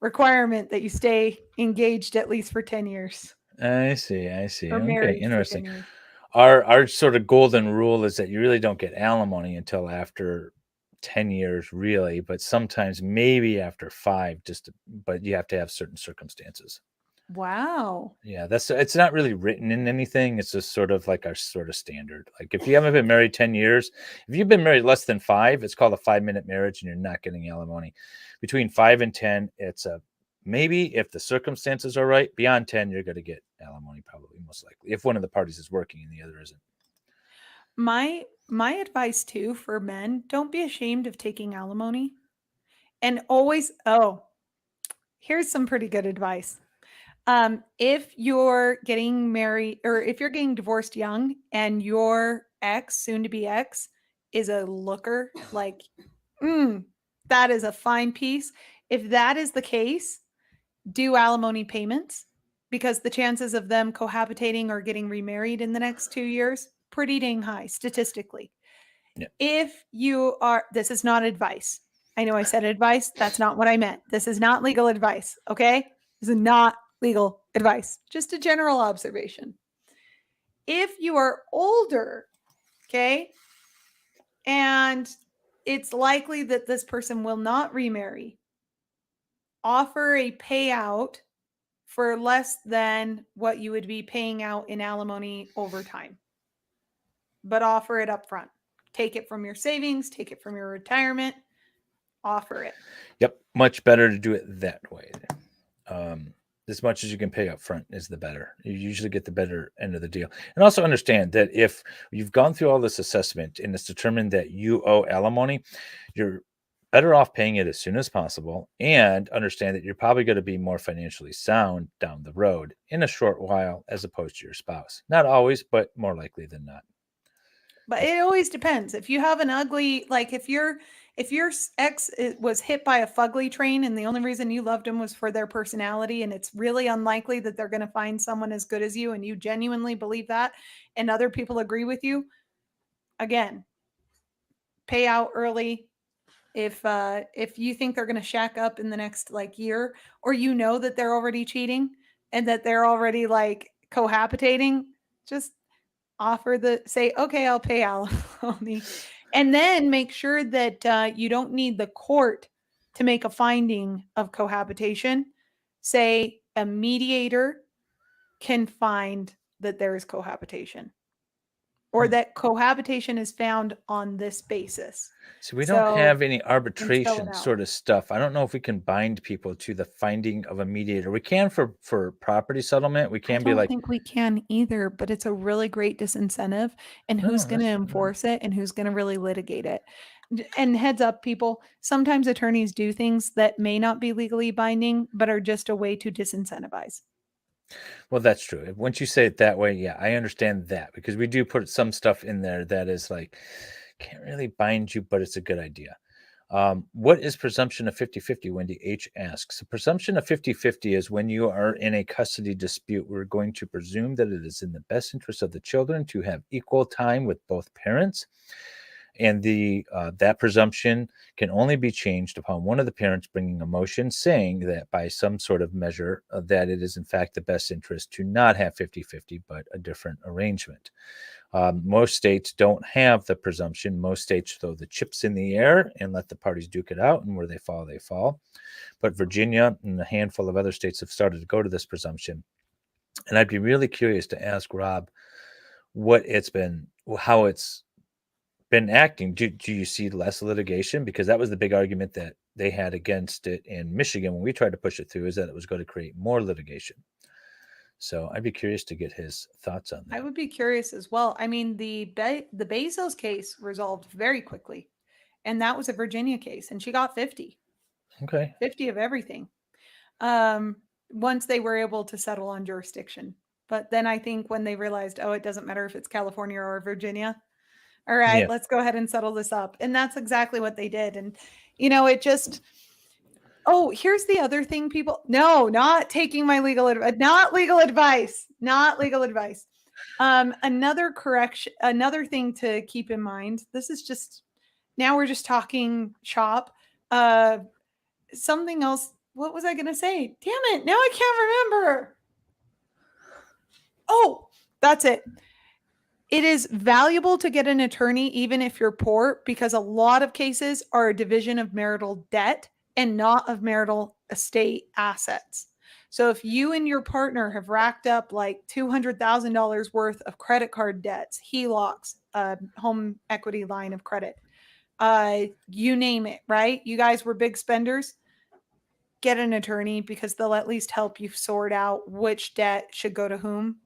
requirement that you stay engaged at least for 10 years I see. I see. or Okay, married for interesting. 10 years. Our sort of golden rule is that you really don't get alimony until after 10 years, really, but sometimes maybe after 5, but you have to have certain circumstances. Wow. Yeah, it's not really written in anything. It's just sort of like our sort of standard. Like if you haven't been married 10 years, if you've been married less than 5, it's called a 5-minute marriage and you're not getting alimony. Between 5 and 10, it's a maybe if the circumstances are right. Beyond 10, you're going to get alimony probably most likely if one of the parties is working and the other isn't. My advice too for men, don't be ashamed of taking alimony. And always, here's some pretty good advice. If you're getting married or if you're getting divorced young and your ex, soon to be ex, is a looker, like, that is a fine piece. If that is the case, do alimony payments because the chances of them cohabitating or getting remarried in the next 2 years, pretty dang high statistically. Yeah. If you are, this is not advice. I know I said advice. That's not what I meant. This is not legal advice. Okay. This is not legal advice, just a general observation. If you are older, okay, and it's likely that this person will not remarry, offer a payout for less than what you would be paying out in alimony over time, but offer it up front. Take it from your savings, take it from your retirement, offer it. Yep, much better to do it that way. as much as you can pay up front is the better. You usually get the better end of the deal. And also understand that if you've gone through all this assessment and it's determined that you owe alimony, you're better off paying it as soon as possible, and understand that you're probably going to be more financially sound down the road in a short while as opposed to your spouse. Not always, but more likely than not. But it always depends. If you have an ugly, like if your ex was hit by a fugly train and the only reason you loved him was for their personality, and it's really unlikely that they're going to find someone as good as you, and you genuinely believe that, and other people agree with you, again, pay out early. If you think they're going to shack up in the next like year, or you know that they're already cheating and that they're already like cohabitating, just say, okay, I'll pay alimony. And then make sure that you don't need the court to make a finding of cohabitation. Say a mediator can find that there is cohabitation, or that cohabitation is found on this basis. So we don't So, have any and spell it arbitration out. sort of stuff. I don't know if we can bind people to the finding of a mediator. We can for property settlement. We I can be don't like, think we can either, but it's a really great disincentive. And who's no, going to that's enforce it and who's going to really litigate it? And heads up, people, sometimes attorneys do things that may not be legally binding, but are just a way to disincentivize. well, that's true. Once you say it that way, yeah, I understand that, because we do put some stuff in there that is like, can't really bind you, but it's a good idea. What is presumption of 50-50? Wendy H asks. A presumption of 50-50 is when you are in a custody dispute, we're going to presume that it is in the best interest of the children to have equal time with both parents. And that presumption can only be changed upon one of the parents bringing a motion saying that by some sort of measure that it is in fact the best interest to not have 50-50, but a different arrangement. Most states don't have the presumption. Most states throw the chips in the air and let the parties duke it out, and where they fall, they fall. But Virginia and a handful of other states have started to go to this presumption. And I'd be really curious to ask Rob how it's been acting. Do you see less litigation? Because that was the big argument that they had against it in Michigan when we tried to push it through, is that it was going to create more litigation. So I'd be curious to get his thoughts on that. I would be curious as well. I mean, the Bezos case resolved very quickly, and that was a Virginia case, and she got 50 Okay. of everything. Once they were able to settle on jurisdiction. But then I think when they realized, oh, it doesn't matter if it's California or Virginia. All right, Yeah. let's go ahead and settle this up. And that's exactly what they did. And, it just, oh, here's the other thing, people. No, not taking my legal advice, not legal advice, not legal advice. Another thing to keep in mind, this is just, now we're just talking shop. Something else. What was I going to say? Damn it. Now I can't remember. Oh, that's it. It is valuable to get an attorney, even if you're poor, because a lot of cases are a division of marital debt and not of marital estate assets. So if you and your partner have racked up like $200,000 worth of credit card debts, HELOCs, home equity line of credit, you name it, right? You guys were big spenders. Get an attorney, because they'll at least help you sort out which debt should go to whom.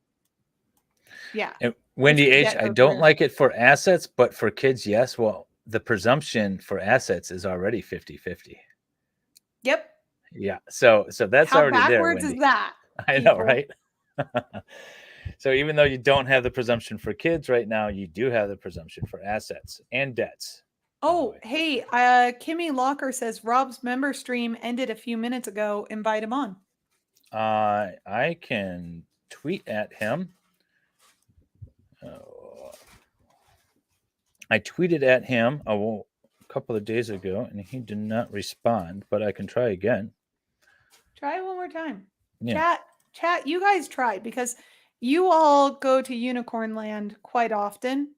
Yeah. And Wendy H, I don't where? like it for assets, but for kids, yes. Well, the presumption for assets is already 50-50. Yep. Yeah. So that's How already there, backwards Wendy. is that? I know, right? So even though you don't have the presumption for kids right now, you do have the presumption for assets and debts. Oh, hey, Kimmy Locker says Rob's member stream ended a few minutes ago. Invite him on. I can tweet at him. I tweeted at him a couple of days ago, and he did not respond, but I can try again. Try it one more time. Yeah. Chat, you guys try, because you all go to Unicorn Land quite often,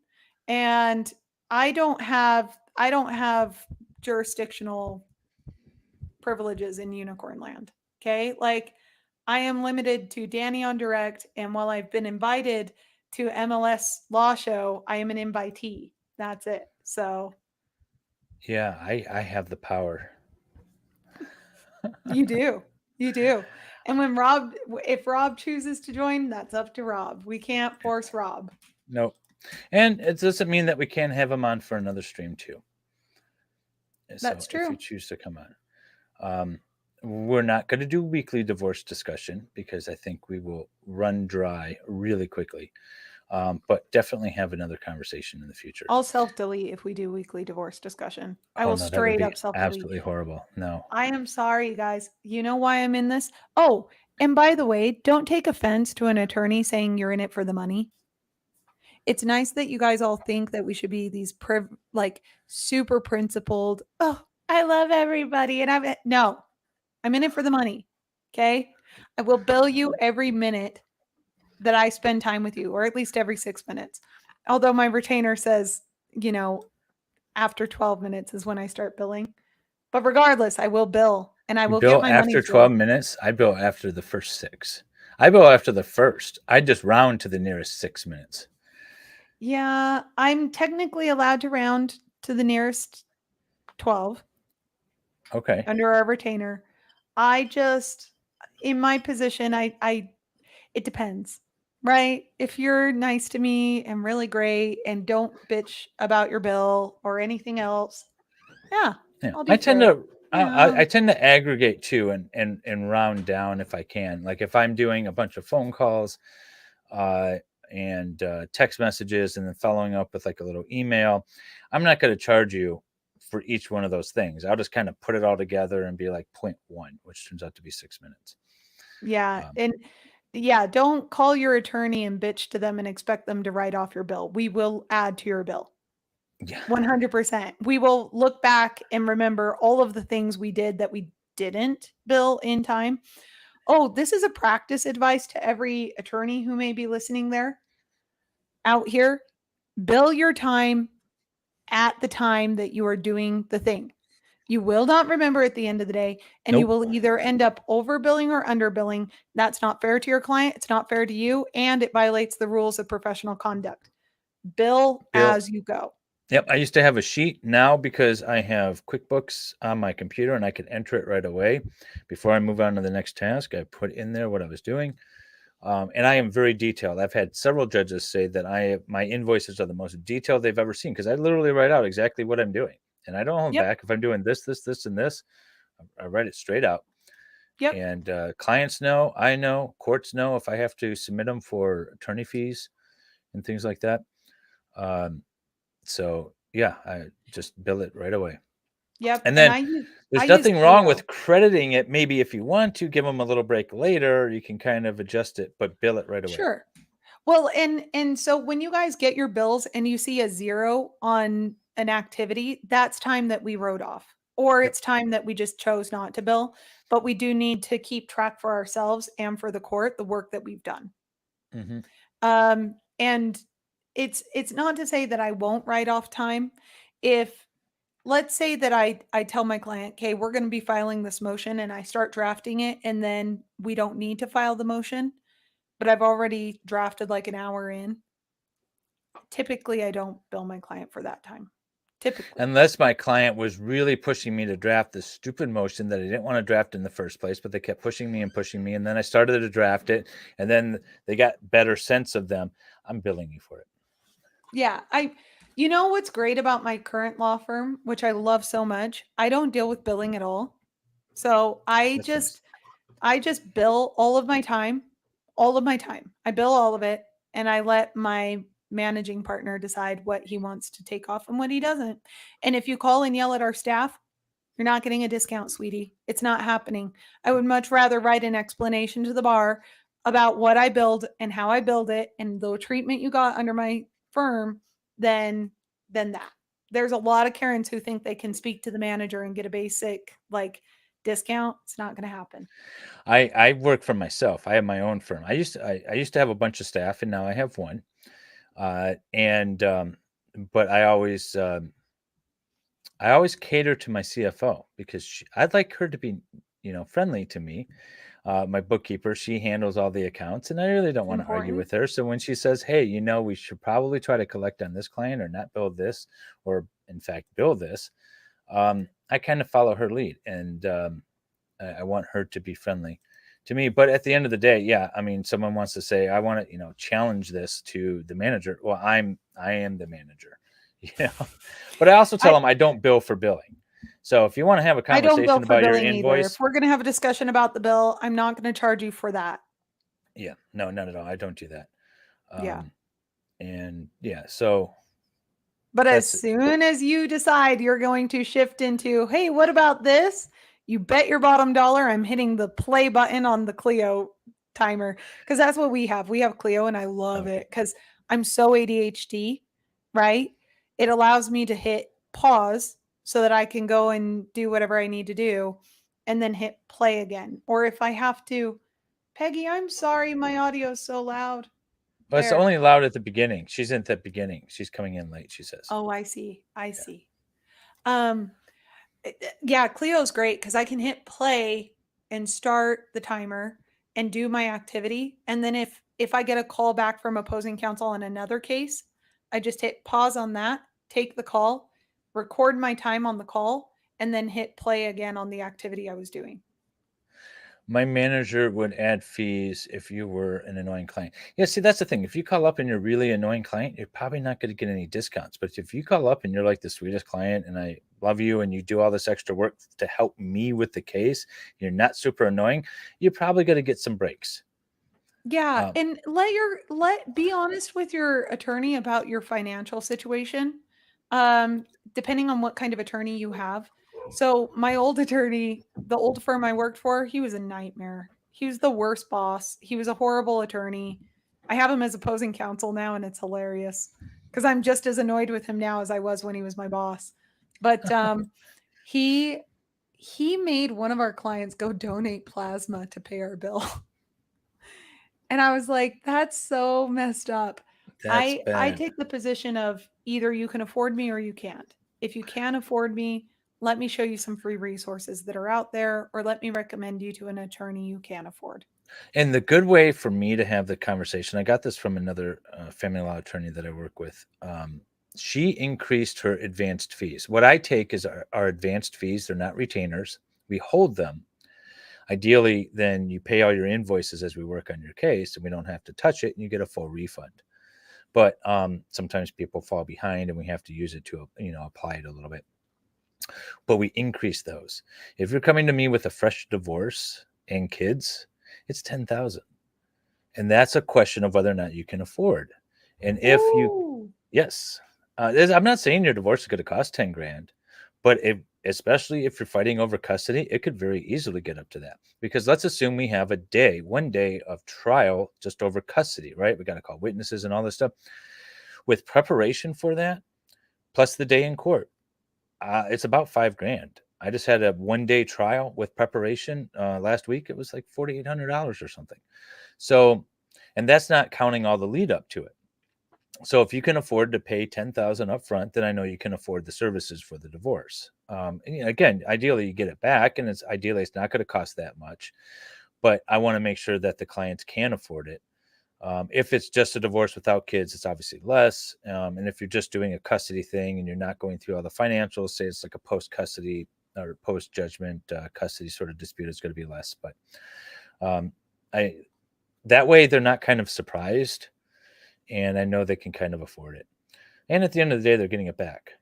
and I don't have jurisdictional privileges in Unicorn Land. Okay? Like, I am limited to Dani on Direct, and while I've been invited to MLS Law Show, I am an invitee. That's it. So Yeah, I have the power. you do. And if Rob chooses to join, that's up to Rob. We can't force Rob. Nope. And it doesn't mean that we can't have him on for another stream too. So That's if you true. choose to come on, we're not going to do weekly divorce discussion because I think we will run dry really quickly. But definitely have another conversation in the future. I'll self-delete if we do weekly divorce discussion. I Oh will no, that would straight be up self-delete. absolutely horrible. No. I am sorry, guys. You know why I'm in this? Oh, and by the way, don't take offense to an attorney saying you're in it for the money. It's nice that you guys all think that we should be these like super principled. Oh, I love everybody, and no, I'm in it for the money. Okay, I will bill you every minute that I spend time with you, or at least every 6 minutes. Although my retainer says, after 12 minutes is when I start billing. But regardless, I will bill and I You will get bill my after money's 12 worth. minutes. I bill after the first 6. I bill after the first. I just round to the nearest 6 minutes. Yeah, I'm technically allowed to round to the nearest 12 Okay. under our retainer. I just, in my position, it depends, right? If you're nice to me and really great and don't bitch about your bill or anything else, yeah, Yeah. I'll do I tend fair. to Yeah. I tend to aggregate too and round down if I can. Like if I'm doing a bunch of phone calls uh and text messages and then following up with like a little email, I'm not going to charge you for each one of those things. I'll just kind of put it all together and be like 0.1, which turns out to be 6 minutes. Yeah. Um, And yeah, don't call your attorney and bitch to them and expect them to write off your bill. We will add to your bill. yeah. 100%. We will look back and remember all of the things we did that we didn't bill in time. Oh, this is a practice advice to every attorney who may be listening there out here. Bill your time at the time that you are doing the thing. You will not remember at the end of the day, and you Nope. will either end up overbilling or underbilling. That's not fair to your client. It's not fair to you, and it violates the rules of professional conduct. Bill Bill. as you go. Yep, I used to have a sheet. Now because I have QuickBooks on my computer and I can enter it right away before I move on to the next task, I put in there what I was doing. And I am very detailed. I've had several judges say that my invoices are the most detailed they've ever seen because I literally write out exactly what I'm doing, and I don't hold Yep. back. If I'm doing this, and this, I write it straight out. Yep. And clients know, I know, courts know if I have to submit them for attorney fees and things like that. So yeah, I just bill it right away. Yep. And And then I there's use nothing wrong with payroll. crediting it. Maybe if you want to give them a little break later, you can kind of adjust it, but bill it right away. Sure. Well, and so when you guys get your bills and you see a 0 on an activity, that's time that we wrote off, or Yep. it's time that we just chose not to bill, but we do need to keep track for ourselves and for the court, the work that we've done. Hmm. And it's not to say that I won't write off time. If let's say that I tell my client, "Okay, we're gonna be filing this motion," and I start drafting it, and then we don't need to file the motion, but I've already drafted like an hour in. Typically, I don't bill my client for that time. Typically. Unless my client was really pushing me to draft this stupid motion that I didn't want to draft in the first place, but they kept pushing me and pushing me. And then I started to draft it, and then they got better sense of them. I'm billing you for it. Yeah, you know what's great about my current law firm, which I love so much? I don't deal with billing at all. So That's nice. I just bill all of my time, all of my time. I bill all of it and I let my managing partner decide what he wants to take off and what he doesn't. And if you call and yell at our staff, you're not getting a discount, sweetie. It's not happening. I would much rather write an explanation to the bar about what I build and how I build it and the treatment you got under my firm than that. There's a lot of Karens who think they can speak to the manager and get a basic like discount. It's not going to happen. I work for myself. I have my own firm. I used to have a bunch of staff, and now I have one. And but I always cater to my CFO because I'd like her to be, friendly to me. My bookkeeper, she handles all the accounts, and I really don't It's want to argue important. with her. So when she says, "Hey, we should probably try to collect on this client or not bill this, or in fact bill this," I kind of follow her lead, and I want her to be friendly to me. But at the end of the day, yeah, I mean, someone wants to say, I want to, challenge this to the manager. Well, I am the manager, you know. But I also tell I them I don't bill for billing. So if you want to have a I don't bill conversation for about your billing either. If invoice, we're going to have a discussion about the bill, I'm not going to charge you for that. yeah, no, not at all. I don't do that. Yeah. And yeah, so But as that's soon as you decide you're going to shift into, hey, what about this? You bet your bottom dollar I'm hitting the play button on the Clio timer because that's what we have. We have Clio and I love okay. it because I'm so ADHD, right? It allows me to hit pause so that I can go and do whatever I need to do and then hit play again. Or if I have to, Peggy, I'm sorry, my audio is so loud. Well, it's There. only loud at the beginning. She's in the beginning. She's coming in late, she says. Oh, I see. I Yeah. see. Um, yeah, Clio's great because I can hit play and start the timer and do my activity. And then if I get a call back from opposing counsel in another case, I just hit pause on that, take the call, record my time on the call, and then hit play again on the activity I was doing. My manager would add fees if you were an annoying client. Yeah, see, that's the thing. If you call up and you're really annoying client, you're probably not going to get any discounts. But if you call up and you're like the sweetest client and I love you and you do all this extra work to help me with the case, you're not super annoying, you're probably going to get some breaks. Yeah, Um, and be honest with your attorney about your financial situation. Um, Depending on what kind of attorney you have. So my old attorney, the old firm I worked for, he was a nightmare. He was the worst boss. He was a horrible attorney. I have him as opposing counsel now, and it's hilarious because I'm just as annoyed with him now as I was when he was my boss. But he he made one of our clients go donate plasma to pay our bill. And I was like, that's so messed up. that's I bad. take the position of either you can afford me or you can't. If you can afford me, let me show you some free resources that are out there, or let me recommend you to an attorney you can afford. And the good way for me to have the conversation, I got this from another family law attorney that I work with. She increased her advanced fees. What I take is our advanced fees, they're not retainers. We hold them. Ideally, then you pay all your invoices as we work on your case and we don't have to touch it and you get a full refund. But sometimes people fall behind and we have to use it to, apply it a little bit. But we increase those. If you're coming to me with a fresh divorce and kids, it's 10,000. And that's a question of whether or not you can afford. And if you, Ooh. yes, I'm not saying your divorce is going to cost 10 grand, but especially if you're fighting over custody, it could very easily get up to that. Because let's assume we have one day of trial just over custody, right? We got to call witnesses and all this stuff. With preparation for that, plus the day in court, it's about 5 grand. I just had a 1 day trial with preparation last week. It was like $4,800 or something. So, and that's not counting all the lead up to it. So if you can afford to pay 10,000 up front, then I know you can afford the services for the divorce. And again, ideally you get it back, and it's not going to cost that much. But I want to make sure that the clients can afford it. If it's just a divorce without kids, it's obviously less. And if you're just doing a custody thing and you're not going through all the financials, say it's like a post custody or post judgment custody sort of dispute, it's going to be less. But I that way they're not kind of surprised, and I know they can kind of afford it. And at the end of the day, they're getting it back,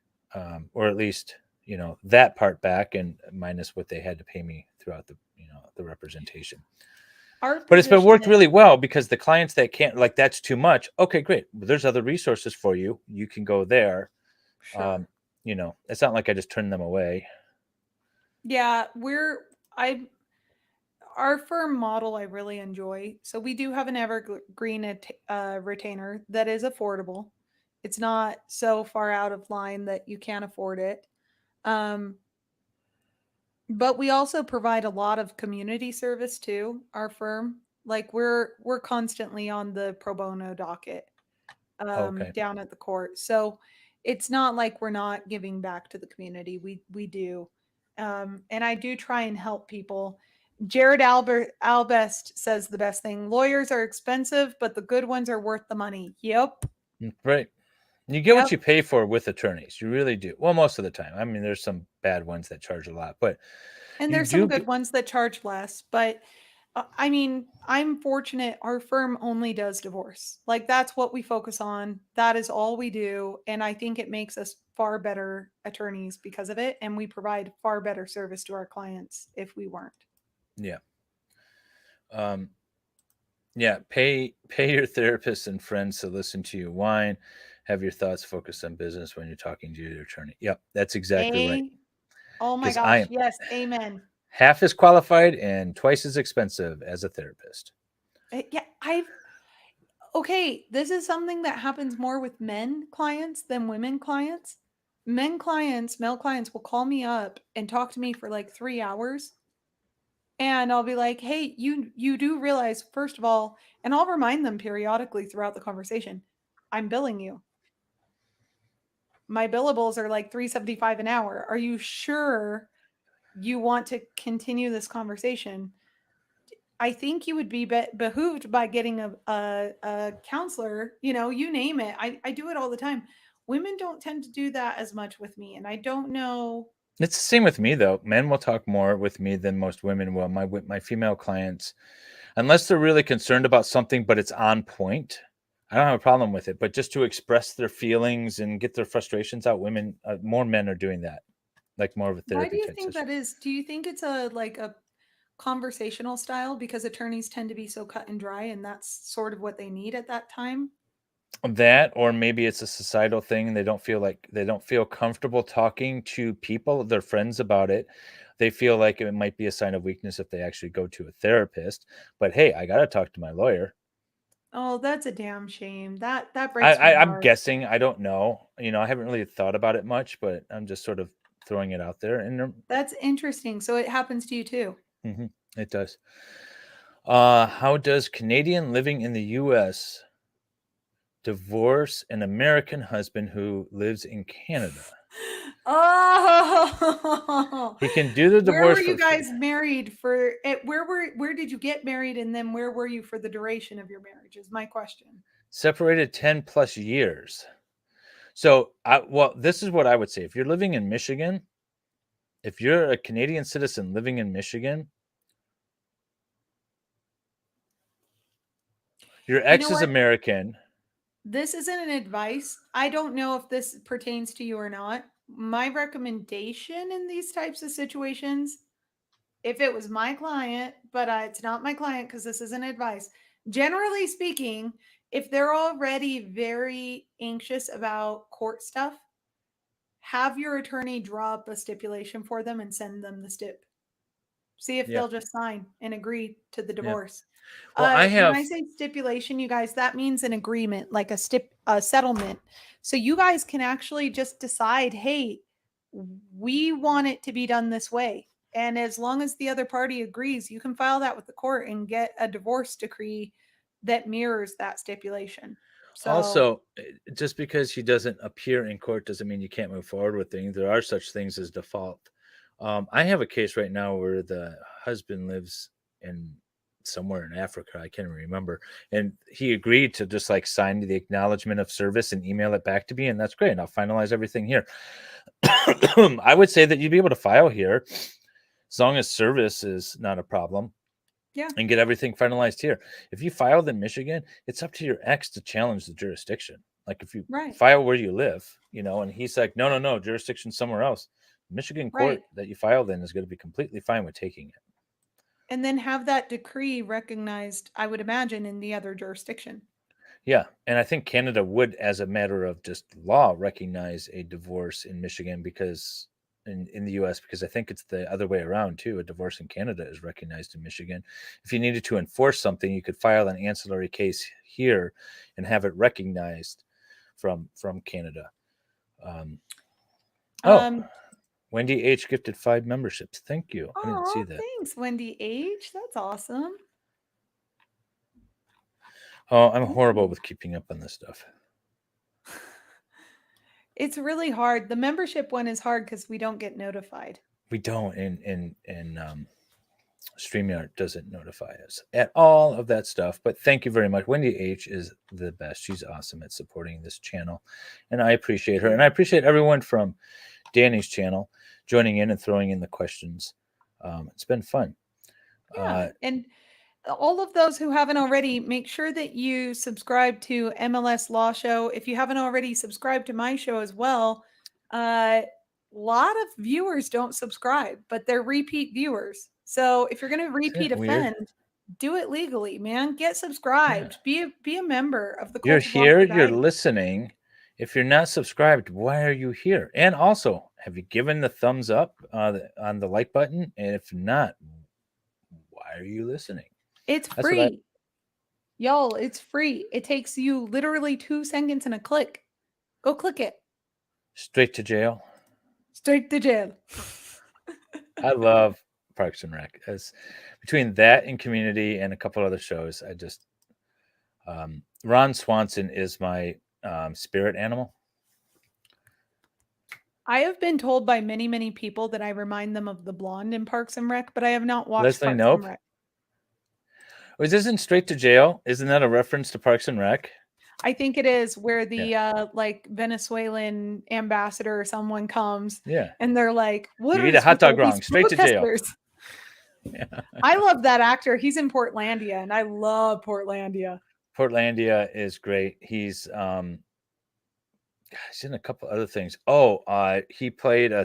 or at least that part back, and minus what they had to pay me throughout the representation. Our But it's been position worked is really well because the clients that can't, like, that's too much. Okay, great. There's other resources for you. You can go there. sure. It's not like I just turn them away. Yeah, I our firm model I really enjoy. So we do have an evergreen retainer that is affordable. It's not so far out of line that you can't afford it. Um, but we also provide a lot of community service too, our firm. Like we're constantly on the pro bono docket Okay. down at the court. So it's not like we're not giving back to the community. We do. And I do try and help people. Jared Albest says the best thing. Lawyers are expensive, but the good ones are worth the money. Yep. Right. You get what Yep. you pay for with attorneys. You really do. Well, most of the time. I mean, there's some bad ones that charge a lot, but And you there's some do good get. ones that charge less, but I mean, I'm fortunate. Our firm only does divorce. Like, that's what we focus on. That is all we do. And I think it makes us far better attorneys because of it. And we provide far better service to our clients if we weren't. Yeah. Um, yeah. Pay your therapist and friends to listen to you whine. Have your thoughts focused on business when you're talking to your attorney. Yep, that's exactly right. A, oh my Because I gosh. am Yes. Amen. half as qualified and twice as expensive as a therapist. Yeah. Okay. This is something that happens more with men clients than women clients. Men clients, male clients will call me up and talk to me for like 3 hours. And I'll be like, "Hey, you do realize first of all," and I'll remind them periodically throughout the conversation, "I'm billing you. My billables are like 375 an hour. Are you sure you want to continue this conversation? I think you would be behooved by getting a counselor, you name it. I do it all the time. Women don't tend to do that as much with me, and I don't know. It's the same with me though. Men will talk more with me than most women will. My female clients, unless they're really concerned about something, but it's on point, I don't have a problem with it. But just to express their feelings and get their frustrations out, women, more men are doing that, like more of a Why do therapy you type think session. that is? Do you think it's a conversational style because attorneys tend to be so cut and dry and that's sort of what they need at that time? That, or maybe it's a societal thing. And they don't feel comfortable talking to people, their friends about it. They feel like it might be a sign of weakness if they actually go to a therapist. But hey, I got to talk to my lawyer. Oh, that's a damn shame. That breaks my I'm heart. guessing. I don't know. I haven't really thought about it much, but I'm just sort of throwing it out there, and That's interesting. So it happens to you too. it does. How does Canadian living in the U.S. divorce an American husband who lives in Canada? Oh, He can do the where were divorce you for guys married for where did you get married and then where were you for the duration of your marriage is my question. separated 10 plus years. So, well, this is what I would say. If you're living in Michigan, if you're a Canadian citizen living in Michigan, your You know ex is what? American. This isn't an advice. I don't know if this pertains to you or not. My recommendation in these types of situations, if it was my client, but it's not my client because this isn't advice. Generally speaking, if they're already very anxious about court stuff, have your attorney draw up a stipulation for them and send them the stip. See if Yeah. they'll just sign and agree to the Yeah. divorce. Well, I When I have say stipulation, you guys, that means an agreement, like a settlement. So you guys can actually just decide, hey, we want it to be done this way. And as long as the other party agrees, you can file that with the court and get a divorce decree that mirrors that stipulation. So, also, just because he doesn't appear in court doesn't mean you can't move forward with things. There are such things as default. I have a case right now where the husband lives in somewhere in Africa. I can't even remember. And he agreed to just like sign the acknowledgement of service and email it back to me. And that's great. And I'll finalize everything here. I would say that you'd be able to file here as long as service is not a problem yeah, and get everything finalized here. If you filed in Michigan, it's up to your ex to challenge the jurisdiction. Like if you right, file where you live, and he's like, no, no, no, jurisdiction somewhere else. Michigan right. court that you filed in is going to be completely fine with taking it. And then have that decree recognized, I would imagine, in the other jurisdiction. Yeah. And I think Canada would, as a matter of just law, recognize a divorce in Michigan because in the US, because I think it's the other way around too. A divorce in Canada is recognized in Michigan. If you needed to enforce something, you could file an ancillary case here and have it recognized from Canada. Um, oh, Um, Wendy H gifted 5 memberships. Thank you. I didn't see oh, that. thanks, Wendy H. That's awesome. Oh, I'm horrible Okay. with keeping up on this stuff. It's really hard. The membership one is hard because we don't get notified. We don't in StreamYard doesn't notify us at all of that stuff. But thank you very much. Wendy H is the best. She's awesome at supporting this channel. And I appreciate her. And I appreciate everyone from Dani's channel joining in and throwing in the questions. It's been fun. Yeah, and all of those who haven't already, make sure that you subscribe to MLS Law Show. If you haven't already subscribed to my show as well, a lot of viewers don't subscribe, but they're repeat viewers. So if you're going to repeat weird? offend, do it legally, man. Get Yeah. subscribed. Be a member of the You're Cult of here, Lawful you're Guidance. listening. If you're not subscribed, why are you here? And also, have you given the thumbs up on the like button? And if not, why are you listening? It's That's what I free. Y'all, it's free. It takes you literally 2 seconds and a click. Go click it. straight to jail. Straight to jail. I love Parks and Rec. As between that and Community and a couple other shows, I just Ron Swanson is my spirit animal. I have been told by many, many people that I remind them of the blonde in Parks and Rec, but I have not watched Leslie Parks Knope? and Rec. Was this in Straight to Jail? Isn't that a reference to Parks and Rec? I think it is where the like Venezuelan ambassador or someone comes Yeah. and they're like, "What You are eat a hot dog these wrong, straight to jail." protesters?" I love that actor. He's in Portlandia, and I love Portlandia. Portlandia is great. He's in a couple other things. Oh, he played a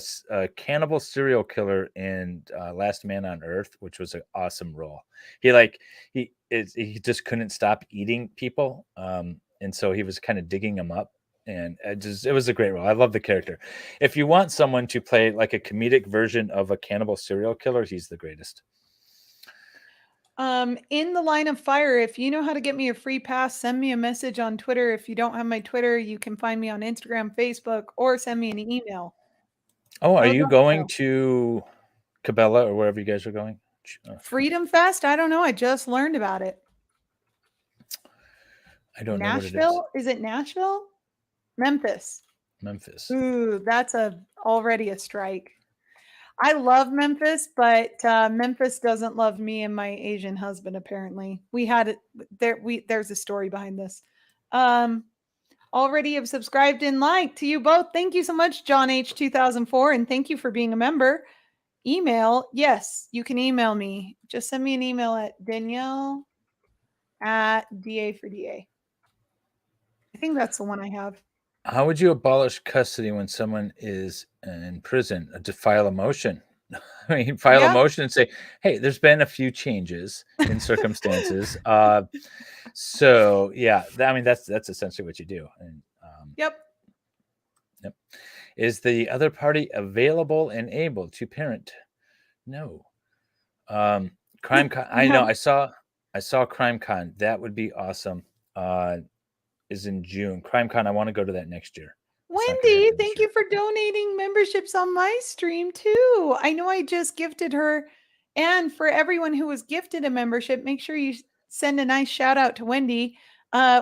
cannibal serial killer in Last Man on Earth, which was an awesome role. He just couldn't stop eating people, and so he was kind of digging them up, and it was a great role. I love the character. If you want someone to play like a comedic version of a cannibal serial killer, he's the greatest. In the line of fire, if you know how to get me a free pass, send me a message on Twitter. If you don't have my Twitter, you can find me on Instagram, Facebook, or send me an email. Oh, are Those you are going so. to Cabela or wherever you guys are going? Freedom Fest? I don't know. I just learned about it. I don't know what it is. Nashville? Is it Nashville? Memphis. Memphis. Ooh, that's already a strike. I love Memphis, but Memphis doesn't love me and my Asian husband. Apparently, we had it there. There's a story behind this. Already have subscribed and liked to you both. Thank you so much, John H 2004, and thank you for being a member. Email, yes, you can email me. Just send me an email at Danielle at DA for DA. I think that's the one I have. How would you abolish custody when someone is in prison? To file a motion. I mean, file a motion and say, "Hey, there's been a few changes in circumstances." So yeah, I mean that's essentially what you do. And, Yep. Is the other party available and able to parent? No. Crime Con. I know. I saw Crime Con. That would be awesome. Is in June. CrimeCon, I want to go to that next year. Wendy, thank you for donating memberships on my stream too. I know I just gifted her. And for everyone who was gifted a membership, make sure you send a nice shout out to Wendy.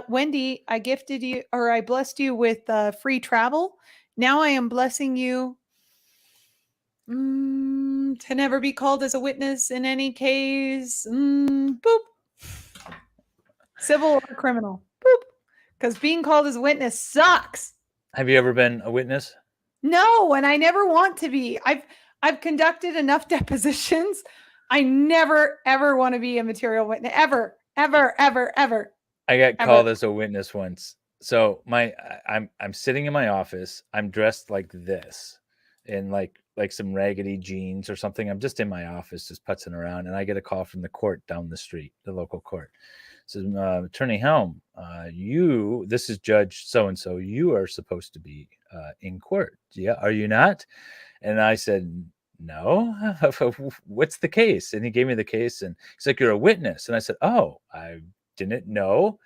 Wendy, I gifted you or I blessed you with free travel. Now I am blessing you to never be called as a witness in any case. Boop. Civil or criminal. Boop. Because being called as a witness sucks. Have you ever been a witness? No, and I never want to be. I've conducted enough depositions. I never ever want to be a material witness. Ever. I got called as a witness once. So I'm sitting in my office. I'm dressed like this, in like some raggedy jeans or something. I'm just in my office, just putzing around, and I get a call from the court down the street, the local court. Says, Attorney Helm, this is Judge so-and-so. You are supposed to be in court. Yeah, are you not? And I said, no. What's the case? And he gave me the case, and he's like, you're a witness. And I said, oh, I didn't know.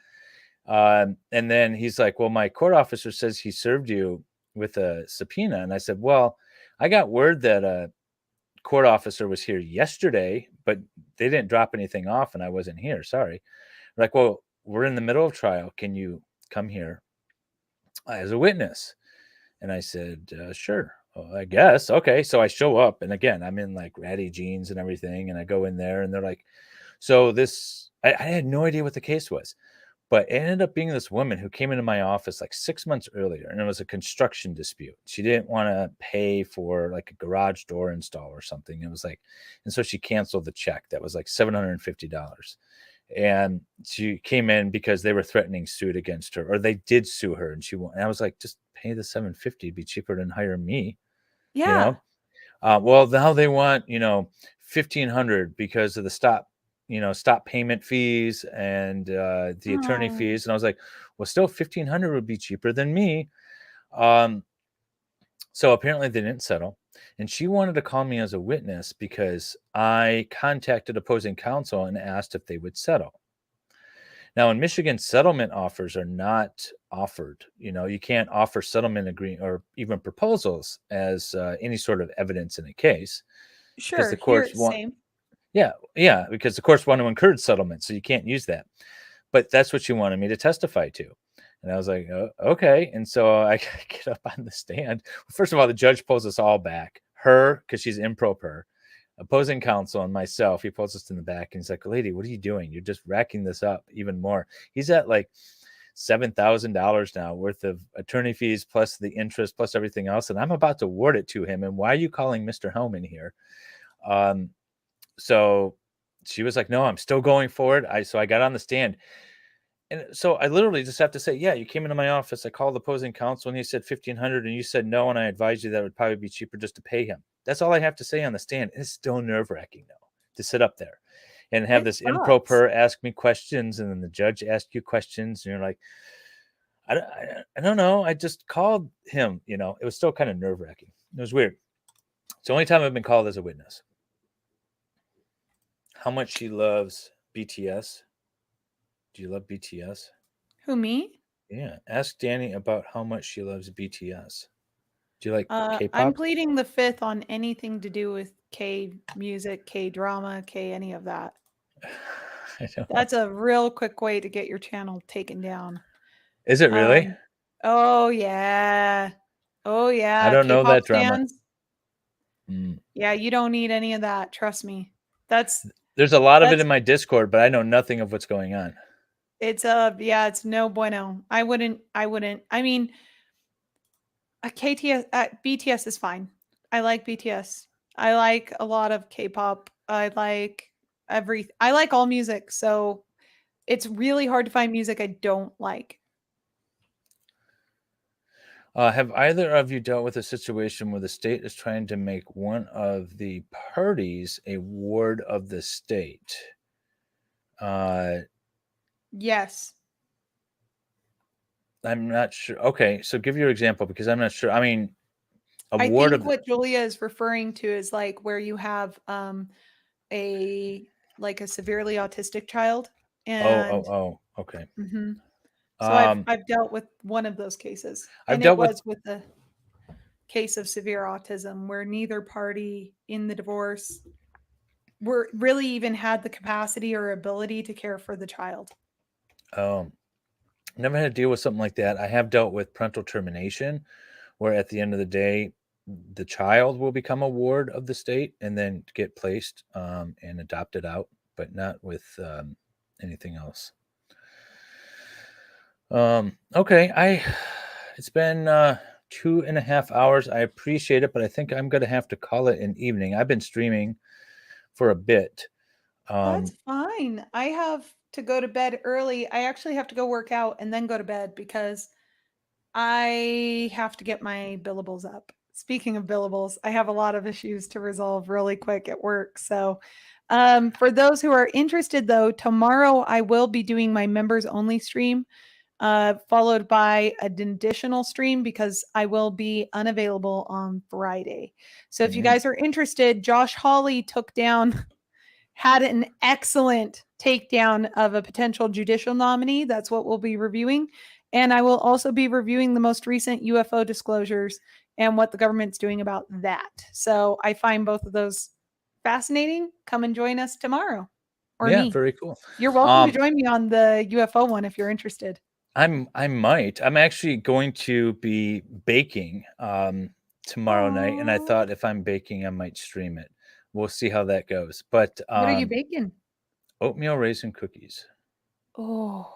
And then he's like, well, my court officer says he served you with a subpoena. And I said, well, I got word that a court officer was here yesterday, but they didn't drop anything off, and I wasn't here. Sorry. Like, well, we're in the middle of trial. Can you come here as a witness? And I said, sure. Well, I guess. Okay. So I show up, and again, I'm in like ratty jeans and everything. And I go in there, and they're like, so this, I had no idea what the case was, But it ended up being this woman who came into my office like 6 months earlier, and it was a construction dispute. She didn't wanna pay for, like, a garage door install or something. It was like and so she canceled the check that was like $750. And she came in because they were threatening suit against her, or they did sue her, and I was like, "Just pay the 750, it'd be cheaper than hire me," you Yeah. know? Well, now they want, 1,500 because of the stop payment fees and the attorney Oh, fees. And I was like, well, still 1,500 would be cheaper than me. Um, so apparently they didn't settle. And she wanted to call me as a witness because I contacted opposing counsel and asked if they would settle. Now, in Michigan, settlement offers are not offered. You can't offer settlement agreement or even proposals as any sort of evidence in a case because sure. the Here, courts want, same. yeah, yeah, because the courts want to encourage settlement, so you can't use that. But that's what she wanted me to testify to. And I was like, oh, okay. And so I get up on the stand. First of all, the judge pulls us all back. Her, because she's improper, opposing counsel, and myself. He pulls us in the back and he's like, lady, what are you doing? You're just racking this up even more. He's at like $7,000 now worth of attorney fees plus the interest plus everything else. And I'm about to award it to him. And why are you calling Mr. Helm in here? Um, so she was like, no, I'm still going for it. So I got on the stand. And so I literally just have to say, yeah, you came into my office. I called the opposing counsel and he said 1,500 and you said no. And I advised you that it would probably be cheaper just to pay him. That's all I have to say on the stand. It's still nerve wracking though to sit up there and have It this sucks. improper ask me questions. And then the judge ask you questions. And you're like, I don't know. I just called him, it was still kind of nerve wracking. It was weird. It's the only time I've been called as a witness. How much she loves BTS. Do you love BTS? Who, me? Yeah. Ask Dani about how much she loves BTS. Do you like I'm K-pop? pleading the fifth on anything to do with K music, K drama, K any of that. I don't know. That's a real quick way to get your channel taken down. Is it really? Um, oh yeah. Oh I yeah. don't know K-pop that drama. stands. Mm. Yeah, you don't need any of that. Trust me. That's There's a lot of it that's in my Discord, but I know nothing of what's going on. it's yeah, it's no bueno. I wouldn't. I mean, a KTS BTS is fine. I like BTS. I like a lot of K-pop. I like all music, so it's really hard to find music I don't like. Have either of you dealt with a situation where the state is trying to make one of the parties a ward of the state? Uh, Yes. I'm not sure. Okay, so give your example because I'm not sure. I mean, a I ward think of the. what Julia is referring to is like where you have a like a severely autistic child Oh, and oh, oh. Okay. mhm. So Um, I've dealt with one of those cases I've and it dealt with. was with a case of severe autism where neither party in the divorce were really even had the capacity or ability to care for the child. Um, Never had to deal with something like that. I have dealt with parental termination, where at the end of the day, the child will become a ward of the state and then get placed and adopted out, but not with anything else. Okay, it's been 2.5 hours. I appreciate it, but I think I'm gonna have to call it an evening. I've been streaming for a bit. That's Um, fine. I have to go to bed early. I actually have to go work out and then go to bed because I have to get my billables up. Speaking of billables, I have a lot of issues to resolve really quick at work. So, for those who are interested, though, tomorrow I will be doing my members only stream, followed by an additional stream because I will be unavailable on Friday. So, if you mm, guys are interested, Josh Hawley had an excellent takedown of a potential judicial nominee. That's what we'll be reviewing. And I will also be reviewing the most recent UFO disclosures and what the government's doing about that. So I find both of those fascinating. Come and join us tomorrow or yeah, me. very cool. You're welcome to Um, join me on the UFO one if you're interested. I might. I'm actually going to be baking tomorrow night, and I Oh, thought if I'm baking, I might stream it. We'll see how that goes. But what are you baking? oatmeal raisin cookies. Oh,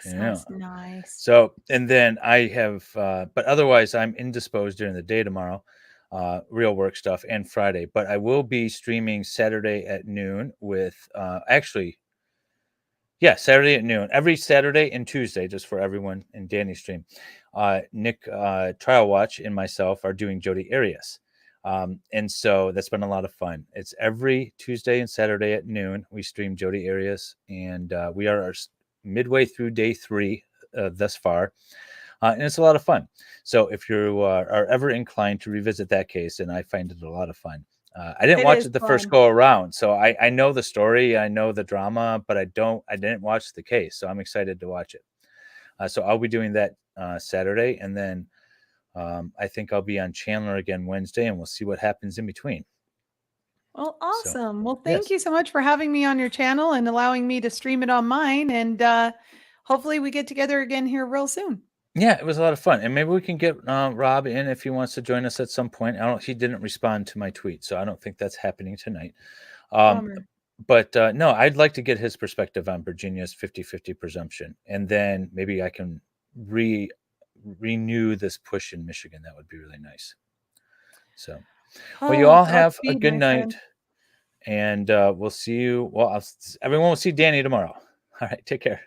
Sounds nice. So, and then I have, but otherwise I'm indisposed during the day tomorrow, real work stuff, and Friday. But I will be streaming Saturday at noon with, Saturday at noon, every Saturday and Tuesday, just for everyone in Danny's stream. Nick Trial Watch and myself are doing Jodi Arias. And so that's been a lot of fun. It's every Tuesday and Saturday at noon. We stream Jodi Arias, and we are midway through day 3 thus far. And it's a lot of fun. So if you are ever inclined to revisit that case, and I find it a lot of fun. I didn't It watch is it the first fun. go around, so I know the story, I know the drama, but I didn't watch the case, so I'm excited to watch it. So I'll be doing that Saturday, and then I think I'll be on Chandler again Wednesday, and we'll see what happens in between. Well, So, awesome. Well, thank yes. you so much for having me on your channel and allowing me to stream it on mine. And hopefully we get together again here real soon. Yeah, it was a lot of fun, and maybe we can get Rob in if he wants to join us at some point. He didn't respond to my tweet, so I don't think that's happening tonight. Bummer. But no, I'd like to get his perspective on Virginia's 50-50 presumption, and then maybe I can renew this push in Michigan. That would be really nice. So, well, you all have a Godspeed, good my night, friend. and we'll see you. Well, everyone will see Danny tomorrow. All right, take care.